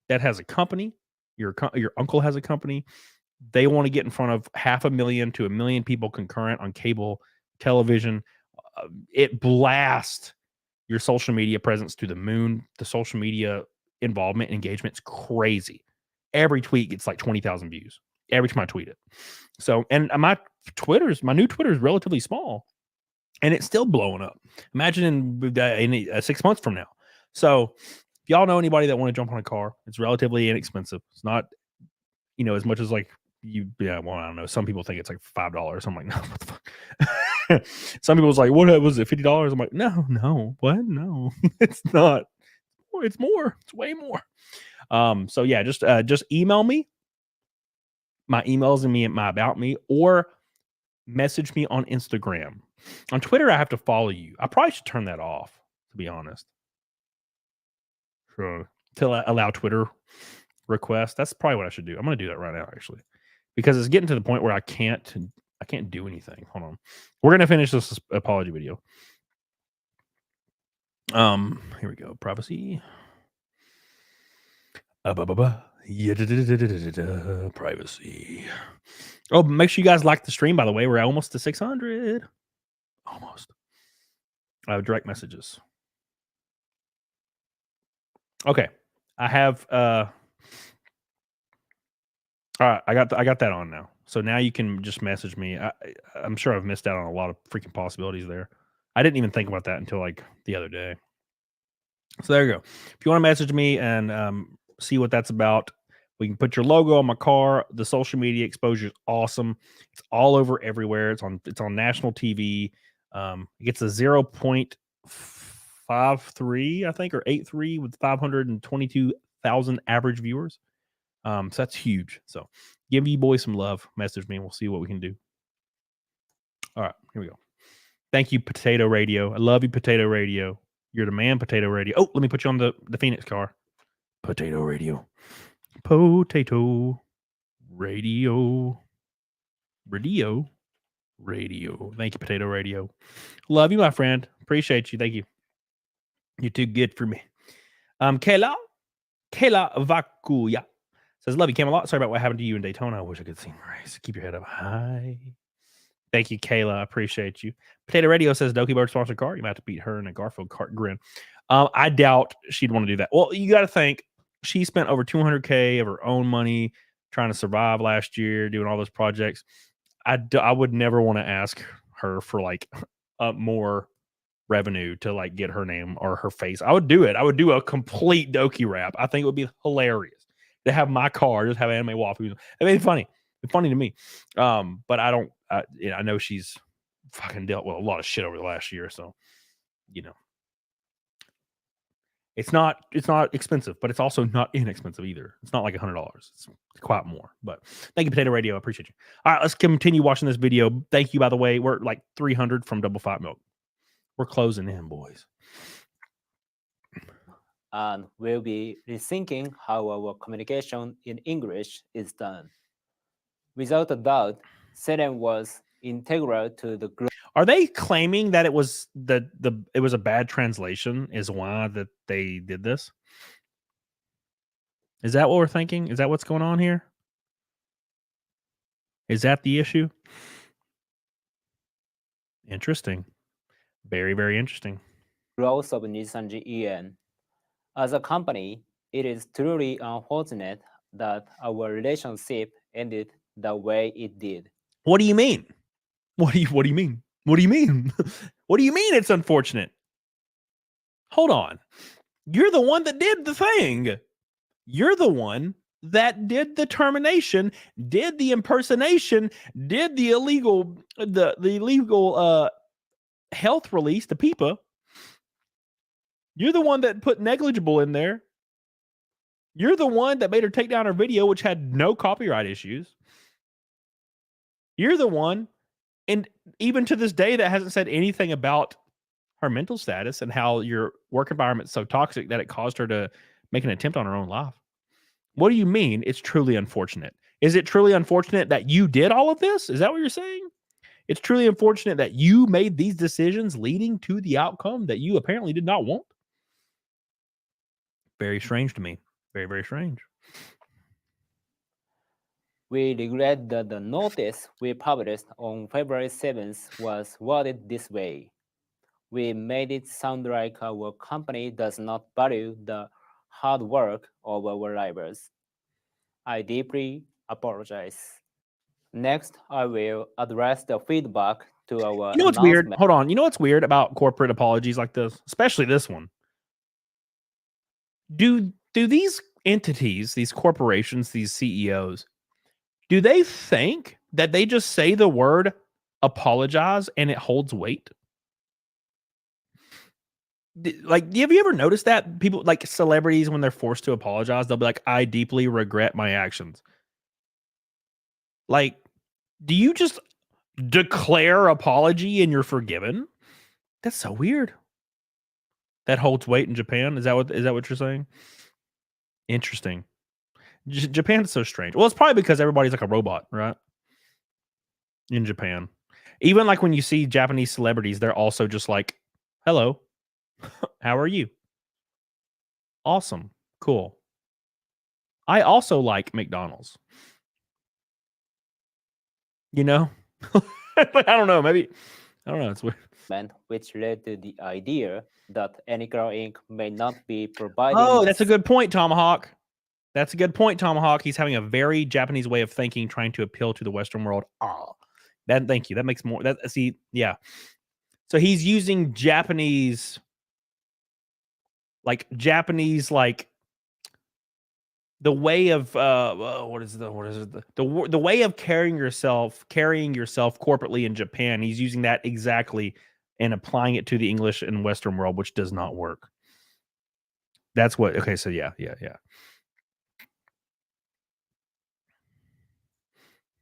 S4: that has a company, your uncle has a company, they want to get in front of 500,000 to 1 million people concurrent on cable television. It blasts your social media presence to the moon. The social media involvement and engagement is crazy. Every tweet gets like 20,000 views every time I tweet it. So, and my new Twitter is relatively small, and it's still blowing up. Imagine in 6 months from now. So, if y'all know anybody that want to jump on a car, it's relatively inexpensive. It's not, as much as like I don't know. Some people think it's like $5. I'm like, no, what the fuck? Some people's like, what was it, $50? I'm like, no, what? No, it's not. It's more. It's way more. So yeah, just email me. My emails and my about me, or message me on Instagram. On Twitter, I have to follow you. I probably should turn that off, to be honest. To allow Twitter requests. That's probably what I should do. I'm going to do that right now, actually, because it's getting to the point where I can't do anything. Hold on. We're going to finish this apology video. Here we go. Privacy. Privacy. Oh, make sure you guys like the stream, by the way. We're almost to 600. Almost. Direct messages. Okay. I have all right, I got that on now. So now you can just message me. I'm sure I've missed out on a lot of freaking possibilities there. I didn't even think about that until like the other day. So there you go. If you want to message me and see what that's about, we can put your logo on my car. The social media exposure is awesome. It's all over everywhere. It's on national TV. It gets a 0.53, I think, or 83 with 522,000 average viewers. So that's huge. So give you boys some love. Message me and we'll see what we can do. All right, here we go. Thank you, Potato Radio. I love you, Potato Radio. You're the man, Potato Radio. Oh, let me put you on the Phoenix car. Potato Radio. Potato Radio. Radio. Thank you, Potato Radio. Love you, my friend. Appreciate you. Thank you. You're too good for me. Kayla Vakuya says, love you, Camelot. Sorry about what happened to you in Daytona. I wish I could see the race. Keep your head up high. Thank you, Kayla. I appreciate you. Potato Radio says, Doki Birb sponsored car. You might have to beat her in a Garfield cart grin. I doubt she'd want to do that. Well, you got to think, she spent over $200K of her own money trying to survive last year, doing all those projects. I would never want to ask her for like more revenue to like get her name or her face. I would do it. I would do a complete Doki rap. I think it would be hilarious to have my car just have anime waifus. I mean, it's funny. It's funny to me. But I don't. I know she's fucking dealt with a lot of shit over the last year, so it's not expensive, but it's also not inexpensive either. It's not like $100. It's quite more. But thank you, Potato Radio. I appreciate you. All right, let's continue watching this video. Thank you, by the way. We're like 300 from Double Five Milk. We're closing in, boys.
S6: And we'll be rethinking how our communication in English is done. Without a doubt, Selen was integral to the growth.
S4: Are they claiming that it was it was a bad translation is why that they did this? Is that what we're thinking? Is that what's going on here? Is that the issue? Interesting. Very, very interesting.
S6: Growth of Nijisanji EN. As a company, it is truly unfortunate that our relationship ended the way it did.
S4: What do you mean? What do you mean? What do you mean? What do you mean it's unfortunate? Hold on. You're the one that did the thing. You're the one that did the termination, did the impersonation, did the illegal health release, the PIPA. You're the one that put negligible in there. You're the one that made her take down her video, which had no copyright issues. You're the one, and even to this day, that hasn't said anything about her mental status and how your work environment's so toxic that it caused her to make an attempt on her own life. What do you mean it's truly unfortunate? Is it truly unfortunate that you did all of this? Is that what you're saying? It's truly unfortunate that you made these decisions leading to the outcome that you apparently did not want? Very strange to me. Very, very strange.
S6: We regret that the notice we published on February 7th was worded this way. We made it sound like our company does not value the hard work of our writers. I deeply apologize. Next, I will address the feedback to our
S4: You know what's weird? Hold on. You know what's weird about corporate apologies like this? Especially this one. Do these entities, these corporations, these CEOs, do they think that they just say the word apologize and it holds weight? Like, have you ever noticed that people, like celebrities, when they're forced to apologize, they'll be like, I deeply regret my actions. Like, do you just declare apology and you're forgiven? That's so weird. That holds weight in Japan. Is that what you're saying? Interesting. Japan's so strange. Well, it's probably because everybody's like a robot, right? In Japan. Even like when you see Japanese celebrities, they're also just like, hello. How are you? Awesome. Cool. I also like McDonald's. You know? I don't know. Maybe. I don't know. It's weird.
S6: Which led to the idea that Anycrow Inc. may not be providing.
S4: Oh, that's a good point, Tomahawk. That's a good point, Tomahawk. He's having a very Japanese way of thinking, trying to appeal to the Western world. Oh, thank you. That makes more. Yeah. So he's using Japanese, like the way of the way of carrying yourself corporately in Japan. He's using that exactly and applying it to the English and Western world, which does not work. That's what. Okay, so yeah.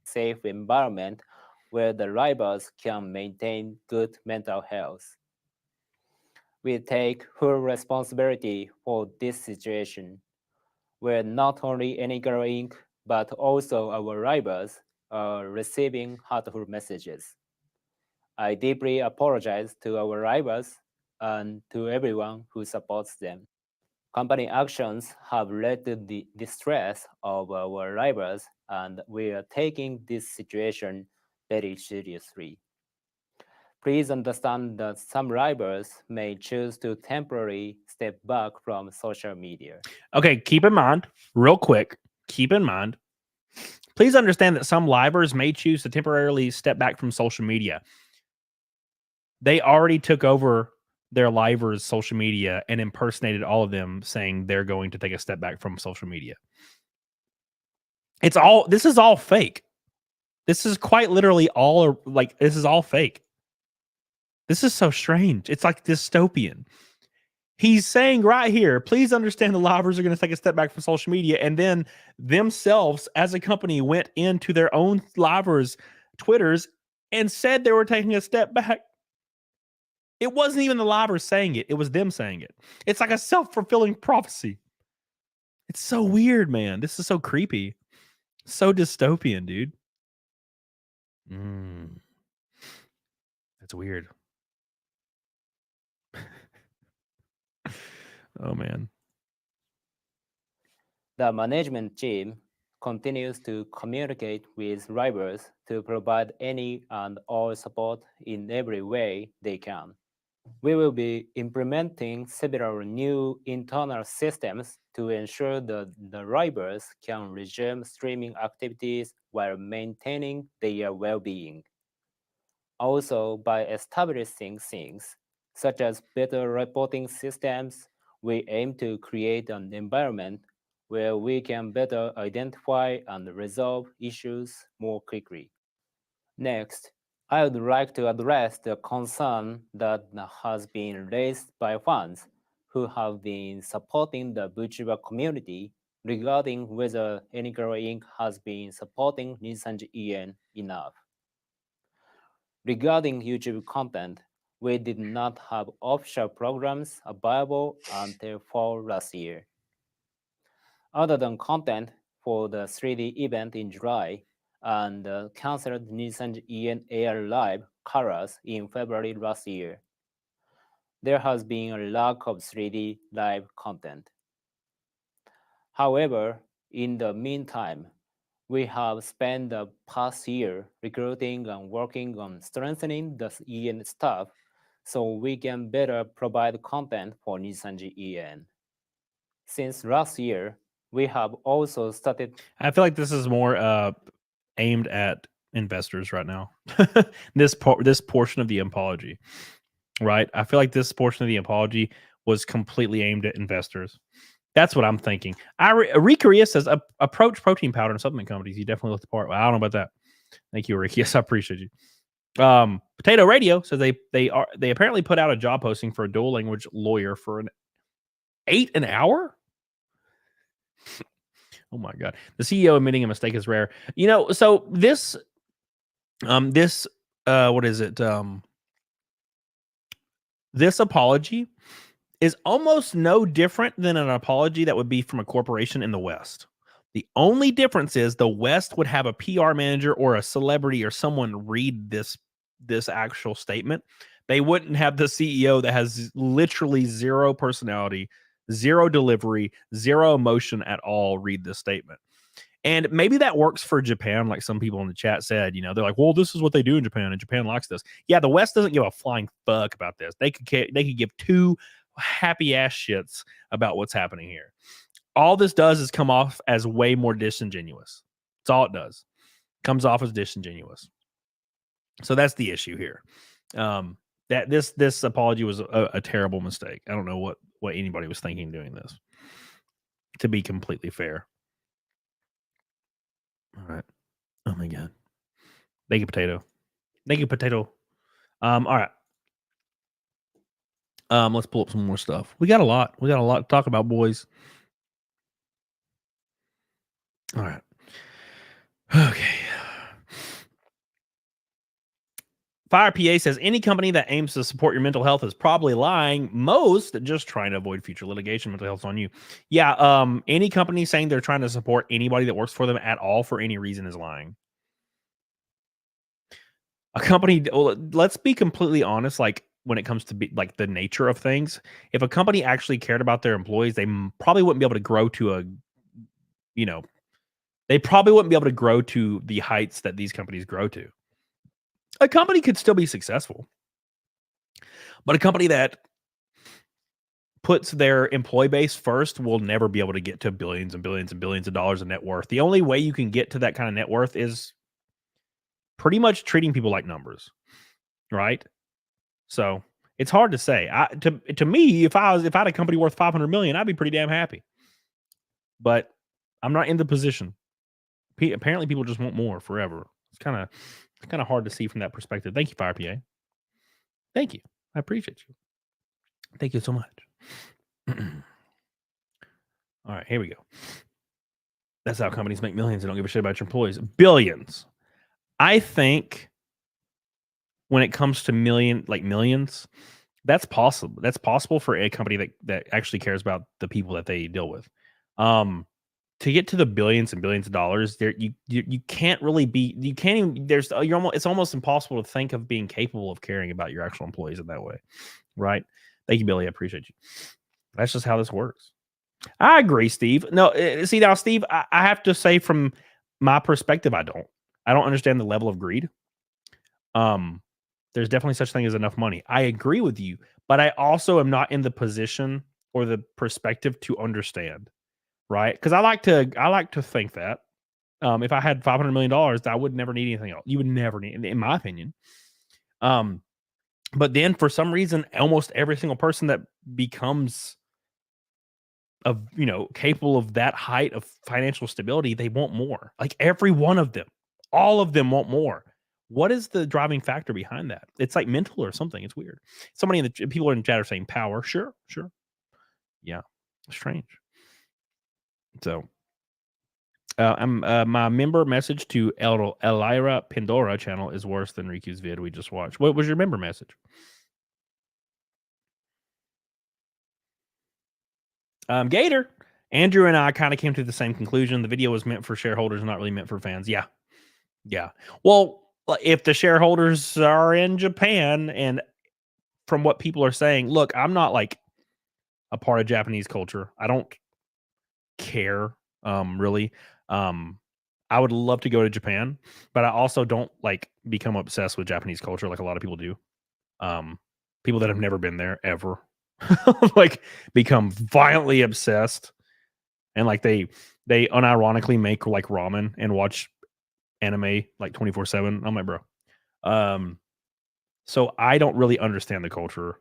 S6: Safe environment where the writers can maintain good mental health. We take full responsibility for this situation, where not only Anycrow Inc., but also our writers are receiving hurtful messages. I deeply apologize to our writers and to everyone who supports them. Company actions have led to the distress of our writers, and we are taking this situation very seriously. Please understand that some writers may choose to temporarily step back from social media.
S4: Okay, keep in mind, real quick, please understand that some livers may choose to temporarily step back from social media. They already took over their livers' social media and impersonated all of them, saying they're going to take a step back from social media. This is all fake. This is quite literally all this is all fake. This is so strange. It's like dystopian. He's saying right here, please understand the livers are going to take a step back from social media. And then themselves as a company went into their own livers' Twitters and said they were taking a step back. It wasn't even the lobbers saying it. It was them saying it. It's like a self-fulfilling prophecy. It's so weird, man. This is so creepy. So dystopian, dude. That's weird. Oh, man.
S6: The management team continues to communicate with rivals to provide any and all support in every way they can. We will be implementing several new internal systems to ensure that the rivals can resume streaming activities while maintaining their well-being. Also, by establishing things such as better reporting systems, we aim to create an environment where we can better identify and resolve issues more quickly. Next, I would like to address the concern that has been raised by fans who have been supporting the Vtuber community regarding whether Enigaro Inc. has been supporting Nijisanji EN enough. Regarding YouTube content, we did not have official programs available until fall last year. Other than content for the 3D event in July and the cancelled Nijisanji EN AR Live Colors in February last year, there has been a lack of 3D live content. However, in the meantime, we have spent the past year recruiting and working on strengthening the EN staff so we can better provide content for Nijisanji EN. Since last year, we have also started.
S4: I feel like this is more aimed at investors right now. this portion of the apology, right? I feel like this portion of the apology was completely aimed at investors. That's what I'm thinking. Rikaria says approach protein powder and supplement companies. You definitely looked the part. Well, I don't know about that. Thank you, Rick. Yes, I appreciate you. Potato Radio says they apparently put out a job posting for a dual language lawyer for an hour. Oh my God. The CEO admitting a mistake is rare. You know, so this what is it? This apology is almost no different than an apology that would be from a corporation in the West. The only difference is the West would have a PR manager or a celebrity or someone read this actual statement. They wouldn't have the CEO that has literally zero personality, zero delivery, zero emotion at all read this statement. And maybe that works for Japan, like some people in the chat said. You know, they're like, well, this is what they do in Japan, and Japan likes this. Yeah, the West doesn't give a flying fuck about this. They could give two happy ass shits about what's happening here. All this does is come off as way more disingenuous. That's all it does. Comes off as disingenuous. So that's the issue here. That this apology was a terrible mistake. I don't know what anybody was thinking doing this, to be completely fair. All right. Oh my God. Thank you, Potato. Thank you, Potato. All right. Let's pull up some more stuff. We got a lot. We got a lot to talk about, boys. All right. Okay. Fire PA says any company that aims to support your mental health is probably lying. Most just trying to avoid future litigation. Mental health's on you. Yeah. Any company saying they're trying to support anybody that works for them at all for any reason is lying. A company. Well, let's be completely honest. Like when it comes to like the nature of things, if a company actually cared about their employees, they probably wouldn't be able to grow to they probably wouldn't be able to grow to the heights that these companies grow to. A company could still be successful, but a company that puts their employee base first will never be able to get to billions and billions and billions of dollars in net worth. The only way you can get to that kind of net worth is pretty much treating people like numbers, right? So it's hard to say. To me, if I had a company worth 500 million, I'd be pretty damn happy. But I'm not in the position. Apparently, people just want more forever. It's kind of hard to see from that perspective. Thank you, Fire PA. Thank you. I appreciate you. Thank you so much. All right, here we go. That's how companies make millions. They don't give a shit about your employees. Billions. I think when it comes to millions, That's possible. That's possible for a company that actually cares about the people that they deal with. To get to the billions and billions of dollars, there you can't really be. You can't even. It's almost impossible to think of being capable of caring about your actual employees in that way, right? Thank you, Billy. I appreciate you. That's just how this works. I agree, Steve. No, see now, Steve, I have to say from my perspective, I don't understand the level of greed. There's definitely such thing as enough money. I agree with you, but I also am not in the position or the perspective to understand, right? Because I like to think that if I had $500 million, I would never need anything else. You would never need, in my opinion. But then for some reason, almost every single person that becomes capable of that height of financial stability, they want more. Like every one of them, all of them want more. What is the driving factor behind that? It's like mental or something. It's weird. Somebody in the people in the chat are saying power. Sure. Yeah, strange. So, my member message to Elira Pandora channel is worse than Riku's vid we just watched. What was your member message? Gator. Andrew and I kind of came to the same conclusion. The video was meant for shareholders, not really meant for fans. Yeah. Well, if the shareholders are in Japan, and from what people are saying, look, I'm not like a part of Japanese culture. I don't care, really. I would love to go to Japan, but I also don't like become obsessed with Japanese culture like a lot of people do. People that have never been there ever, like become violently obsessed, and like they unironically make like ramen and watch anime like 24/7. I'm like, bro. So I don't really understand the culture,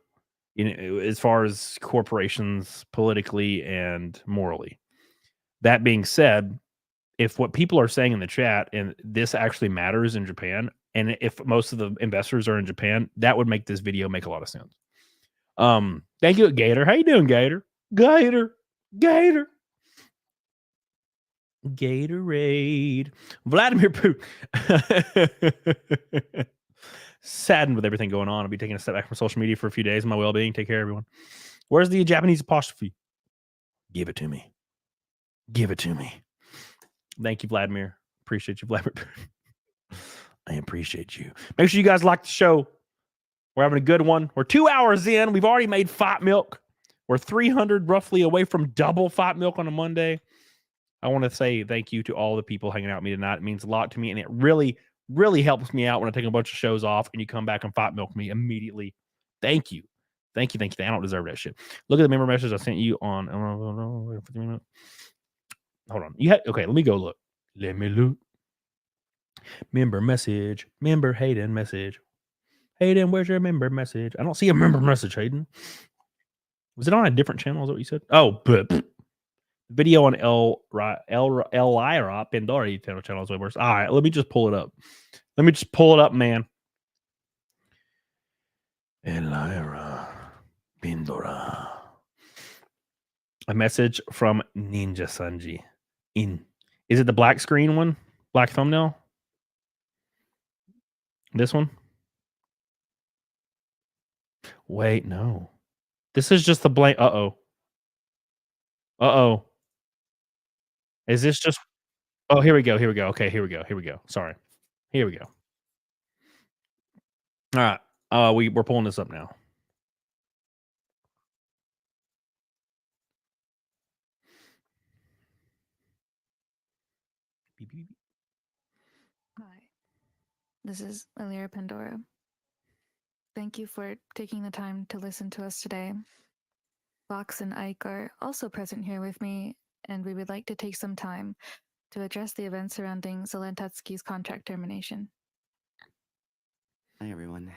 S4: as far as corporations politically and morally. That being said, if what people are saying in the chat and this actually matters in Japan, and if most of the investors are in Japan, that would make this video make a lot of sense. Thank you, Gator. How you doing, Gator? Gatorade. Vladimir Poo. Saddened with everything going on. I'll be taking a step back from social media for a few days. My well-being. Take care, everyone. Where's the Japanese apostrophe? Give it to me. Thank you, Vladimir. Appreciate you, Vladimir. I appreciate you. Make sure you guys like the show. We're having a good one. We're 2 hours in. We've already made Fight Milk. We're 300 roughly away from double Fight Milk on a Monday. I want to say thank you to all the people hanging out with me tonight. It means a lot to me, and it really, really helps me out when I take a bunch of shows off and you come back and Fight Milk me immediately. Thank you. I don't deserve that shit. Look at the member message I sent you on. Hold on. Okay, let me go look. Let me look. Member message. Member Hayden message. Hayden, where's your member message? I don't see a member message, Hayden. Was it on a different channel? Is that what you said? Oh, but video on Elira Pandora channel is way worse. All right, let me just pull it up. Man. Elira Pandora. A message from Nijisanji. Is it the black screen one? Black thumbnail? This one? Wait, no. This is just the blank. Uh-oh. Is this just... Oh, here we go. Okay, here we go. Sorry. Here we go. All right. We're pulling this up now.
S7: Hi, this is Elira Pandora. Thank you for taking the time to listen to us today. Vox and Ike are also present here with me, and we would like to take some time to address the events surrounding Selen Tatsuki's contract termination.
S8: Hi, everyone.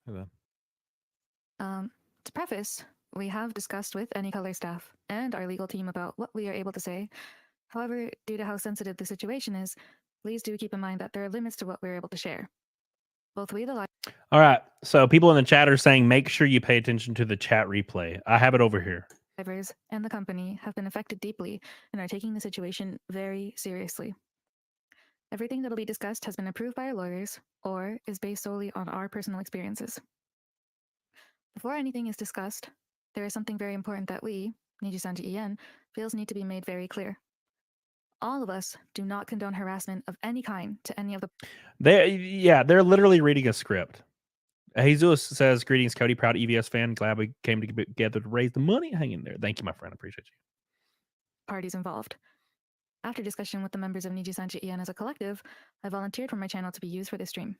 S4: Hello.
S7: To preface, we have discussed with Any Color staff and our legal team about what we are able to say. However, due to how sensitive the situation is, please do keep in mind that there are limits to what we're able to share. Both we, the
S4: All right. So people in the chat are saying, make sure you pay attention to the chat replay. I have it over here.
S7: drivers and the company have been affected deeply and are taking the situation very seriously. Everything that will be discussed has been approved by our lawyers or is based solely on our personal experiences. Before anything is discussed, there is something very important that we, Nijisanji EN, feels need to be made very clear. All of us do not condone harassment of any kind to any of the...
S4: They're literally reading a script. Jesus says, greetings, Cody, proud EVS fan. Glad we came together to raise the money. Hang in there. Thank you, my friend. I appreciate you.
S7: Parties involved. After discussion with the members of Nijisanji EN as a collective, I volunteered for my channel to be used for this stream.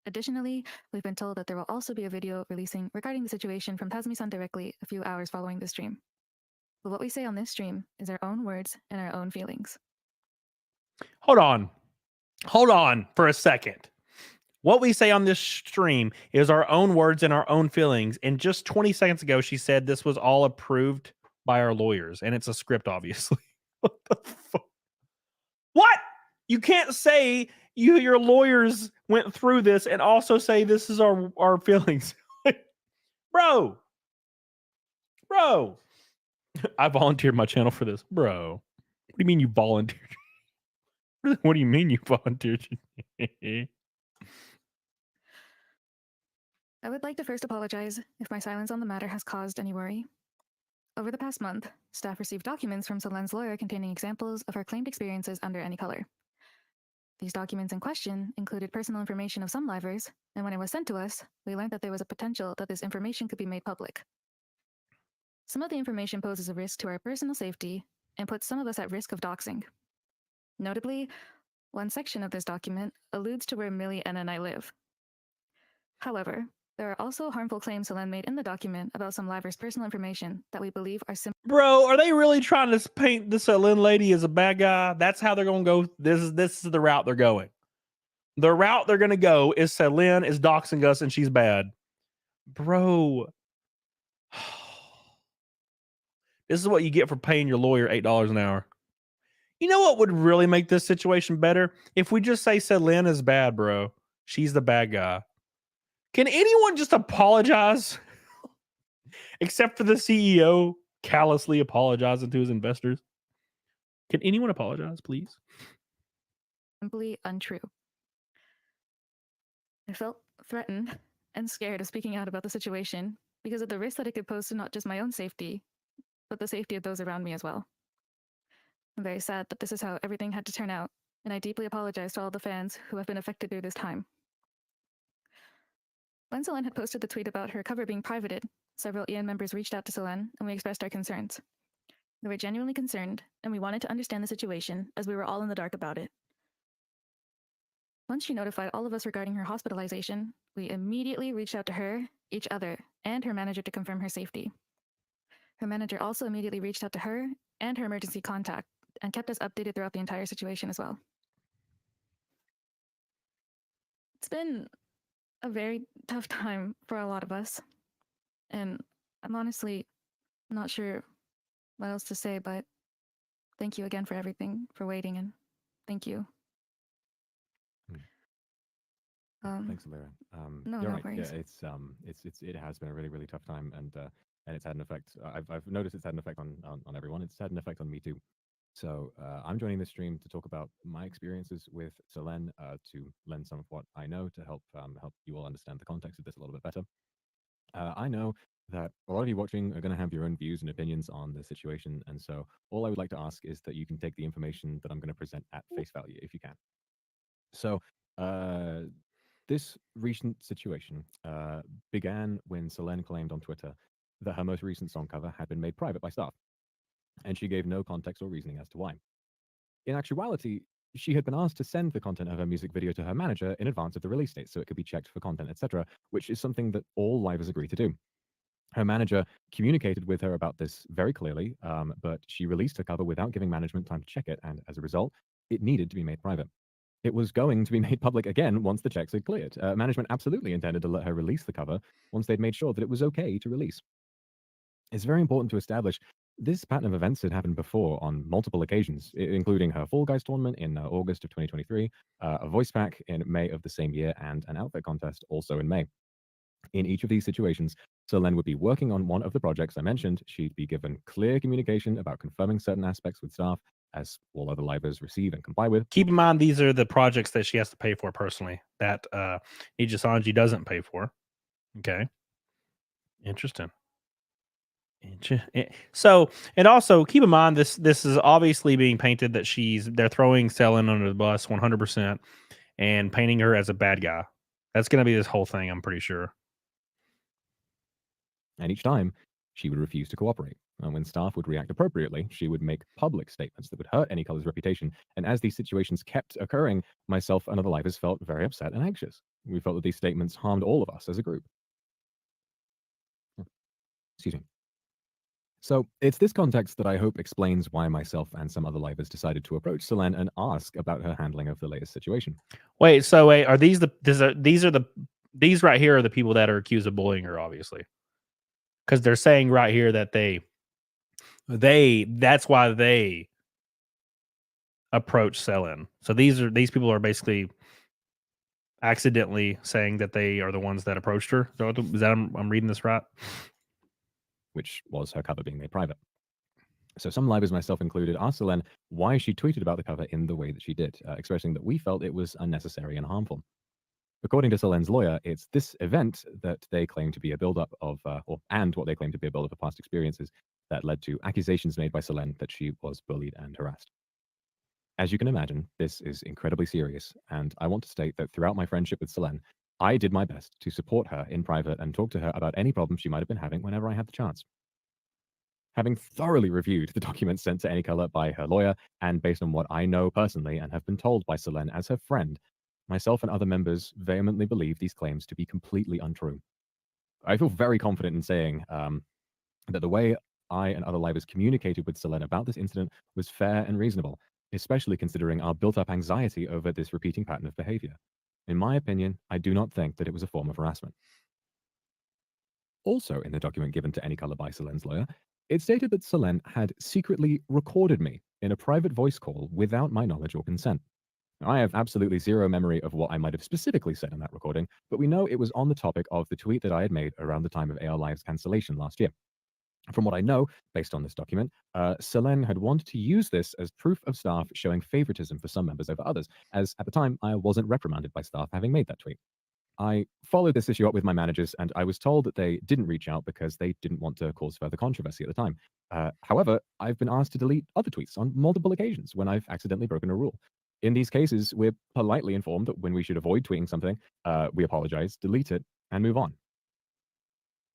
S7: Additionally, we've been told that there will also be a video releasing regarding the situation from Tazumi-san directly a few hours following the stream. But what we say on this stream is our own words and our own feelings.
S4: Hold on for a second. What we say on this stream is our own words and our own feelings. And just 20 seconds ago, she said this was all approved by our lawyers. And it's a script, obviously. What the fuck? What? You can't say your lawyers went through this and also say this is our feelings. Bro. I volunteered my channel for this. Bro. What do you mean you volunteered? What do you mean you volunteered?
S7: I would like to first apologize if my silence on the matter has caused any worry. Over the past month, staff received documents from Selen's lawyer containing examples of her claimed experiences under any color. These documents in question included personal information of some livers, and when it was sent to us, we learned that there was a potential that this information could be made public. Some of the information poses a risk to our personal safety and puts some of us at risk of doxing. Notably, one section of this document alludes to where Millie and I live. However, there are also harmful claims Selen made in the document about some livers' personal information that we believe are
S4: Bro, are they really trying to paint this Selen lady as a bad guy? That's how they're going to go. This is the route they're going. The route they're going to go is Selen is doxing us and she's bad. Bro. This is what you get for paying your lawyer $8 an hour. You know what would really make this situation better? If we just say Selen is bad, bro. She's the bad guy. Can anyone just apologize? Except for the CEO callously apologizing to his investors. Can anyone apologize, please?
S7: simply untrue. I felt threatened and scared of speaking out about the situation because of the risk that it could pose to not just my own safety, but the safety of those around me as well. I'm very sad that this is how everything had to turn out, and I deeply apologize to all the fans who have been affected through this time. When Selen had posted the tweet about her cover being privated, several EN members reached out to Selen and we expressed our concerns. We were genuinely concerned, and we wanted to understand the situation as we were all in the dark about it. Once she notified all of us regarding her hospitalization, we immediately reached out to her, each other, and her manager to confirm her safety. Her manager also immediately reached out to her and her emergency contact and kept us updated throughout the entire situation as well. It's been a very tough time for a lot of us, and I'm honestly not sure what else to say, but thank you again for everything, for waiting, and thank you.
S9: Thanks, Alira.
S7: No,
S9: you're
S7: no
S9: right.
S7: worries.
S9: Yeah, it has been a really, really tough time, and it's had an effect. I've noticed it's had an effect on everyone. It's had an effect on me too. So I'm joining this stream to talk about my experiences with Selen, to lend some of what I know to help you all understand the context of this a little bit better. I know that a lot of you watching are going to have your own views and opinions on the situation, and so all I would like to ask is that you can take the information that I'm going to present at face value if you can. So this recent situation began when Selen claimed on Twitter that her most recent song cover had been made private by staff, and she gave no context or reasoning as to why. In actuality, she had been asked to send the content of her music video to her manager in advance of the release date so it could be checked for content, etc., which is something that all livers agree to do. Her manager communicated with her about this very clearly, but she released her cover without giving management time to check it, and as a result, it needed to be made private. It was going to be made public again once the checks had cleared. Management absolutely intended to let her release the cover once they'd made sure that it was okay to release. It's very important to establish this pattern of events had happened before on multiple occasions, including her Fall Guys tournament in August of 2023, a voice pack in May of the same year, and an outfit contest also in May. In each of these situations, Selen would be working on one of the projects I mentioned. She'd be given clear communication about confirming certain aspects with staff, as all other livers receive and comply with.
S4: Keep in mind, these are the projects that she has to pay for personally, that Nijisanji doesn't pay for. Okay. Interesting. So, and also keep in mind this is obviously being painted that they're throwing Selen under the bus 100% and painting her as a bad guy. That's going to be this whole thing, I'm pretty sure.
S9: And each time, she would refuse to cooperate. And when staff would react appropriately, she would make public statements that would hurt Any Color's reputation. And as these situations kept occurring, myself and other livers felt very upset and anxious. We felt that these statements harmed all of us as a group. Excuse me. So it's this context that I hope explains why myself and some other livers decided to approach Selen and ask about her handling of the latest situation.
S4: Wait, are these these right here are the people that are accused of bullying her, obviously? Because they're saying right here that that's why they approach Selen. So these people are basically accidentally saying that they are the ones that approached her. Is that I'm reading this right?
S9: Which was her cover being made private. So some livers, myself included, asked Selen why she tweeted about the cover in the way that she did, expressing that we felt it was unnecessary and harmful. According to Selen's lawyer, it's this event that they claim to be a build-up of, and what they claim to be a build-up of past experiences that led to accusations made by Selen that she was bullied and harassed. As you can imagine, this is incredibly serious, and I want to state that throughout my friendship with Selen, I did my best to support her in private and talk to her about any problems she might have been having whenever I had the chance. Having thoroughly reviewed the documents sent to Any Color by her lawyer, and based on what I know personally and have been told by Selen as her friend, myself and other members vehemently believe these claims to be completely untrue. I feel very confident in saying that the way I and other livers communicated with Selen about this incident was fair and reasonable, especially considering our built-up anxiety over this repeating pattern of behavior. In my opinion, I do not think that it was a form of harassment. Also, in the document given to Any Color by Selen's lawyer, it stated that Selen had secretly recorded me in a private voice call without my knowledge or consent. Now, I have absolutely zero memory of what I might have specifically said in that recording, but we know it was on the topic of the tweet that I had made around the time of AR Live's cancellation last year. From what I know, based on this document, Selen had wanted to use this as proof of staff showing favoritism for some members over others, as at the time I wasn't reprimanded by staff having made that tweet. I followed this issue up with my managers, and I was told that they didn't reach out because they didn't want to cause further controversy at the time. However, I've been asked to delete other tweets on multiple occasions when I've accidentally broken a rule. In these cases, we're politely informed that when we should avoid tweeting something, we apologize, delete it, and move on.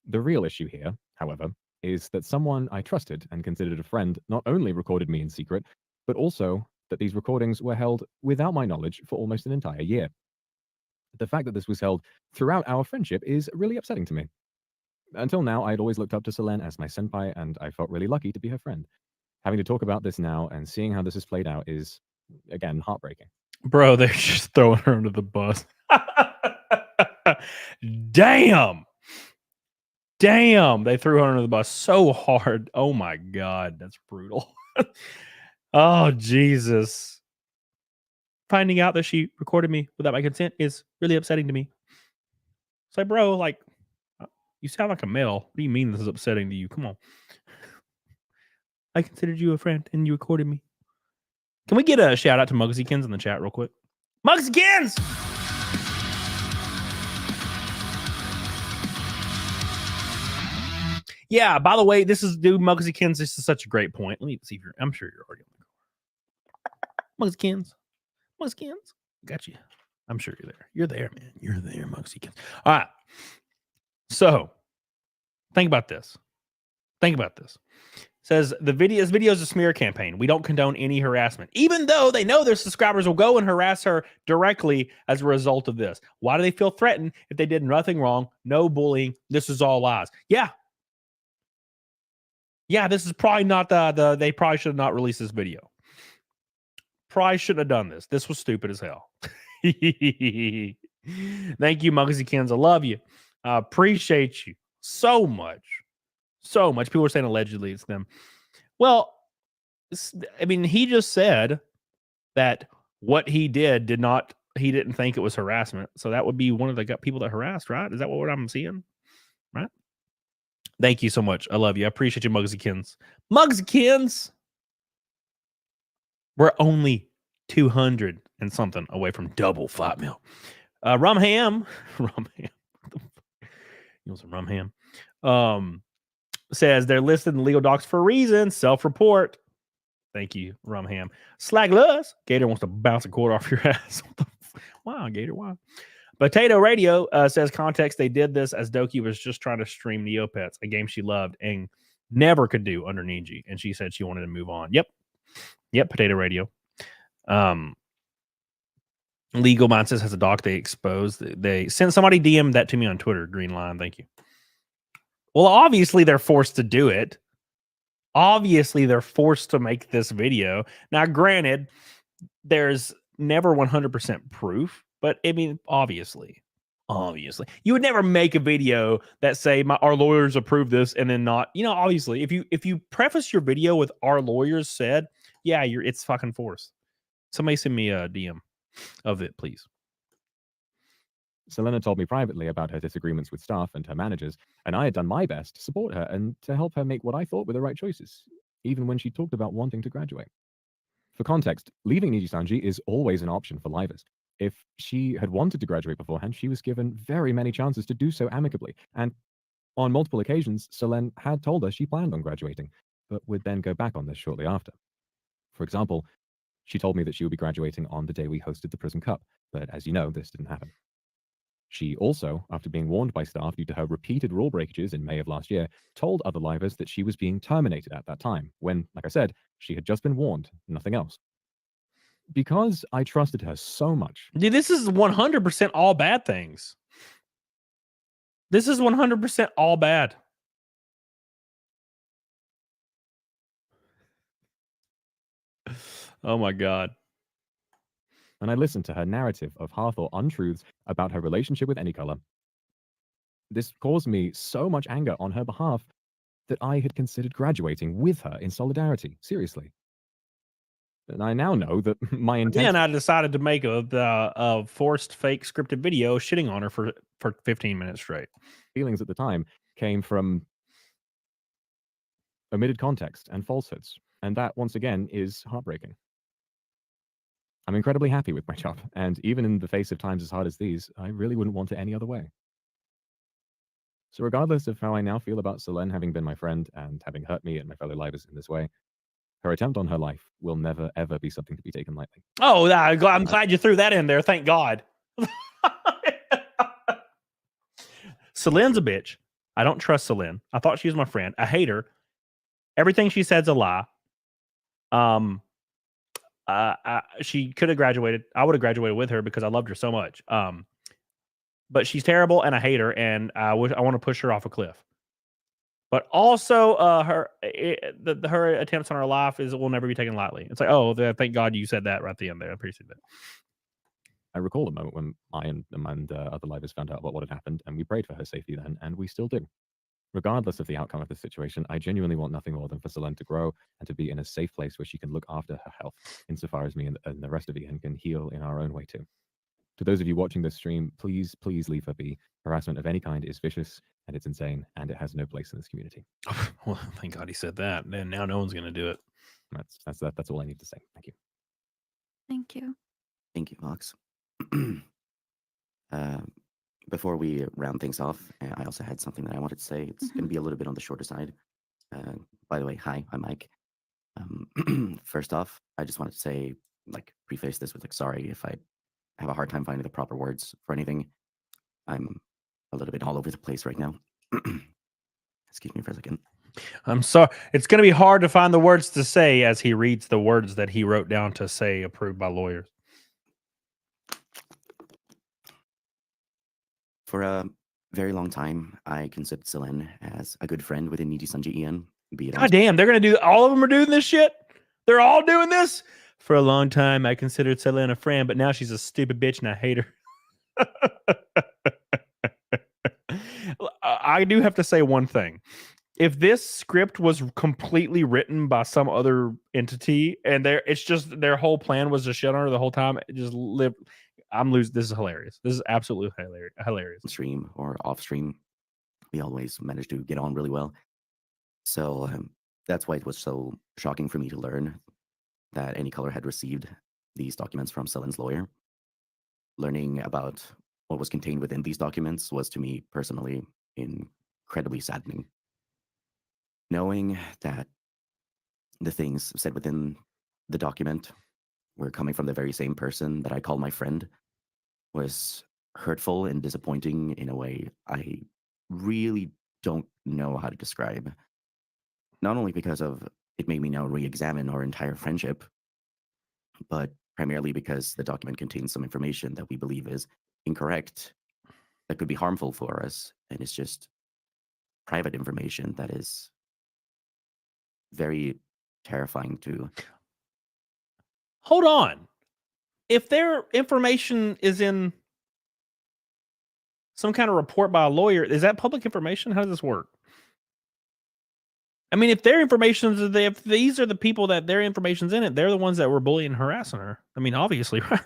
S9: The real issue here, however, is that someone I trusted and considered a friend not only recorded me in secret, but also that these recordings were held without my knowledge for almost an entire year. The fact that this was held throughout our friendship is really upsetting to me. Until now, I'd always looked up to Selen as my senpai, and I felt really lucky to be her friend. Having to talk about this now and seeing how this has played out is, again, heartbreaking.
S4: Bro, they're just throwing her under the bus. Damn. Damn, they threw her under the bus so hard. Oh my God, that's brutal. Oh, Jesus. Finding out that she recorded me without my consent is really upsetting to me. It's like, bro, like, you sound like a male. What do you mean this is upsetting to you? Come on. I considered you a friend and you recorded me. Can we get a shout out to Muggsykins in the chat real quick? Muggsykins! Yeah, by the way, this is Muggsykins. This is such a great point. Let me see if I'm sure you're already on the call. Muggsykins. Got you. I'm sure you're there. You're there, man. You're there, Muggsykins. All right. So, think about this. Says this video is a smear campaign. We don't condone any harassment, even though they know their subscribers will go and harass her directly as a result of this. Why do they feel threatened if they did nothing wrong? No bullying. This is all lies. Yeah, this is probably not they probably should have not released this video. Probably shouldn't have done this. This was stupid as hell. Thank you, Muggsykins. I love you. I appreciate you so much. So much. People are saying allegedly it's them. Well, I mean, he just said that what he did he didn't think it was harassment. So that would be one of the people that harassed, right? Is that what I'm seeing? Right? Thank you so much. I love you. I appreciate you, Muggsykins. Muggsykins! We're only 200 and something away from double 5 mil. Rum ham. You want some rum ham? Says they're listed in legal docs for a reason. Self-report. Thank you, Rumham. Slagless. Gator wants to bounce a quarter off your ass. Wow, Gator, wow. Potato Radio says context. They did this as Doki was just trying to stream Neopets, a game she loved and never could do under Niji. And she said she wanted to move on. Yep. Potato Radio. Legal Mind says has a doc they exposed. They sent somebody DM that to me on Twitter. Green line. Thank you. Well, obviously they're forced to do it. Obviously they're forced to make this video. Now, granted, there's never 100% proof, but I mean, obviously, you would never make a video that say our lawyers approve this and then not, obviously, if you preface your video with our lawyers said, yeah, it's fucking forced. Somebody send me a DM of it, please.
S9: Selena told me privately about her disagreements with staff and her managers, and I had done my best to support her and to help her make what I thought were the right choices, even when she talked about wanting to graduate. For context, leaving Nijisanji is always an option for livers. If she had wanted to graduate beforehand, she was given very many chances to do so amicably, and on multiple occasions, Selen had told her she planned on graduating, but would then go back on this shortly after. For example, she told me that she would be graduating on the day we hosted the Prism Cup, but as you know, this didn't happen. She also, after being warned by staff due to her repeated rule breakages in May of last year, told other livers that she was being terminated at that time, when, like I said, she had just been warned, nothing else. Because I trusted her so much.
S4: Dude, this is 100% all bad things. This is 100% all bad. Oh my God.
S9: And I listened to her narrative of half or untruths about her relationship with Anycolor. This caused me so much anger on her behalf that I had considered graduating with her in solidarity. Seriously. And I now know that my intent.
S4: And I decided to make a forced fake scripted video shitting on her for 15 minutes straight.
S9: Feelings at the time came from omitted context and falsehoods. And that, once again, is heartbreaking. I'm incredibly happy with my job, and even in the face of times as hard as these, I really wouldn't want it any other way. So regardless of how I now feel about Selen having been my friend and having hurt me and my fellow livers in this way, her attempt on her life will never, ever be something to be taken lightly.
S4: Oh, I'm glad you threw that in there. Thank God. Selen's a bitch. I don't trust Selen. I thought she was my friend. I hate her. Everything she said's a lie. She could have graduated. I would have graduated with her because I loved her so much. But she's terrible and I hate her and I want to push her off a cliff. But also her attempts on her life will never be taken lightly. It's like, oh, thank God you said that right at the end there. I appreciate that.
S9: I recall a moment when I and other livers found out about what had happened, and we prayed for her safety then, and we still do. Regardless of the outcome of this situation, I genuinely want nothing more than for Selen to grow and to be in a safe place where she can look after her health, insofar as me and the rest of EN can heal in our own way too. To those of you watching this stream, please leave her be. Harassment of any kind is vicious, and it's insane, and it has no place in this community.
S4: Well, thank God he said that. And now no one's going to do it.
S9: That's all I need to say. Thank you.
S7: Thank you.
S8: Thank you, Vox. Before we round things off, I also had something that I wanted to say. It's going to be a little bit on the shorter side. By the way, hi, I'm Mike. First off, I just wanted to say, preface this with, sorry if I have a hard time finding the proper words for anything. I'm a little bit all over the place right now. Excuse me for a second.
S4: I'm sorry. It's going to be hard to find the words to say as he reads the words that he wrote down to say approved by lawyers.
S8: For a very long time, I considered Selen as a good friend within Nijisanji EN.
S4: God damn, they're going to do, all of them are doing this shit? They're all doing this? For a long time, I considered Selen a friend, but now she's a stupid bitch and I hate her. I do have to say one thing. If this script was completely written by some other entity and it's just their whole plan was to shit on her the whole time, I'm losing. This is hilarious. This is absolutely hilarious.
S8: Stream or off stream, we always managed to get on really well. So that's why it was so shocking for me to learn that Anycolor had received these documents from Selen's lawyer. Learning about what was contained within these documents was to me personally incredibly saddening. Knowing that the things said within the document were coming from the very same person that I call my friend was hurtful and disappointing in a way I really don't know how to describe. Not only because of it made me now re-examine our entire friendship, but primarily because the document contains some information that we believe is incorrect, that could be harmful for us, and it's just private information that is very terrifying to.
S4: Hold on. If their information is in some kind of report by a lawyer, is that public information? How does this work? I mean, if their information is, if these are the people that their information's in it, they're the ones that were bullying and harassing her. I mean, obviously, right?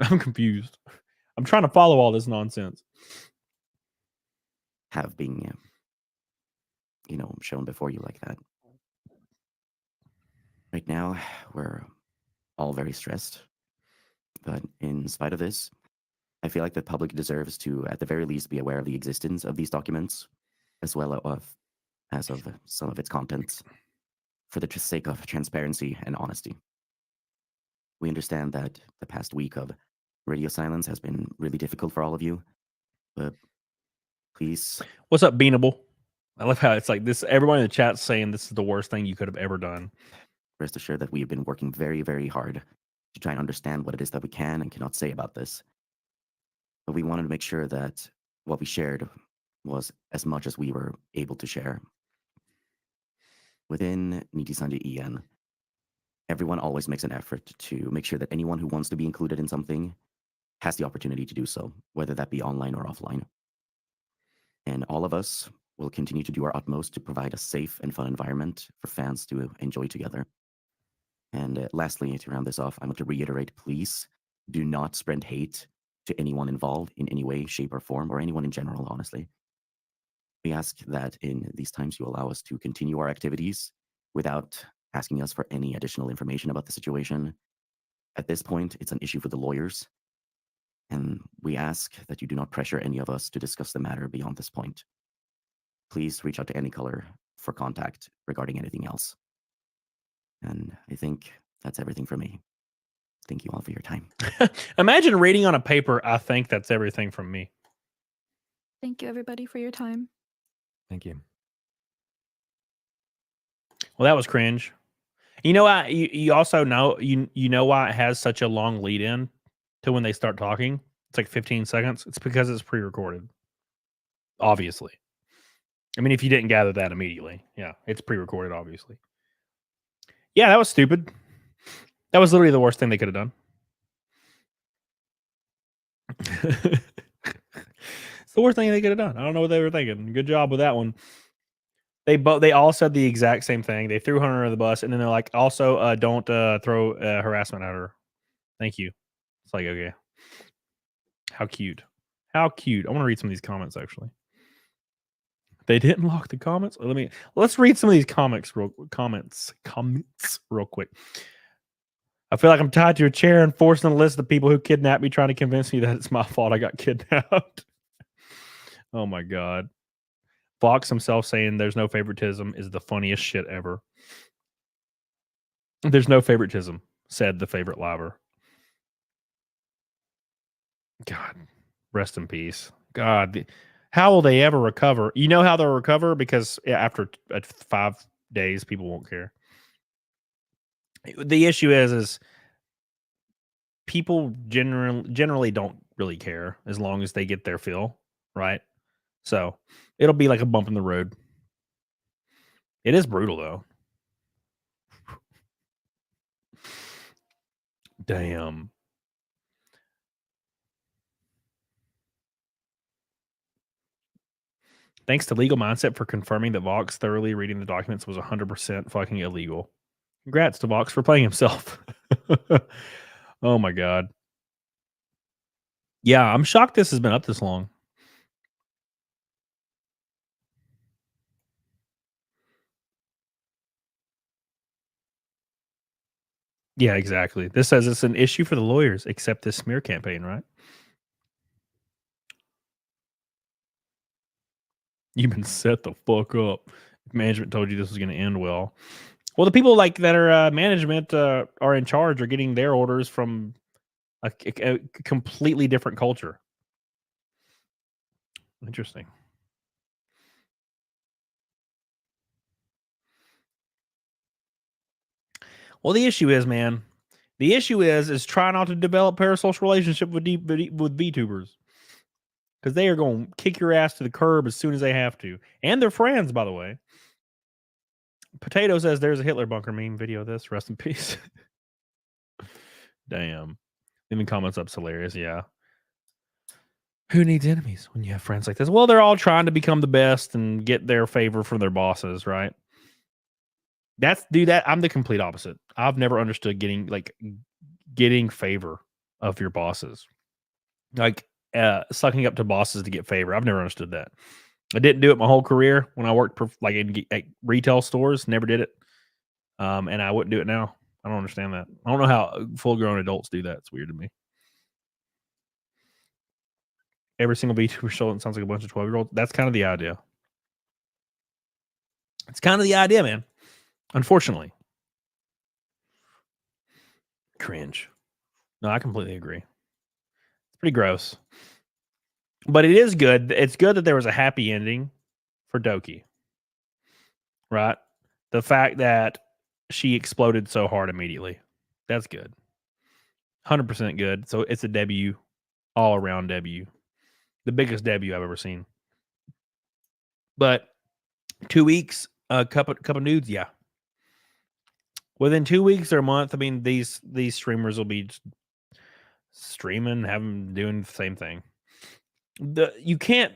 S4: I'm confused. I'm trying to follow all this nonsense.
S8: Have been, shown before you like that. Right now, we're all very stressed. But in spite of this, I feel like the public deserves to, at the very least, be aware of the existence of these documents, as well as of some of its contents, for the sake of transparency and honesty. We understand that the past week of radio silence has been really difficult for all of you, but please.
S4: What's up, Beanable? I love how it's like this. Everyone in the chat's saying this is the worst thing you could have ever done.
S8: Rest assured that we have been working very, very hard to try and understand what it is that we can and cannot say about this. But we wanted to make sure that what we shared was as much as we were able to share. Within Nijisanji EN, everyone always makes an effort to make sure that anyone who wants to be included in something has the opportunity to do so, whether that be online or offline. And all of us will continue to do our utmost to provide a safe and fun environment for fans to enjoy together. And lastly, to round this off, I want to reiterate, please do not spread hate to anyone involved in any way, shape, or form, or anyone in general, honestly. We ask that in these times you allow us to continue our activities without asking us for any additional information about the situation. At this point, it's an issue for the lawyers, and we ask that you do not pressure any of us to discuss the matter beyond this point. Please reach out to any color for contact regarding anything else. And I think that's everything for me. Thank you all for your time.
S4: Imagine reading on a paper, I think that's everything from me.
S7: Thank you, everybody, for your time.
S9: Thank you.
S4: Well, that was cringe. You know, you also know you know why it has such a long lead in to when they start talking. It's like 15 seconds. It's because it's pre-recorded. Obviously. I mean, if you didn't gather that immediately, yeah, it's pre-recorded, obviously. Yeah, that was stupid. That was literally the worst thing they could have done. It's the worst thing they could have done. I don't know what they were thinking. Good job with that one. They all said the exact same thing. They threw Hunter under the bus, and then they're like, also, don't throw harassment at her. Thank you. It's like, okay. How cute. How cute. I want to read some of these comments, actually. They didn't lock the comments. Let's read some of these comments real quick. I feel like I'm tied to a chair and forced on a list of people who kidnapped me, trying to convince me that it's my fault I got kidnapped. Oh my god. Fox himself saying there's no favoritism is the funniest shit ever. There's no favoritism, said the favorite liver. God, rest in peace. God, how will they ever recover? You know how they'll recover? Because after 5 days, people won't care. The issue is people generally don't really care as long as they get their fill, right? So it'll be like a bump in the road. It is brutal, though. Damn. Thanks to Legal Mindset for confirming that Vox thoroughly reading the documents was 100% fucking illegal. Congrats to Vox for playing himself. Oh my god. Yeah, I'm shocked this has been up this long. Yeah, exactly. This says it's an issue for the lawyers, except this smear campaign, right? You've been set the fuck up. If management told you this was going to end well. Well, the people like that are management are in charge are getting their orders from a completely different culture. Interesting. Well, the issue is, man, the issue is try not to develop parasocial relationship with VTubers. Because they are going to kick your ass to the curb as soon as they have to. And they're friends, by the way. Potato says there's a Hitler bunker meme video of this. Rest in peace. Damn. Leaving comments up's hilarious, yeah. Who needs enemies when you have friends like this? Well, they're all trying to become the best and get their favor from their bosses, right? I'm the complete opposite. I've never understood getting favor of your bosses. Like sucking up to bosses to get favor. I've never understood that. I didn't do it my whole career when I worked at retail stores. Never did it. And I wouldn't do it now. I don't understand that. I don't know how full-grown adults do that. It's weird to me. Every single VTuber show sounds like a bunch of 12-year-olds. That's kind of the idea. It's kind of the idea, man. Unfortunately. Cringe. No, I completely agree. It's pretty gross. But it is good. It's good that there was a happy ending for Doki. Right? The fact that she exploded so hard immediately. That's good. 100% good. So it's a debut. All around debut. The biggest debut I've ever seen. But 2 weeks, a couple nudes, yeah. Within 2 weeks or a month, I mean, these streamers will be streaming, doing the same thing. You can't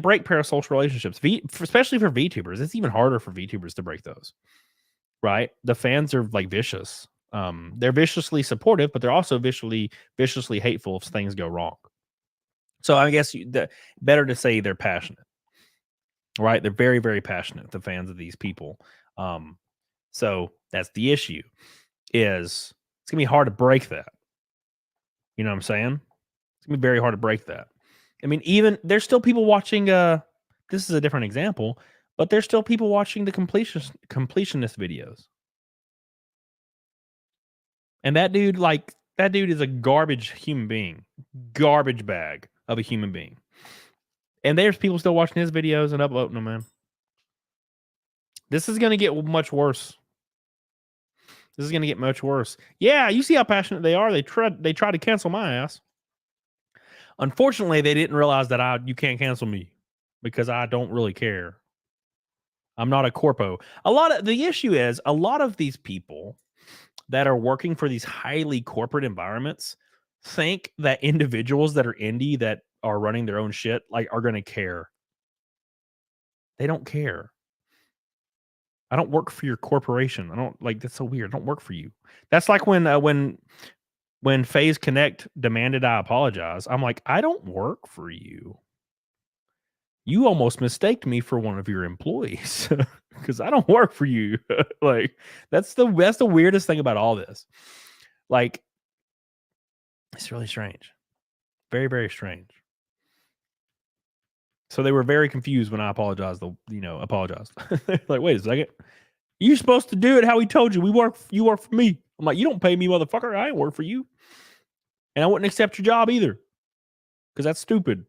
S4: break parasocial relationships, especially for VTubers. It's even harder for VTubers to break those, right? The fans are like vicious. They're viciously supportive, but they're also viciously hateful if things go wrong. So I guess better to say they're passionate, right? They're very, very passionate, the fans of these people. So that's the issue. Is it's gonna be hard to break that. You know what I'm saying? It's gonna be very hard to break that. I mean, even there's still people watching. This is a different example, but there's still people watching the completionist videos. And that dude is a garbage human being, garbage bag of a human being. And there's people still watching his videos and uploading them, man. This is gonna get much worse. This is gonna get much worse. Yeah, you see how passionate they are. They tried to cancel my ass. Unfortunately, they didn't realize that you can't cancel me because I don't really care. I'm not a corpo. The issue is a lot of these people that are working for these highly corporate environments think that individuals that are indie that are running their own shit are going to care. They don't care. I don't work for your corporation. I don't that's so weird. I don't work for you. That's like when FaZe Connect demanded I apologize. I'm like, I don't work for you. You almost mistaked me for one of your employees because I don't work for you. That's the weirdest thing about all this. It's really strange. Very, very strange. So they were very confused when I apologized. Apologized. Wait a second. You're supposed to do it how he told you. You work for me. I'm like, you don't pay me, motherfucker. I ain't work for you. And I wouldn't accept your job either. Because that's stupid.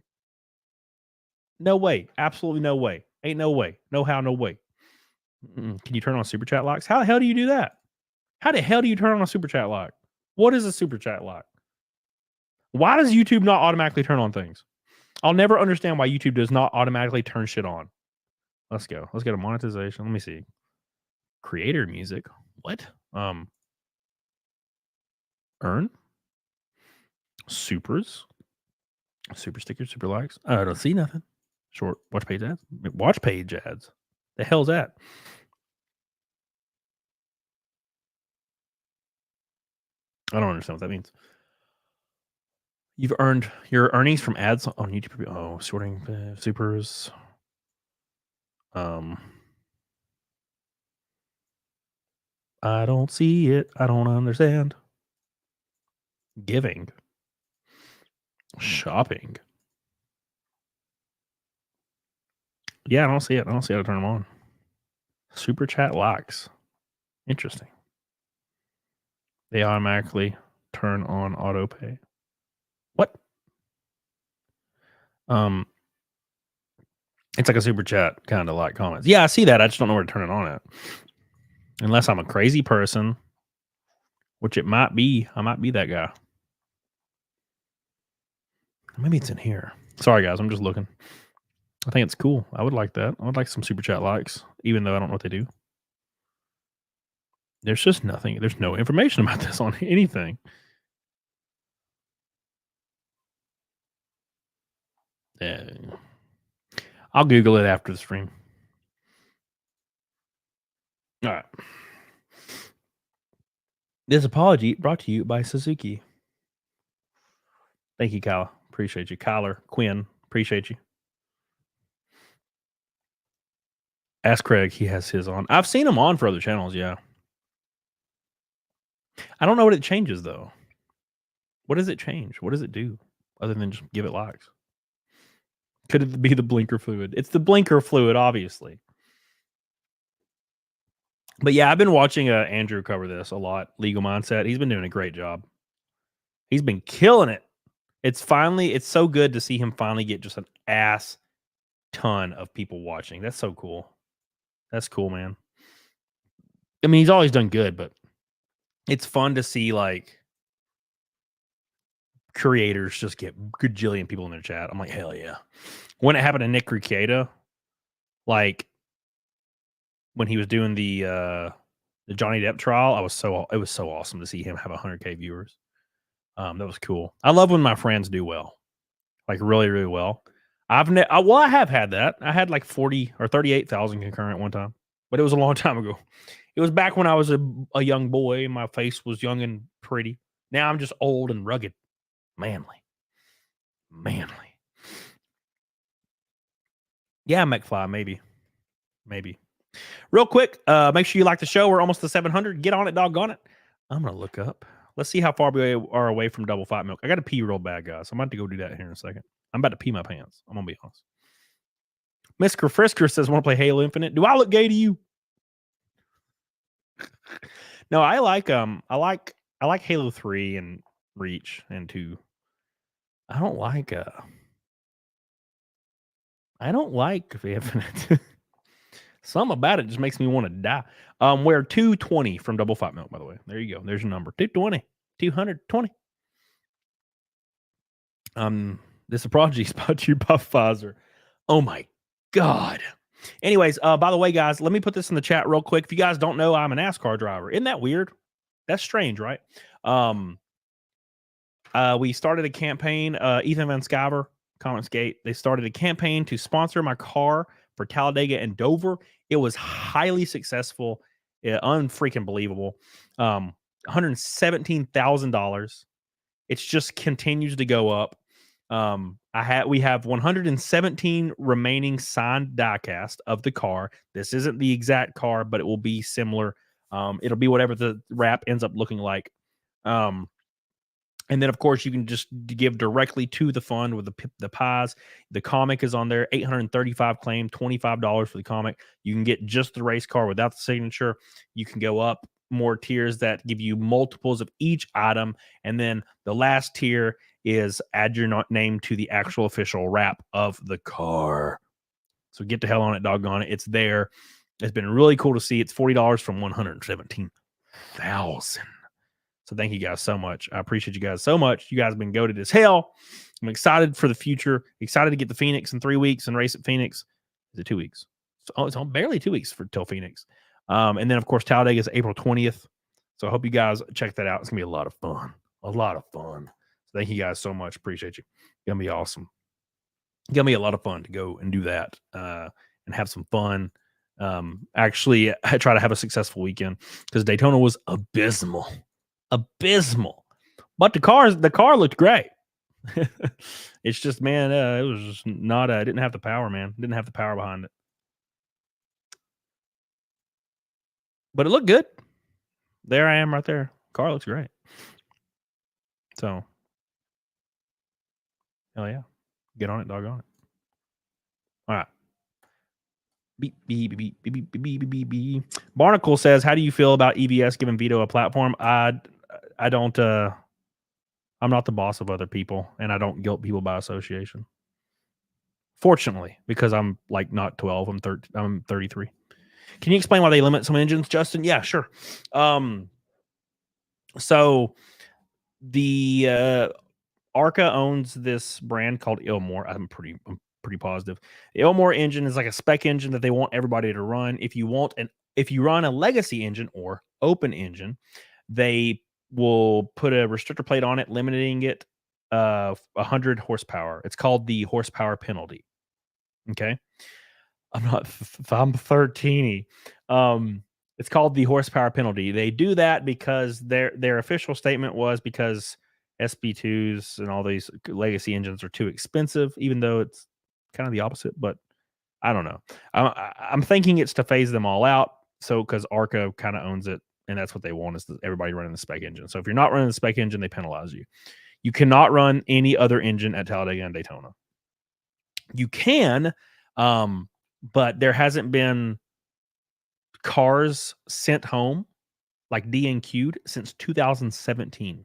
S4: No way. Absolutely no way. Ain't no way. No how, no way. Can you turn on super chat locks? How the hell do you do that? How the hell do you turn on a super chat lock? What is a super chat lock? Why does YouTube not automatically turn on things? I'll never understand why YouTube does not automatically turn shit on. Let's go. Let's get a monetization. Let me see. Creator music. What? Earn? Supers? Super stickers, super likes. I don't see nothing. Short watch page ads. Watch page ads. The hell's that? I don't understand what that means. You've earned your earnings from ads on YouTube. Oh, sorting supers. I don't see it. I don't understand. Giving. Shopping. Yeah, I don't see it. I don't see how to turn them on. Super chat locks. Interesting. They automatically turn on auto pay. What? It's like a super chat kind of like comments. Yeah, I see that. I just don't know where to turn it on at. Unless I'm a crazy person, which it might be. I might be that guy. Maybe it's in here. Sorry, guys. I'm just looking. I think it's cool. I would like that. I would like some super chat likes, even though I don't know what they do. There's just nothing. There's no information about this on anything. I'll Google it after the stream. All right. This apology brought to you by Suzuki. Thank you, Kyla. Appreciate you. Kyler, Quinn, appreciate you. Ask Craig. He has his on. I've seen him on for other channels, yeah. I don't know what it changes, though. What does it change? What does it do other than just give it likes? Could it be the blinker fluid? It's the blinker fluid, obviously. But yeah, I've been watching Andrew cover this a lot. Legal Mindset. He's been doing a great job. He's been killing it. It's so good to see him finally get just an ass ton of people watching. That's so cool. That's cool, man. I mean, he's always done good, but it's fun to see like creators just get gajillion people in their chat. I'm like, hell yeah. When it happened to Nick Rekieta, like when he was doing the Johnny Depp trial, it was so awesome to see him have 100K viewers. That was cool. I love when my friends do well, like really, really well. I have had that. I had like 40 or 38,000 concurrent one time, but it was a long time ago. It was back when I was a young boy and my face was young and pretty. Now I'm just old and rugged, manly. Yeah, McFly, maybe. Real quick, make sure you like the show. We're almost to 700. Get on it, doggone it. I'm going to look up. Let's see how far we are away from double fat milk. I got to pee real bad, guys. I'm about to go do that here in a second. I'm about to pee my pants. I'm going to be honest. Mr. Frisker says, want to play Halo Infinite? Do I look gay to you? No, I like Halo 3 and Reach and 2. I don't like Infinite. Something about it just makes me want to die. We're 220 from double fat milk, by the way. There you go. There's your number. 220. This apology is brought to you by Pfizer. Oh my God. Anyways, by the way, guys, let me put this in the chat real quick. If you guys don't know, I'm a NASCAR driver. Isn't that weird? That's strange, right? We started a campaign, Ethan Van Sciver, Comments Gate. They started a campaign to sponsor my car for Talladega and Dover. It was highly successful, unfreaking believable. $117,000. It just continues to go up. We have 117 remaining signed diecast of the car. This isn't the exact car, but it will be similar. It'll be whatever the wrap ends up looking like. And then, of course, you can just give directly to the fund with the pies. The comic is on there, 835 claim, $25 for the comic. You can get just the race car without the signature. You can go up more tiers that give you multiples of each item. And then the last tier is add your name to the actual official wrap of the car. So get the hell on it, doggone it. It's there. It's been really cool to see. It's $40 from 117,000. So thank you guys so much. I appreciate you guys so much. You guys have been goated as hell. I'm excited for the future. Excited to get the Phoenix in 3 weeks and race at Phoenix. Is it 2 weeks? It's on barely 2 weeks till Phoenix. And then, of course, Talladega is April 20th. So I hope you guys check that out. It's going to be a lot of fun. So thank you guys so much. Appreciate you. It's going to be awesome. It's going to be a lot of fun to go and do that and have some fun. Actually, I try to have a successful weekend because Daytona was abysmal. But the car looked great. It's just, man, it was just not it didn't have the power, man. Didn't have the power behind it. But it looked good. There I am right there. Car looks great. So hell yeah. Get on it, doggone it. All right. Beep, beep, beep, beep, beep, beep, beep, beep, beep. Barnacle says, "How do you feel about EVS giving veto a platform?" I don't. I'm not the boss of other people, and I don't guilt people by association. Fortunately, because I'm like not 12. I'm 33. Can you explain why they limit some engines, Justin? Yeah, sure. So the Arca owns this brand called Ilmore. I'm pretty positive. The Ilmore engine is like a spec engine that they want everybody to run. If you run a legacy engine or open engine, they will put a restrictor plate on it, limiting it 100 horsepower. It's called the horsepower penalty. Okay. I'm 13. It's called the horsepower penalty. They do that because their official statement was because SB2s and all these legacy engines are too expensive, even though it's kind of the opposite. But I don't know. I'm thinking it's to phase them all out. So because Arca kind of owns it, and that's what they want is everybody running the spec engine. So if you're not running the spec engine, they penalize you. You cannot run any other engine at Talladega and Daytona. You can, but there hasn't been cars sent home like DNQ'd since 2017.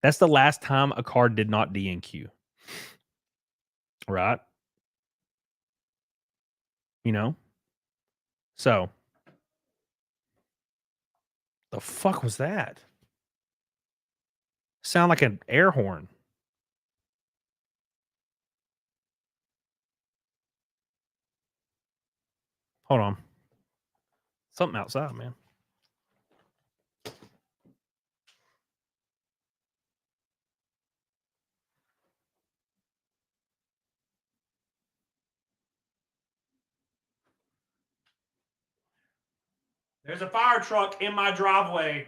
S4: That's the last time a car did not DNQ. Right? You know? So, the fuck was that? Sound like an air horn. Hold on. Something outside, man. There's a fire truck in my driveway.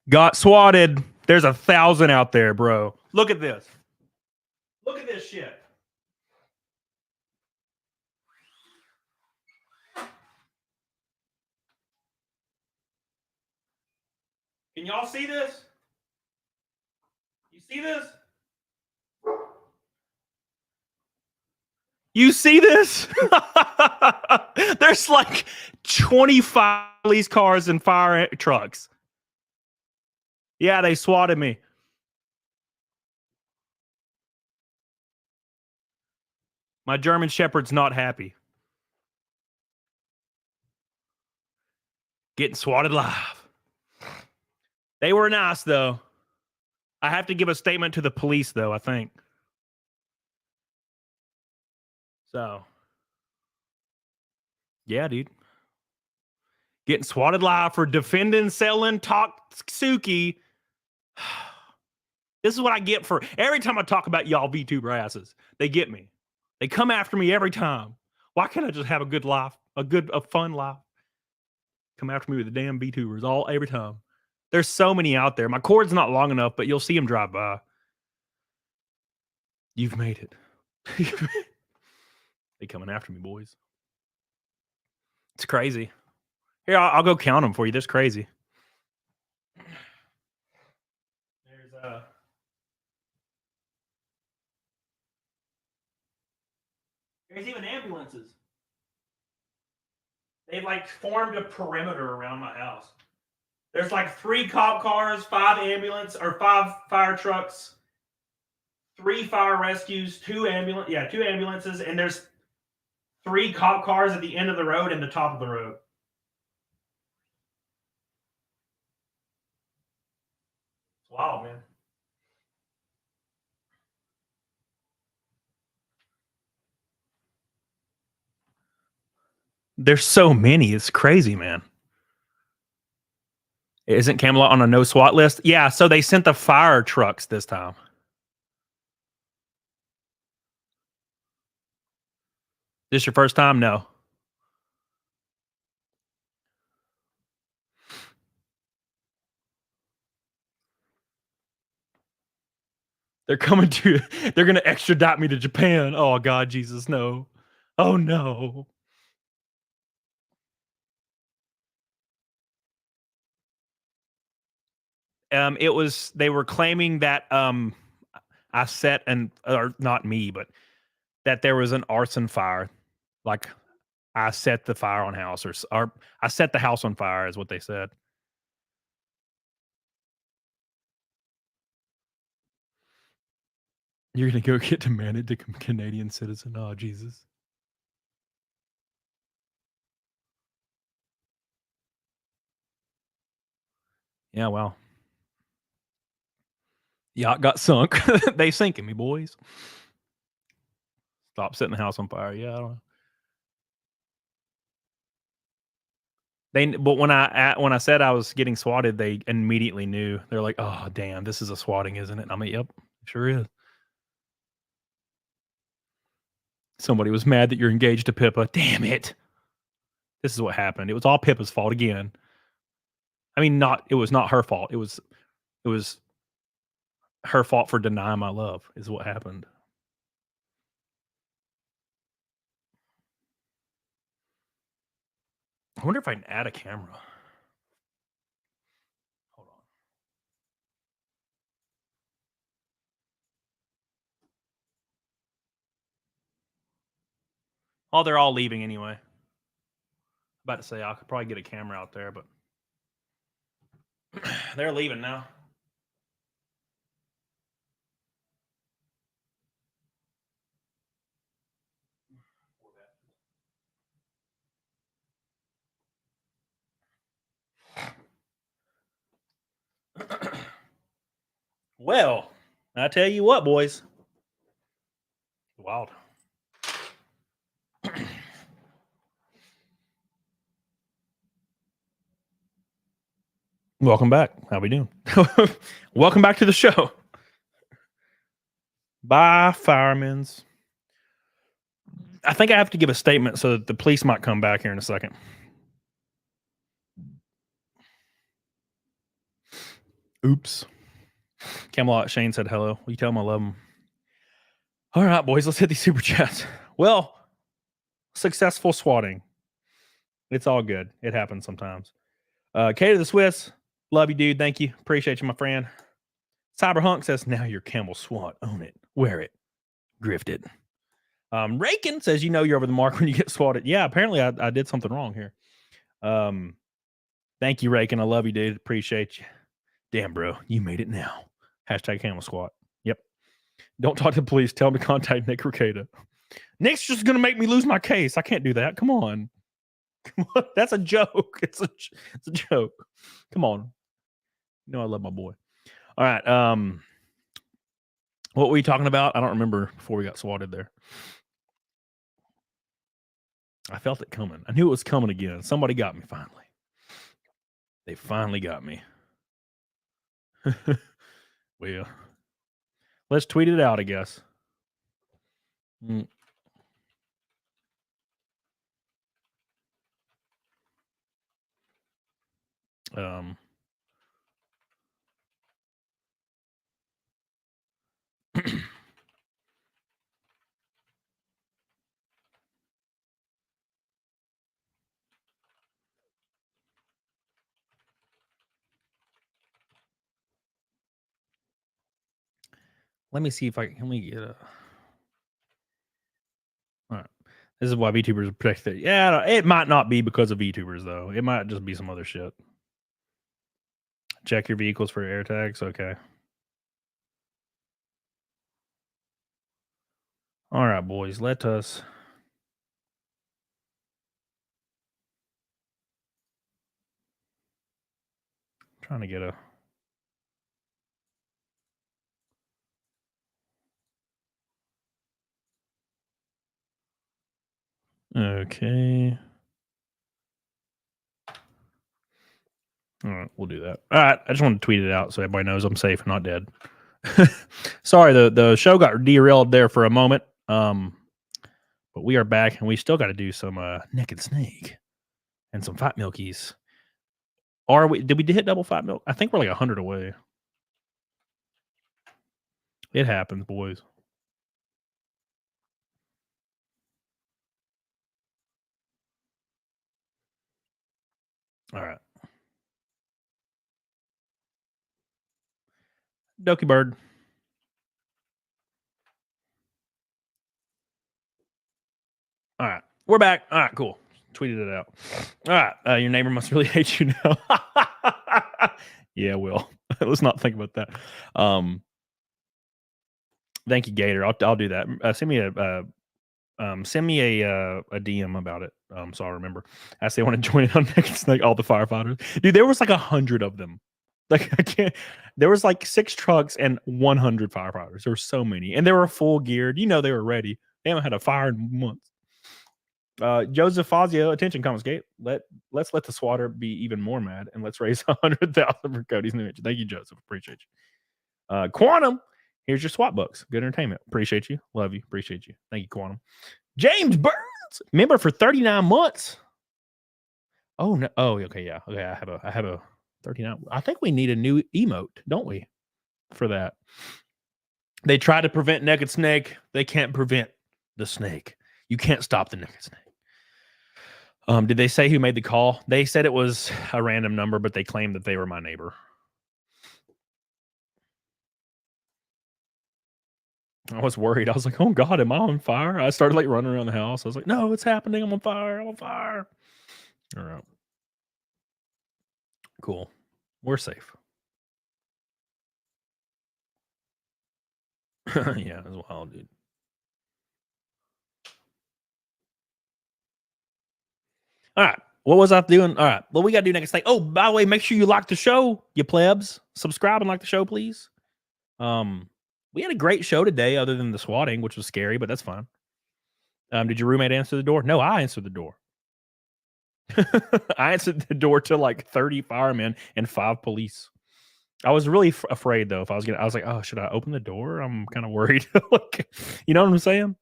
S4: Got swatted. There's 1,000 out there, bro. Look at this. Look at this shit. Can y'all see this? You see this? You see this? There's like 25 police cars and fire trucks. Yeah, they swatted me. My German Shepherd's not happy. Getting swatted live. They were nice, though. I have to give a statement to the police, though, I think. So. Yeah, dude. Getting swatted live for defending Selen Tatsuki. This is what I get for every time I talk about y'all VTuber asses. They get me. They come after me every time. Why can't I just have a good life? A fun life? Come after me with the damn VTubers every time. There's so many out there. My cord's not long enough, but you'll see them drive by. You've made it. They coming after me, boys. It's crazy. Here, I'll go count them for you. That's crazy. There's even ambulances. They've like formed a perimeter around my house. There's like 3 cop cars, 5 fire trucks, 3 fire rescues, 2 ambulances, and there's 3 cop cars at the end of the road and the top of the road. It's wild, man. There's so many. It's crazy, man. Isn't Camelot on a no SWAT list? Yeah, so they sent the fire trucks this time. This your first time? No. They're coming to, they're going to extradite me to Japan. Oh, God, Jesus, no. Oh, no. They were claiming that I set or not me, but that there was an arson fire. Like I set the fire on house or I set the house on fire is what they said. You're going to go get demanded to Canadian citizen. Oh, Jesus. Yeah, well. Yacht got sunk. They sinking me, boys. Stop setting the house on fire. Yeah, I don't know. But when I said I was getting swatted, they immediately knew. They're like, "Oh, damn, this is a swatting, isn't it?" I'm like, "Yep, sure is." Somebody was mad that you're engaged to Pippa. Damn it! This is what happened. It was all Pippa's fault again. I mean, it was not her fault. It was her fault for denying my love. Is what happened. I wonder if I can add a camera. Hold on. Oh, they're all leaving anyway. About to say I could probably get a camera out there, but they're leaving now. Well, I tell you what, boys. Wild. Welcome back. How we doing? Welcome back to the show. Bye, firemen's. I think I have to give a statement so that the police might come back here in a second. Oops. Camelot Shane said hello. Will you tell him I love him? All right, boys, let's hit these super chats. Well, successful swatting. It's all good. It happens sometimes. K to the Swiss. Love you, dude. Thank you. Appreciate you, my friend. Cyberhunk says, now you're camel swat. Own it. Wear it. Grift it. Rakin says, you know you're over the mark when you get swatted. Yeah, apparently I did something wrong here. Thank you, Rakin. I love you, dude. Appreciate you. Damn, bro. You made it now. Hashtag camel squat. Yep. Don't talk to the police. Tell them to contact Nick Ricada. Nick's just going to make me lose my case. I can't do that. Come on. Come on. That's a joke. It's a joke. Come on. You know I love my boy. All right. What were we talking about? I don't remember before we got swatted there. I felt it coming. I knew it was coming again. Somebody got me finally. They finally got me. Well, let's tweet it out, I guess. Let me see if I can. Let me get a. All right. This is why VTubers are protected. Yeah, it might not be because of VTubers, though. It might just be some other shit. Check your vehicles for air tags. Okay. All right, boys. Let us. I'm trying to get a. Okay. All right, we'll do that. All right, I just want to tweet it out so everybody knows I'm safe and not dead. Sorry, the show got derailed there for a moment. But we are back and we still got to do some Naked Snake and some Fat Milkies. Did we hit double Fat Milk? I think we're like 100 away. It happens, boys. All right. Doki Birb. All right. We're back. All right, cool. Tweeted it out. All right. Your neighbor must really hate you now. Yeah, Will. Let's not think about that. Thank you, Gator. I'll do that. Send me a DM about it. So I'll remember. I say I want to join in on Naked Snake, all the firefighters. Dude, there was like 100 of them. Like I can't. There was like 6 trucks and 100 firefighters. There were so many, and they were full geared. You know they were ready. They haven't had a fire in months. Joseph Fazio, attention, CAMELCAST. Let's let the swatter be even more mad, and let's raise 100,000 for Cody's new. Thank you, Joseph. Appreciate you. Quantum, here's your SWAT books. Good entertainment. Appreciate you. Love you. Appreciate you. Thank you, Quantum. James Burns, member for 39 months. Oh no. Oh, okay, yeah. Okay, I have a 39. I think we need a new emote, don't we? For that. They try to prevent Naked Snake. They can't prevent the snake. You can't stop the Naked Snake. Did they say who made the call? They said it was a random number, but they claimed that they were my neighbor. I was worried. I was like, oh God, am I on fire? I started like running around the house. I was like, no, it's happening. I'm on fire. I'm on fire. All right. Cool. We're safe. Yeah, as well, dude. All right. What was I doing? All right. Well, we got to do next thing. Oh, by the way, make sure you like the show, you plebs. Subscribe and like the show, please. We had a great show today, other than the swatting, which was scary, but that's fine. Did your roommate answer the door? No, I answered the door. I answered the door to like 30 firemen and 5 police. I was really afraid though. I was like, oh, should I open the door? I'm kind of worried. Like, you know what I'm saying?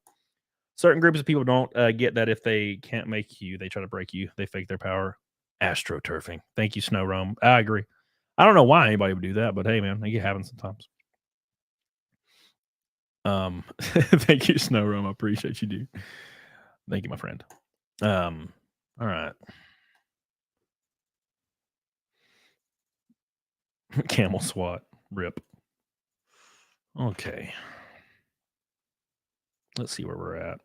S4: Certain groups of people don't get that if they can't make you, they try to break you. They fake their power. AstroTurfing. Thank you, Snow Rome. I agree. I don't know why anybody would do that, but hey, man, it happens sometimes. Thank you, Snow Rum. I appreciate you, dude. Thank you, my friend. All right. Camel SWAT. Rip. Okay. Let's see where we're at.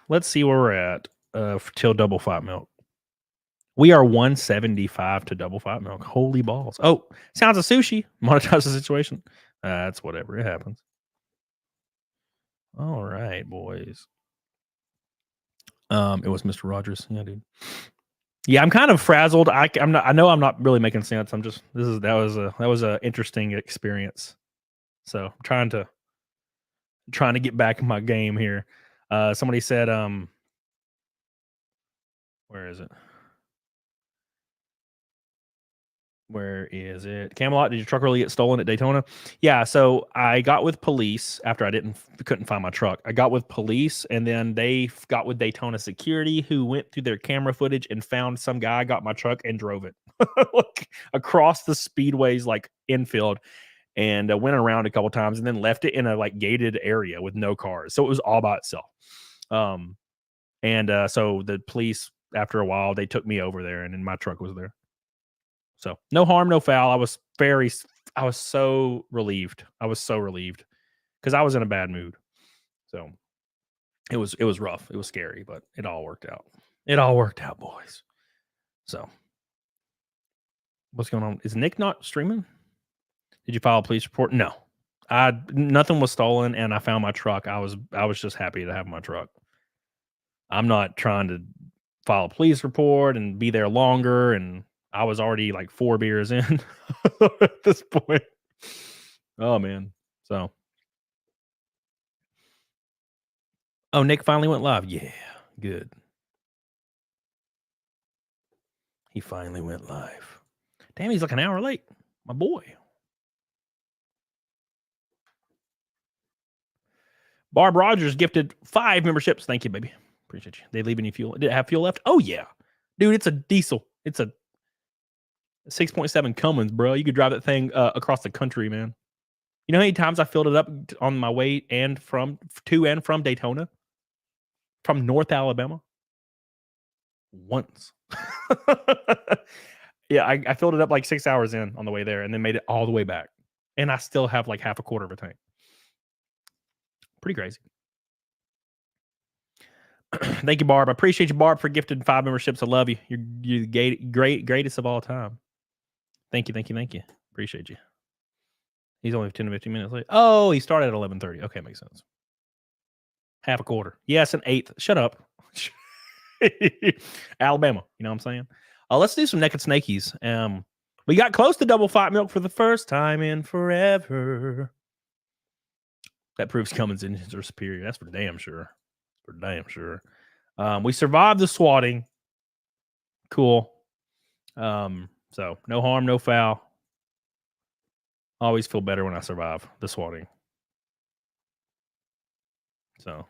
S4: Let's see where we're at till double fat milk. We are 175 to double fat milk. Holy balls. Oh, sounds of sushi. Monetize the situation. That's whatever. It happens. All right, boys. It was Mr. Rogers. Yeah, dude. Yeah, I'm kind of frazzled. I know I'm not really making sense. I'm just that was a interesting experience. So I'm trying to get back in my game here. Somebody said, where is it? Where is it? Camelot, did your truck really get stolen at Daytona? Yeah, so I got with police after I couldn't find my truck. I got with police, and then they got with Daytona security, who went through their camera footage and found some guy got my truck and drove it like across the speedways, like infield, and went around a couple times, and then left it in a like gated area with no cars. So it was all by itself. So the police, after a while, they took me over there, and then my truck was there. So no harm, no foul. I was so relieved. I was so relieved because I was in a bad mood. So it was rough. It was scary, but it all worked out. It all worked out, boys. So what's going on? Is Nick not streaming? Did you file a police report? No. Nothing was stolen, and I found my truck. I was just happy to have my truck. I'm not trying to file a police report and be there longer, and I was already like 4 beers in at this point. Oh, man. So. Oh, Nick finally went live. Yeah, good. He finally went live. Damn, he's like an hour late. My boy. Barb Rogers gifted 5 memberships. Thank you, baby. Appreciate you. They leaving you fuel. Did it have fuel left? Oh, yeah. Dude, it's a diesel. It's a 6.7 Cummins, bro. You could drive that thing across the country, man. You know how many times I filled it up on my way to and from Daytona? From North Alabama? Once. Yeah, I filled it up like 6 hours in on the way there and then made it all the way back. And I still have like half a quarter of a tank. Pretty crazy. Thank you, Barb. I appreciate you, Barb, for gifting 5 memberships. I love you. You're the greatest of all time. Thank you. Appreciate you. He's only 10 to 15 minutes late. Oh, he started at 11:30. Okay, makes sense. Half a quarter. Yes, an eighth. Shut up. Alabama. You know what I'm saying? Let's do some naked snakies. We got close to double fat milk for the first time in forever. That proves Cummins engines are superior. That's for damn sure. We survived the swatting. Cool. So no harm, no foul. Always feel better when I survive the swatting. So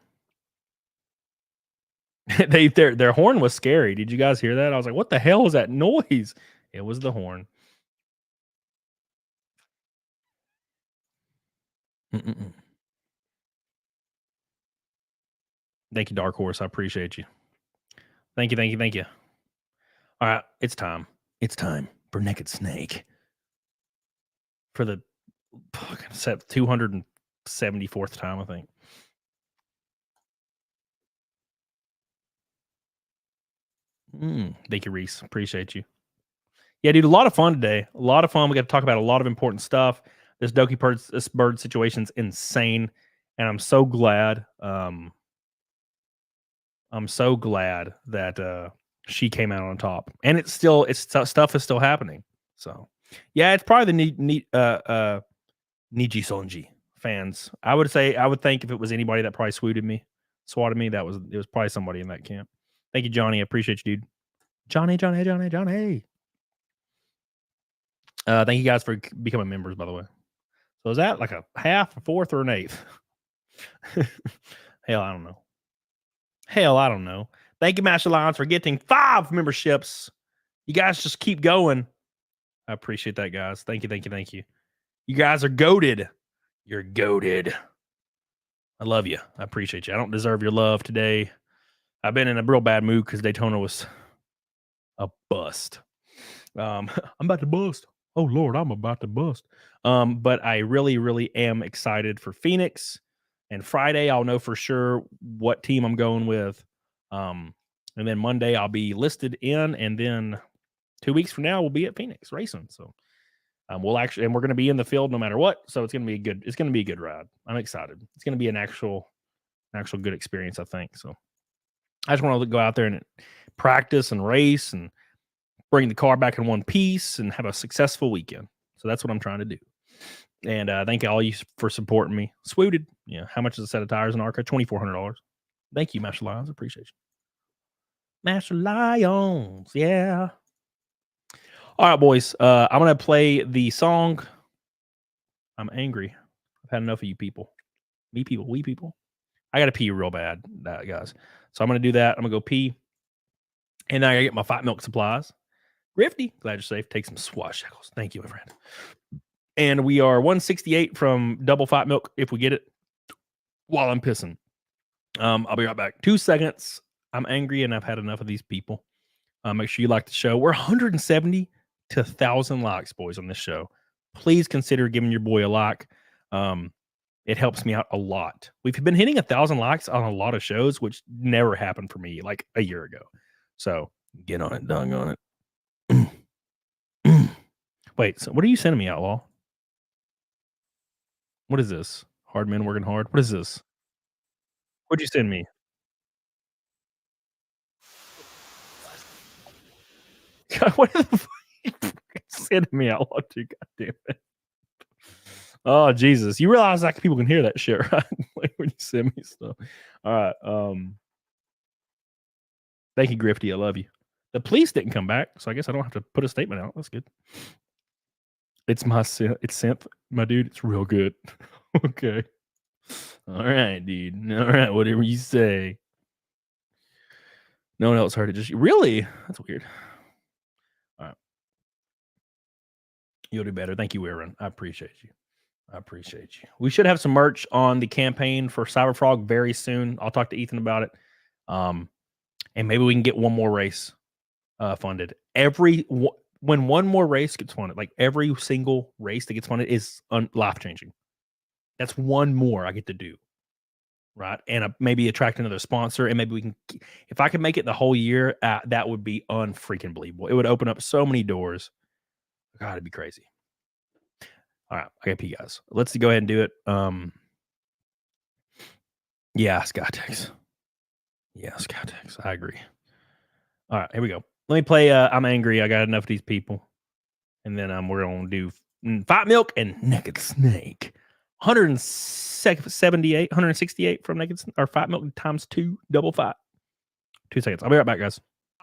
S4: their horn was scary. Did you guys hear that? I was like, what the hell was that noise? It was the horn. Thank you, Dark Horse. I appreciate you. Thank you. All right, it's time. It's time for Naked Snake. For the 274th time, I think. Thank you, Reese. Appreciate you. Yeah, dude, a lot of fun today. A lot of fun. We got to talk about a lot of important stuff. This Doki Bird situation's insane, and I'm so glad. I'm so glad that she came out on top, and stuff is still happening. So, yeah, it's probably the Nijisanji fans. I would think if it was anybody that probably swatted me, it was probably somebody in that camp. Thank you, Johnny. I appreciate you, dude. Johnny. Thank you guys for becoming members, by the way. So is that like a half, a fourth, or an eighth? Hell, I don't know. Thank you, Master Lions, for getting 5 memberships. You guys just keep going. I appreciate that, guys. Thank you, thank you, thank you. You guys are goated. You're goated. I love you. I appreciate you. I don't deserve your love today. I've been in a real bad mood because Daytona was a bust. I'm about to bust. Oh Lord, I'm about to bust. But I really, really am excited for Phoenix. And Friday, I'll know for sure what team I'm going with. And then Monday, I'll be listed in, and then 2 weeks from now, we'll be at Phoenix racing. So we'll actually, and we're going to be in the field no matter what. So it's going to be a good. It's going to be a good ride. I'm excited. It's going to be an actual good experience, I think. So I just want to go out there and practice and race and bring the car back in one piece and have a successful weekend. So that's what I'm trying to do. And thank all you for supporting me. Swooted. Yeah. How much is a set of tires in ARCA? $2,400. Thank you, Master Lions. Appreciate you. Master Lions. Yeah. All right, boys. I'm going to play the song. I'm angry. I've had enough of you people. Me people. We people. I got to pee real bad, guys. So I'm going to do that. I'm going to go pee. And then I got to get my Fight Milk supplies. Grifty, glad you're safe. Take some swashbuckles. Thank you, my friend. And we are 168 from double Fight Milk if we get it while I'm pissing. I'll be right back. 2 seconds. I'm angry and I've had enough of these people. Make sure you like the show. We're 170 to 1,000 likes, boys, on this show. Please consider giving your boy a like. It helps me out a lot. We've been hitting 1,000 likes on a lot of shows, which never happened for me like a year ago. So get on it, dung on it. Wait, so what are you sending me, Outlaw? What is this? Hard men working hard? What is this? What'd you send me? God, what the fuck are you sending me, Outlaw, to? God damn it. Oh, Jesus. You realize like people can hear that shit, right? Like when you send me stuff. All right. Thank you, Grifty. I love you. The police didn't come back, so I guess I don't have to put a statement out. That's good. It's synth, my dude. It's real good. Okay. All right, dude. All right, whatever you say. No one else heard it. Just really? That's weird. All right. You'll do better. Thank you, Aaron. I appreciate you. I appreciate you. We should have some merch on the campaign for Cyberfrog very soon. I'll talk to Ethan about it. And maybe we can get one more race funded. When one more race gets funded, like every single race that gets funded is life-changing. That's one more I get to do. Right. And maybe attract another sponsor. And maybe we can, if I can make it the whole year, that would be unfreaking believable. It would open up so many doors. God, it'd be crazy. All right. I got pee, guys. Let's go ahead and do it. Yeah, Skytex. Yeah, Skytex. I agree. All right, here we go. Let me play I'm Angry. I got enough of these people. And then we're going to do Fight Milk and Naked Snake. 168 from Naked or Fight Milk times 2 double fight. 2 seconds. I'll be right back, guys.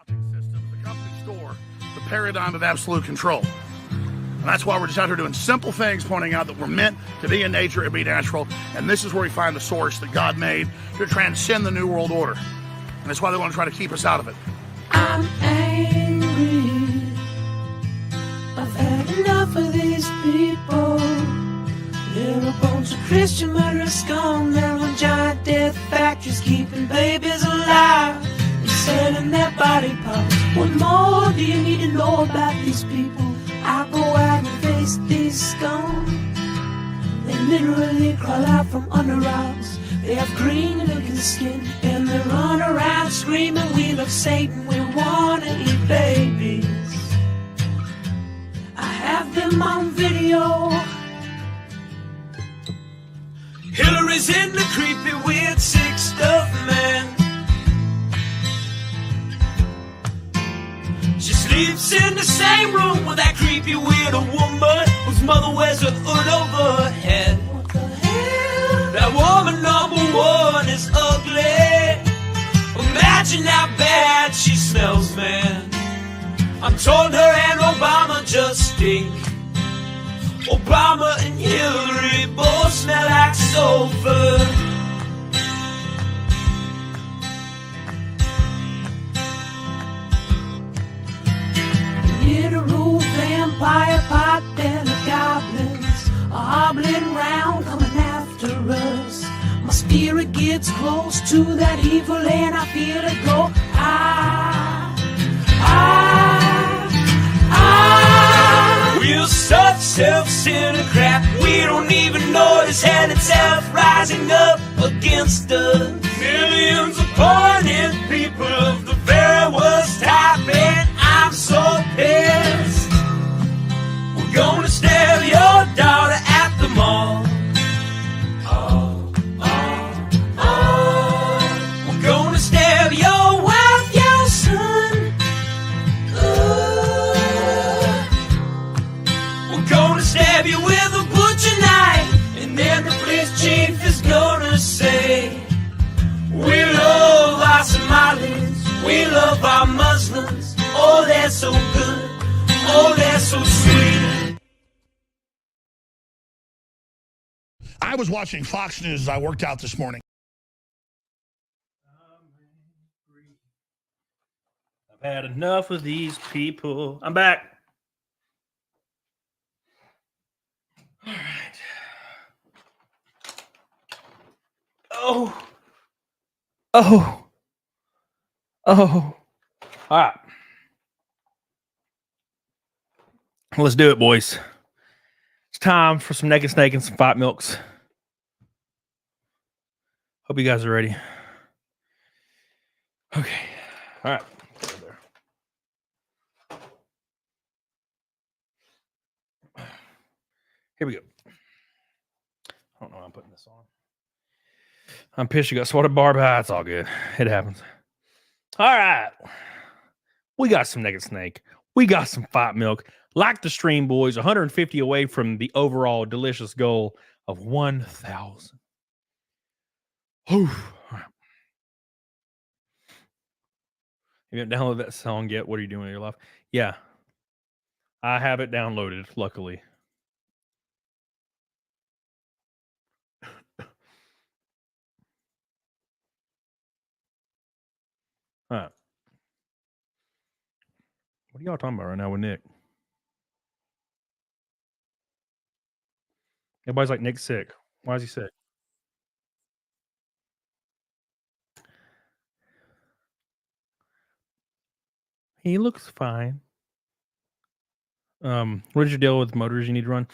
S1: Systems, the company store, the paradigm of absolute control. And that's why we're just out here doing simple things, pointing out that we're meant to be in nature and be natural. And this is where we find the source that God made to transcend the New World Order. And that's why they want to try to keep us out of it.
S2: I'm angry. I've had enough of these people. They're a bunch of Christian murderers scum. They're on giant death factories keeping babies alive and selling their body parts. What more do you need to know about these people? I go out and face these scum. They literally crawl out from under rocks. They have green looking skin and they run around screaming, we love Satan, we wanna eat babies. I have them on video. Hillary's in the creepy weird sick stuff, man. She sleeps in the same room with that creepy weird woman whose mother wears a hood over her head. What the hell? That woman number one is ugly. Imagine how bad she smells, man. I'm told her and Obama just stink. Obama and Hillary both smell like sulfur. fear it gets close to that evil and I feel it go. We're such self-centered crap, we don't even notice hell itself rising up against us. Millions of pointed people of the very worst type, and I'm so pissed. We're gonna stab your daughter at the mall. We're gonna stab your wife, your son. We're gonna stab you with a butcher knife, and then the police chief is gonna say, we love our Somalis, we love our Muslims. Oh, they're so good, oh, they're so sweet.
S1: I was watching Fox News as I worked out this morning.
S4: I've had enough of these people. I'm back. All right. Oh. All right. Let's do it, boys. It's time for some naked snake and some fight milks. Hope you guys are ready. Okay. All right. Here we go. I don't know why I'm putting this on. I'm pissed you got swatted barb. It's all good. It happens. All right. We got some naked snake. We got some fight milk. Like the stream, boys, 150 away from the overall delicious goal of 1,000. Whew. You haven't downloaded that song yet? What are you doing in your life? Yeah. I have it downloaded, luckily. All right. What are y'all talking about right now with Nick? Everybody's like, Nick's sick. Why is he sick? He looks fine. What is your deal with motors you need to run?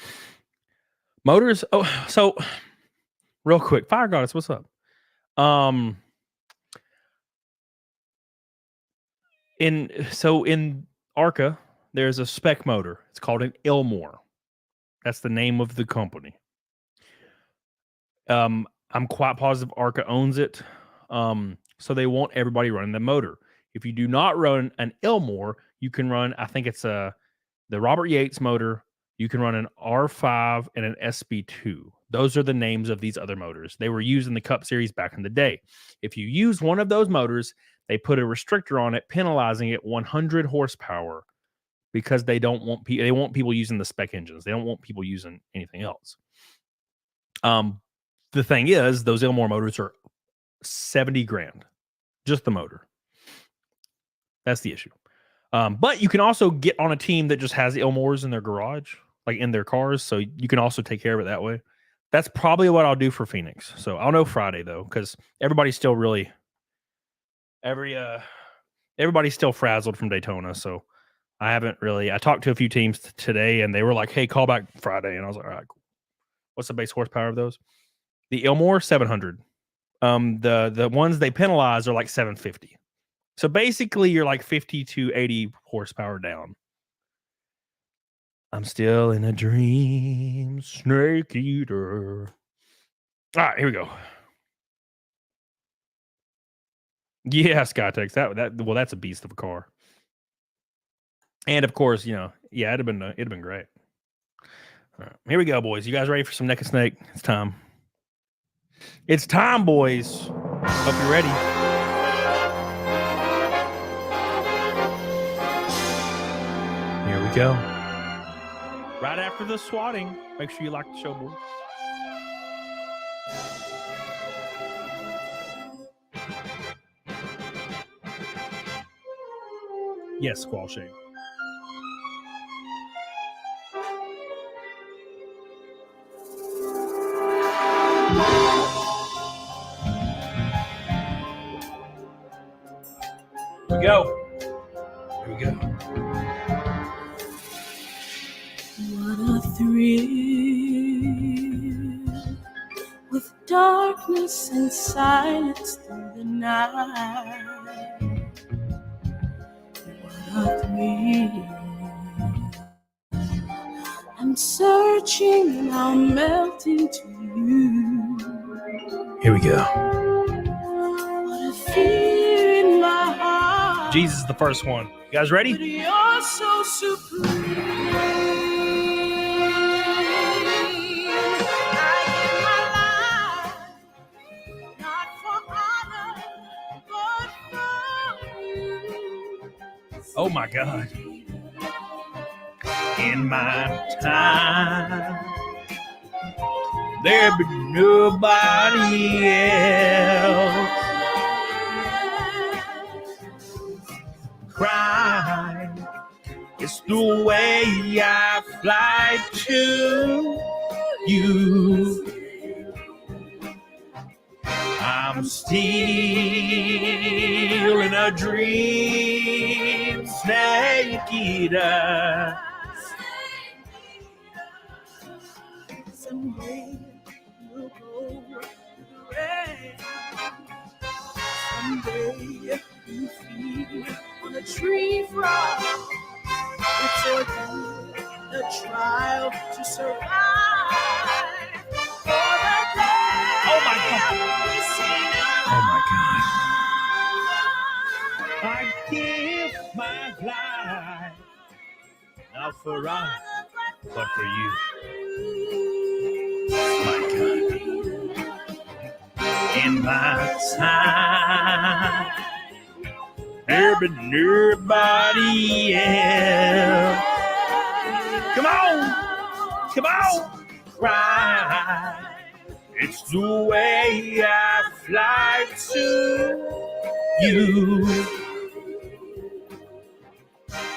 S4: Motors? Oh, so real quick, Fire Goddess, what's up? In Arca, there's a spec motor. It's called an Ilmore. That's the name of the company. I'm quite positive Arca owns it. So they want everybody running the motor. If you do not run an Ilmore, you can run, I think it's the Robert Yates motor. You can run an R5 and an SB2. Those are the names of these other motors. They were used in the Cup Series back in the day. If you use one of those motors, they put a restrictor on it, penalizing it 100 horsepower because they don't want people. They want people using the spec engines. They don't want people using anything else. The thing is, those Ilmore motors are 70 grand, just the motor. That's the issue. But you can also get on a team that just has Ilmores in their garage, like in their cars. So you can also take care of it that way. That's probably what I'll do for Phoenix. So I'll know Friday though, because everybody's still really everybody's still frazzled from Daytona. So I talked to a few teams today and they were like, hey, call back Friday. And I was like, all right, cool. What's the base horsepower of those? The Ilmore, 700. The ones they penalize are like 750. So basically you're like 50 to 80 horsepower down. I'm still in a dream, snake eater. All right, here we go. Yeah, Skytex. That's a beast of a car. And of course, it'd have been great. All right, here we go, boys. You guys ready for some naked snake? It's time. It's time, boys. Hope you're ready. Here we go. Right after the swatting, make sure you like the show, boys. Yes, Squall Shade. we go.
S2: What a thrill with darkness and silence through the night. What a thrill. I'm searching, now melting to you.
S4: Here we go.
S2: What a fear in my heart.
S4: Jesus is the first one. You guys
S2: But
S4: ready?
S2: you're so supreme. I give my life, not for honor, but for you.
S4: Oh my God. In my time, there be nobody else. Cry, it's the way I fly to you. I'm still in a dream, snake eater.
S2: Someday we'll go through the rain. Someday you feed on a tree frog. It's a trial to survive. For the day
S4: Oh my God.
S2: we see
S4: Oh my God. I give my life, not for honor, but for you. My God. In my time, there be nobody else. Come on. Come on. Cry. It's the way I fly to you.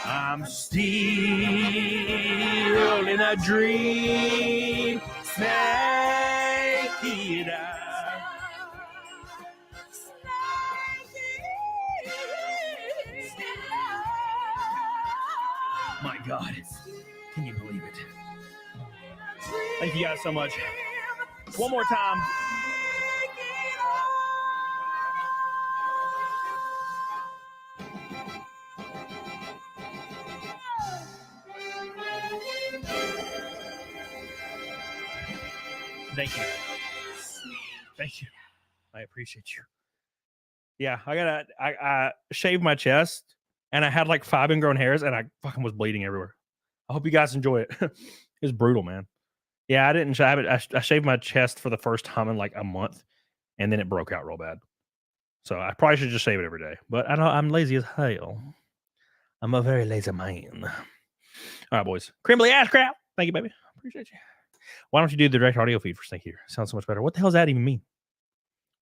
S4: I'm still in a dream, snake eater. My God, can you believe it? Thank you guys so much. One more time. Thank you. Thank you. I appreciate you. Yeah, I shaved my chest and I had like 5 ingrown hairs and I fucking was bleeding everywhere. I hope you guys enjoy it. It was brutal, man. Yeah, I didn't shave it. I shaved my chest for the first time in like a month and then it broke out real bad. So I probably should just shave it every day. But I don't, I'm lazy as hell. I'm a very lazy man. All right, boys. Crimbly ass crap. Thank you, baby. Appreciate you. Why don't you do the direct audio feed for Snake Eater? Sounds so much better. What the hell does that even mean?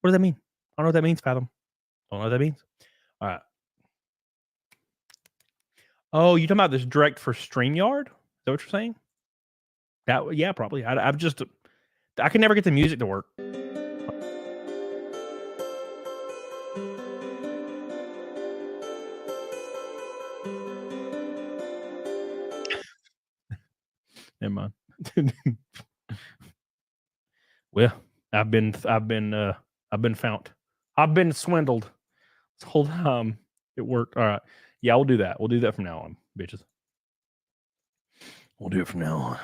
S4: What does that mean? I don't know what that means, Fathom. Don't know what that means. All right. Oh, you talking about this direct for StreamYard? Is that what you're saying? That yeah, probably. I can never get the music to work. Never mind. Well, I've been found. I've been swindled this whole time. It worked. All right. Yeah, we'll do that. We'll do that from now on, bitches. We'll do it from now on.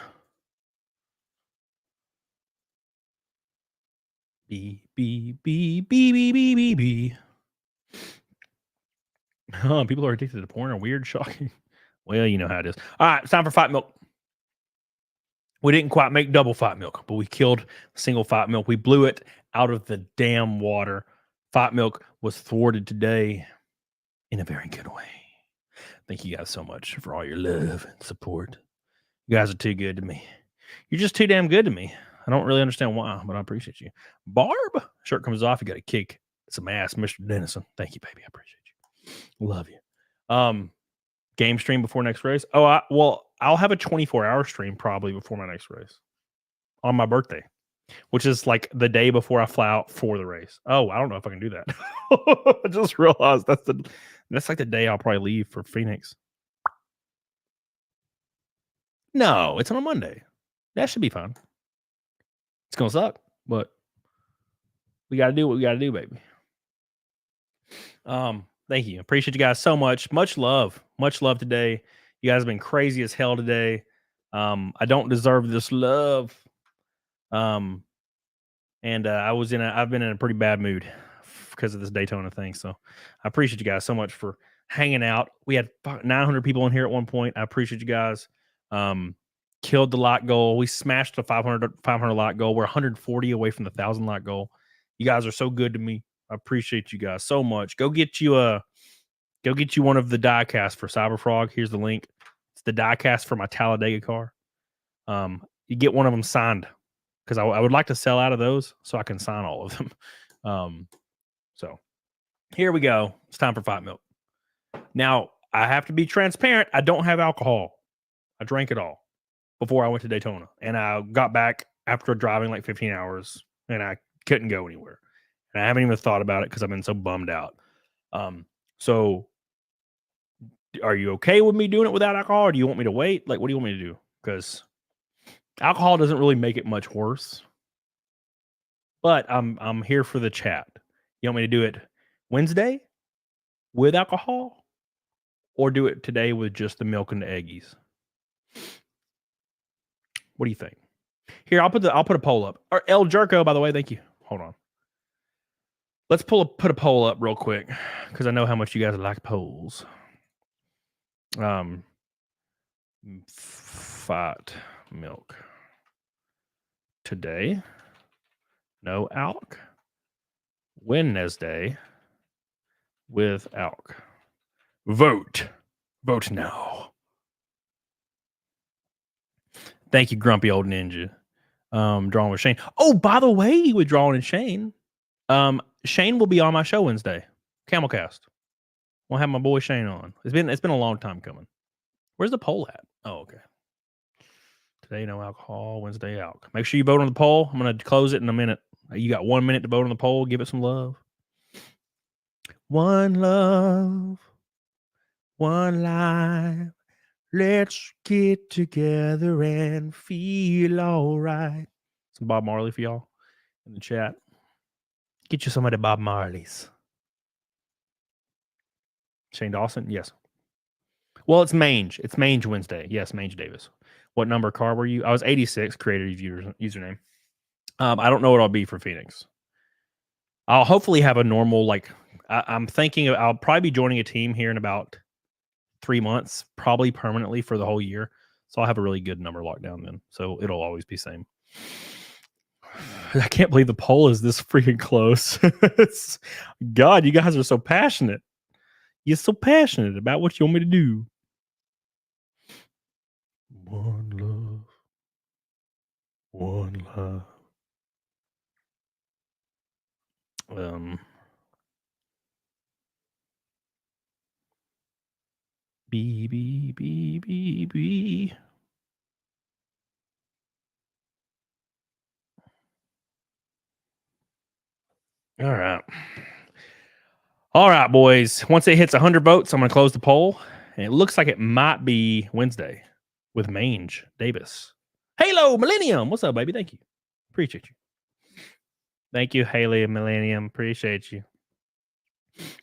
S4: B. Huh, people are addicted to porn or weird, shocking. Well, you know how it is. All right, it's time for Fight Milk. We didn't quite make double Fight Milk, but we killed single Fight Milk. We blew it out of the damn water. Fight Milk was thwarted today in a very good way. Thank you guys so much for all your love and support. You guys are too good to me. You're just too damn good to me. I don't really understand why, but I appreciate you. Barb, shirt comes off. You got a kick some ass, Mr. Dennison. Thank you, baby. I appreciate you. Love you. Game stream before next race. Oh, I'll have a 24-hour stream probably before my next race on my birthday, which is like the day before I fly out for the race. Oh, I don't know if I can do that. I just realized That's like the day I'll probably leave for Phoenix. No, it's on a Monday. That should be fun. It's gonna suck, but we gotta do what we gotta do, baby. Thank you. Appreciate you guys so much. Much love today. You guys have been crazy as hell today. I don't deserve this love. And I've been in a pretty bad mood because of this Daytona thing. So I appreciate you guys so much for hanging out. We had 900 people in here at one point. I appreciate you guys. Killed the lot goal. We smashed the 500 lot goal. We're 140 away from the 1,000 lot goal. You guys are so good to me. I appreciate you guys so much. Go get you one of the diecast for Cyberfrog. Here's the link. It's the diecast for my Talladega car. You get one of them signed because I would like to sell out of those so I can sign all of them. So here we go. It's time for Fight Milk. Now I have to be transparent. I don't have alcohol. I drank it all before I went to Daytona, and I got back after driving like 15 hours, and I couldn't go anywhere. And I haven't even thought about it because I've been so bummed out. So are you okay with me doing it without alcohol, or do you want me to wait? Like, what do you want me to do? Because alcohol doesn't really make it much worse. But I'm here for the chat. You want me to do it Wednesday with alcohol, or do it today with just the milk and the eggies? What do you think? Here, I'll put a poll up. Or El Jerko, by the way, thank you. Hold on. Let's put a poll up real quick because I know how much you guys like polls. Fight milk today. No alc. Wednesday with alc. Vote now. Thank you, grumpy old ninja. Drawing with Shane. Oh, by the way, with Drawing and Shane, Shane will be on my show Wednesday. CAMELCAST. We'll have my boy Shane on. It's been a long time coming. Where's the poll at? Oh, okay. Today, no alcohol. Wednesday, alc. Make sure you vote on the poll. I'm going to close it in a minute. You got 1 minute to vote on the poll. Give it some love. One love. One life. Let's get together and feel all right. Some Bob Marley for y'all in the chat. Get you some of the Bob Marleys. Shane Dawson? Yes. Well, it's Mange. It's Mange Wednesday. Yes, Mange Davis. What number car were you? I was 86, creator username. I don't know what I'll be for Phoenix. I'll hopefully have a normal, like, I'm thinking I'll probably be joining a team here in about 3 months, probably permanently for the whole year. So I'll have a really good number locked down then. So it'll always be same. I can't believe the poll is this freaking close. God, you guys are so passionate. You're so passionate about what you want me to do. One love. One love. B. All right, boys. Once it hits 100 votes, I'm going to close the poll. And it looks like it might be Wednesday with Mange Davis. Halo Millennium. What's up, baby? Thank you. Appreciate you. Thank you, Halo Millennium. Appreciate you.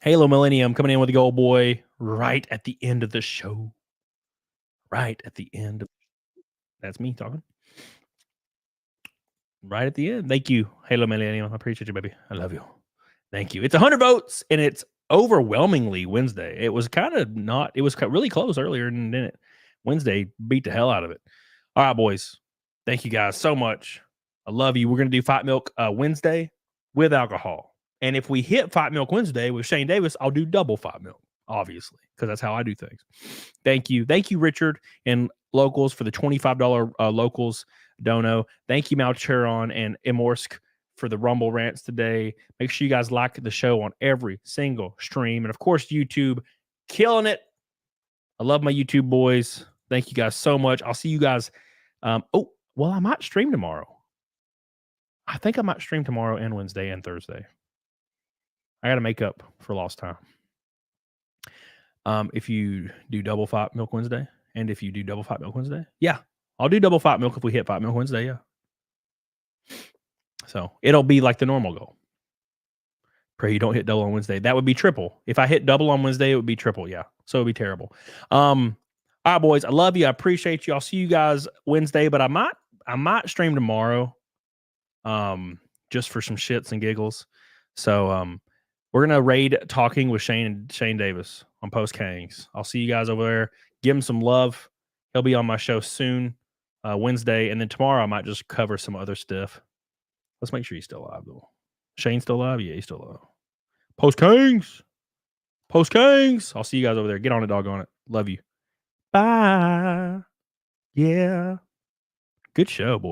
S4: Halo Millennium coming in with the gold boy right at the end of the show. Right at the end. That's me talking. Right at the end. Thank you, Halo Millennium. I appreciate you, baby. I love you. Thank you. It's 100 votes, and it's overwhelmingly Wednesday. It was kind of not. It was really close earlier, and then Wednesday beat the hell out of it. All right, boys. Thank you guys so much. I love you. We're going to do Fight Milk Wednesday with alcohol. And if we hit Fight Milk Wednesday with Shane Davis, I'll do double Fight Milk, obviously, because that's how I do things. Thank you. Thank you, Richard and Locals, for the $25 Locals dono. Thank you, Malcheron and Imorsk, for the Rumble rants today. Make sure you guys like the show on every single stream. And, of course, YouTube, killing it. I love my YouTube boys. Thank you guys so much. I'll see you guys. I might stream tomorrow. I think I might stream tomorrow and Wednesday and Thursday. I got to make up for lost time. If you do double Fat Milk Wednesday, and if you do double Fat Milk Wednesday, yeah, I'll do double Fat Milk if we hit Fat Milk Wednesday. Yeah. So it'll be like the normal goal. Pray you don't hit double on Wednesday. That would be triple. If I hit double on Wednesday, it would be triple. Yeah. So it'd be terrible. All right, boys. I love you. I appreciate you. I'll see you guys Wednesday, but I might stream tomorrow. Just for some shits and giggles. So we're gonna raid talking with Shane Davis on Post Kangs. I'll see you guys over there. Give him some love. He'll be on my show soon, Wednesday, and then tomorrow I might just cover some other stuff. Let's make sure he's still alive though. Shane's still alive? Yeah, he's still alive. Post Kangs. I'll see you guys over there. Get on it, doggone it. Love you. Bye. Yeah. Good show, boy.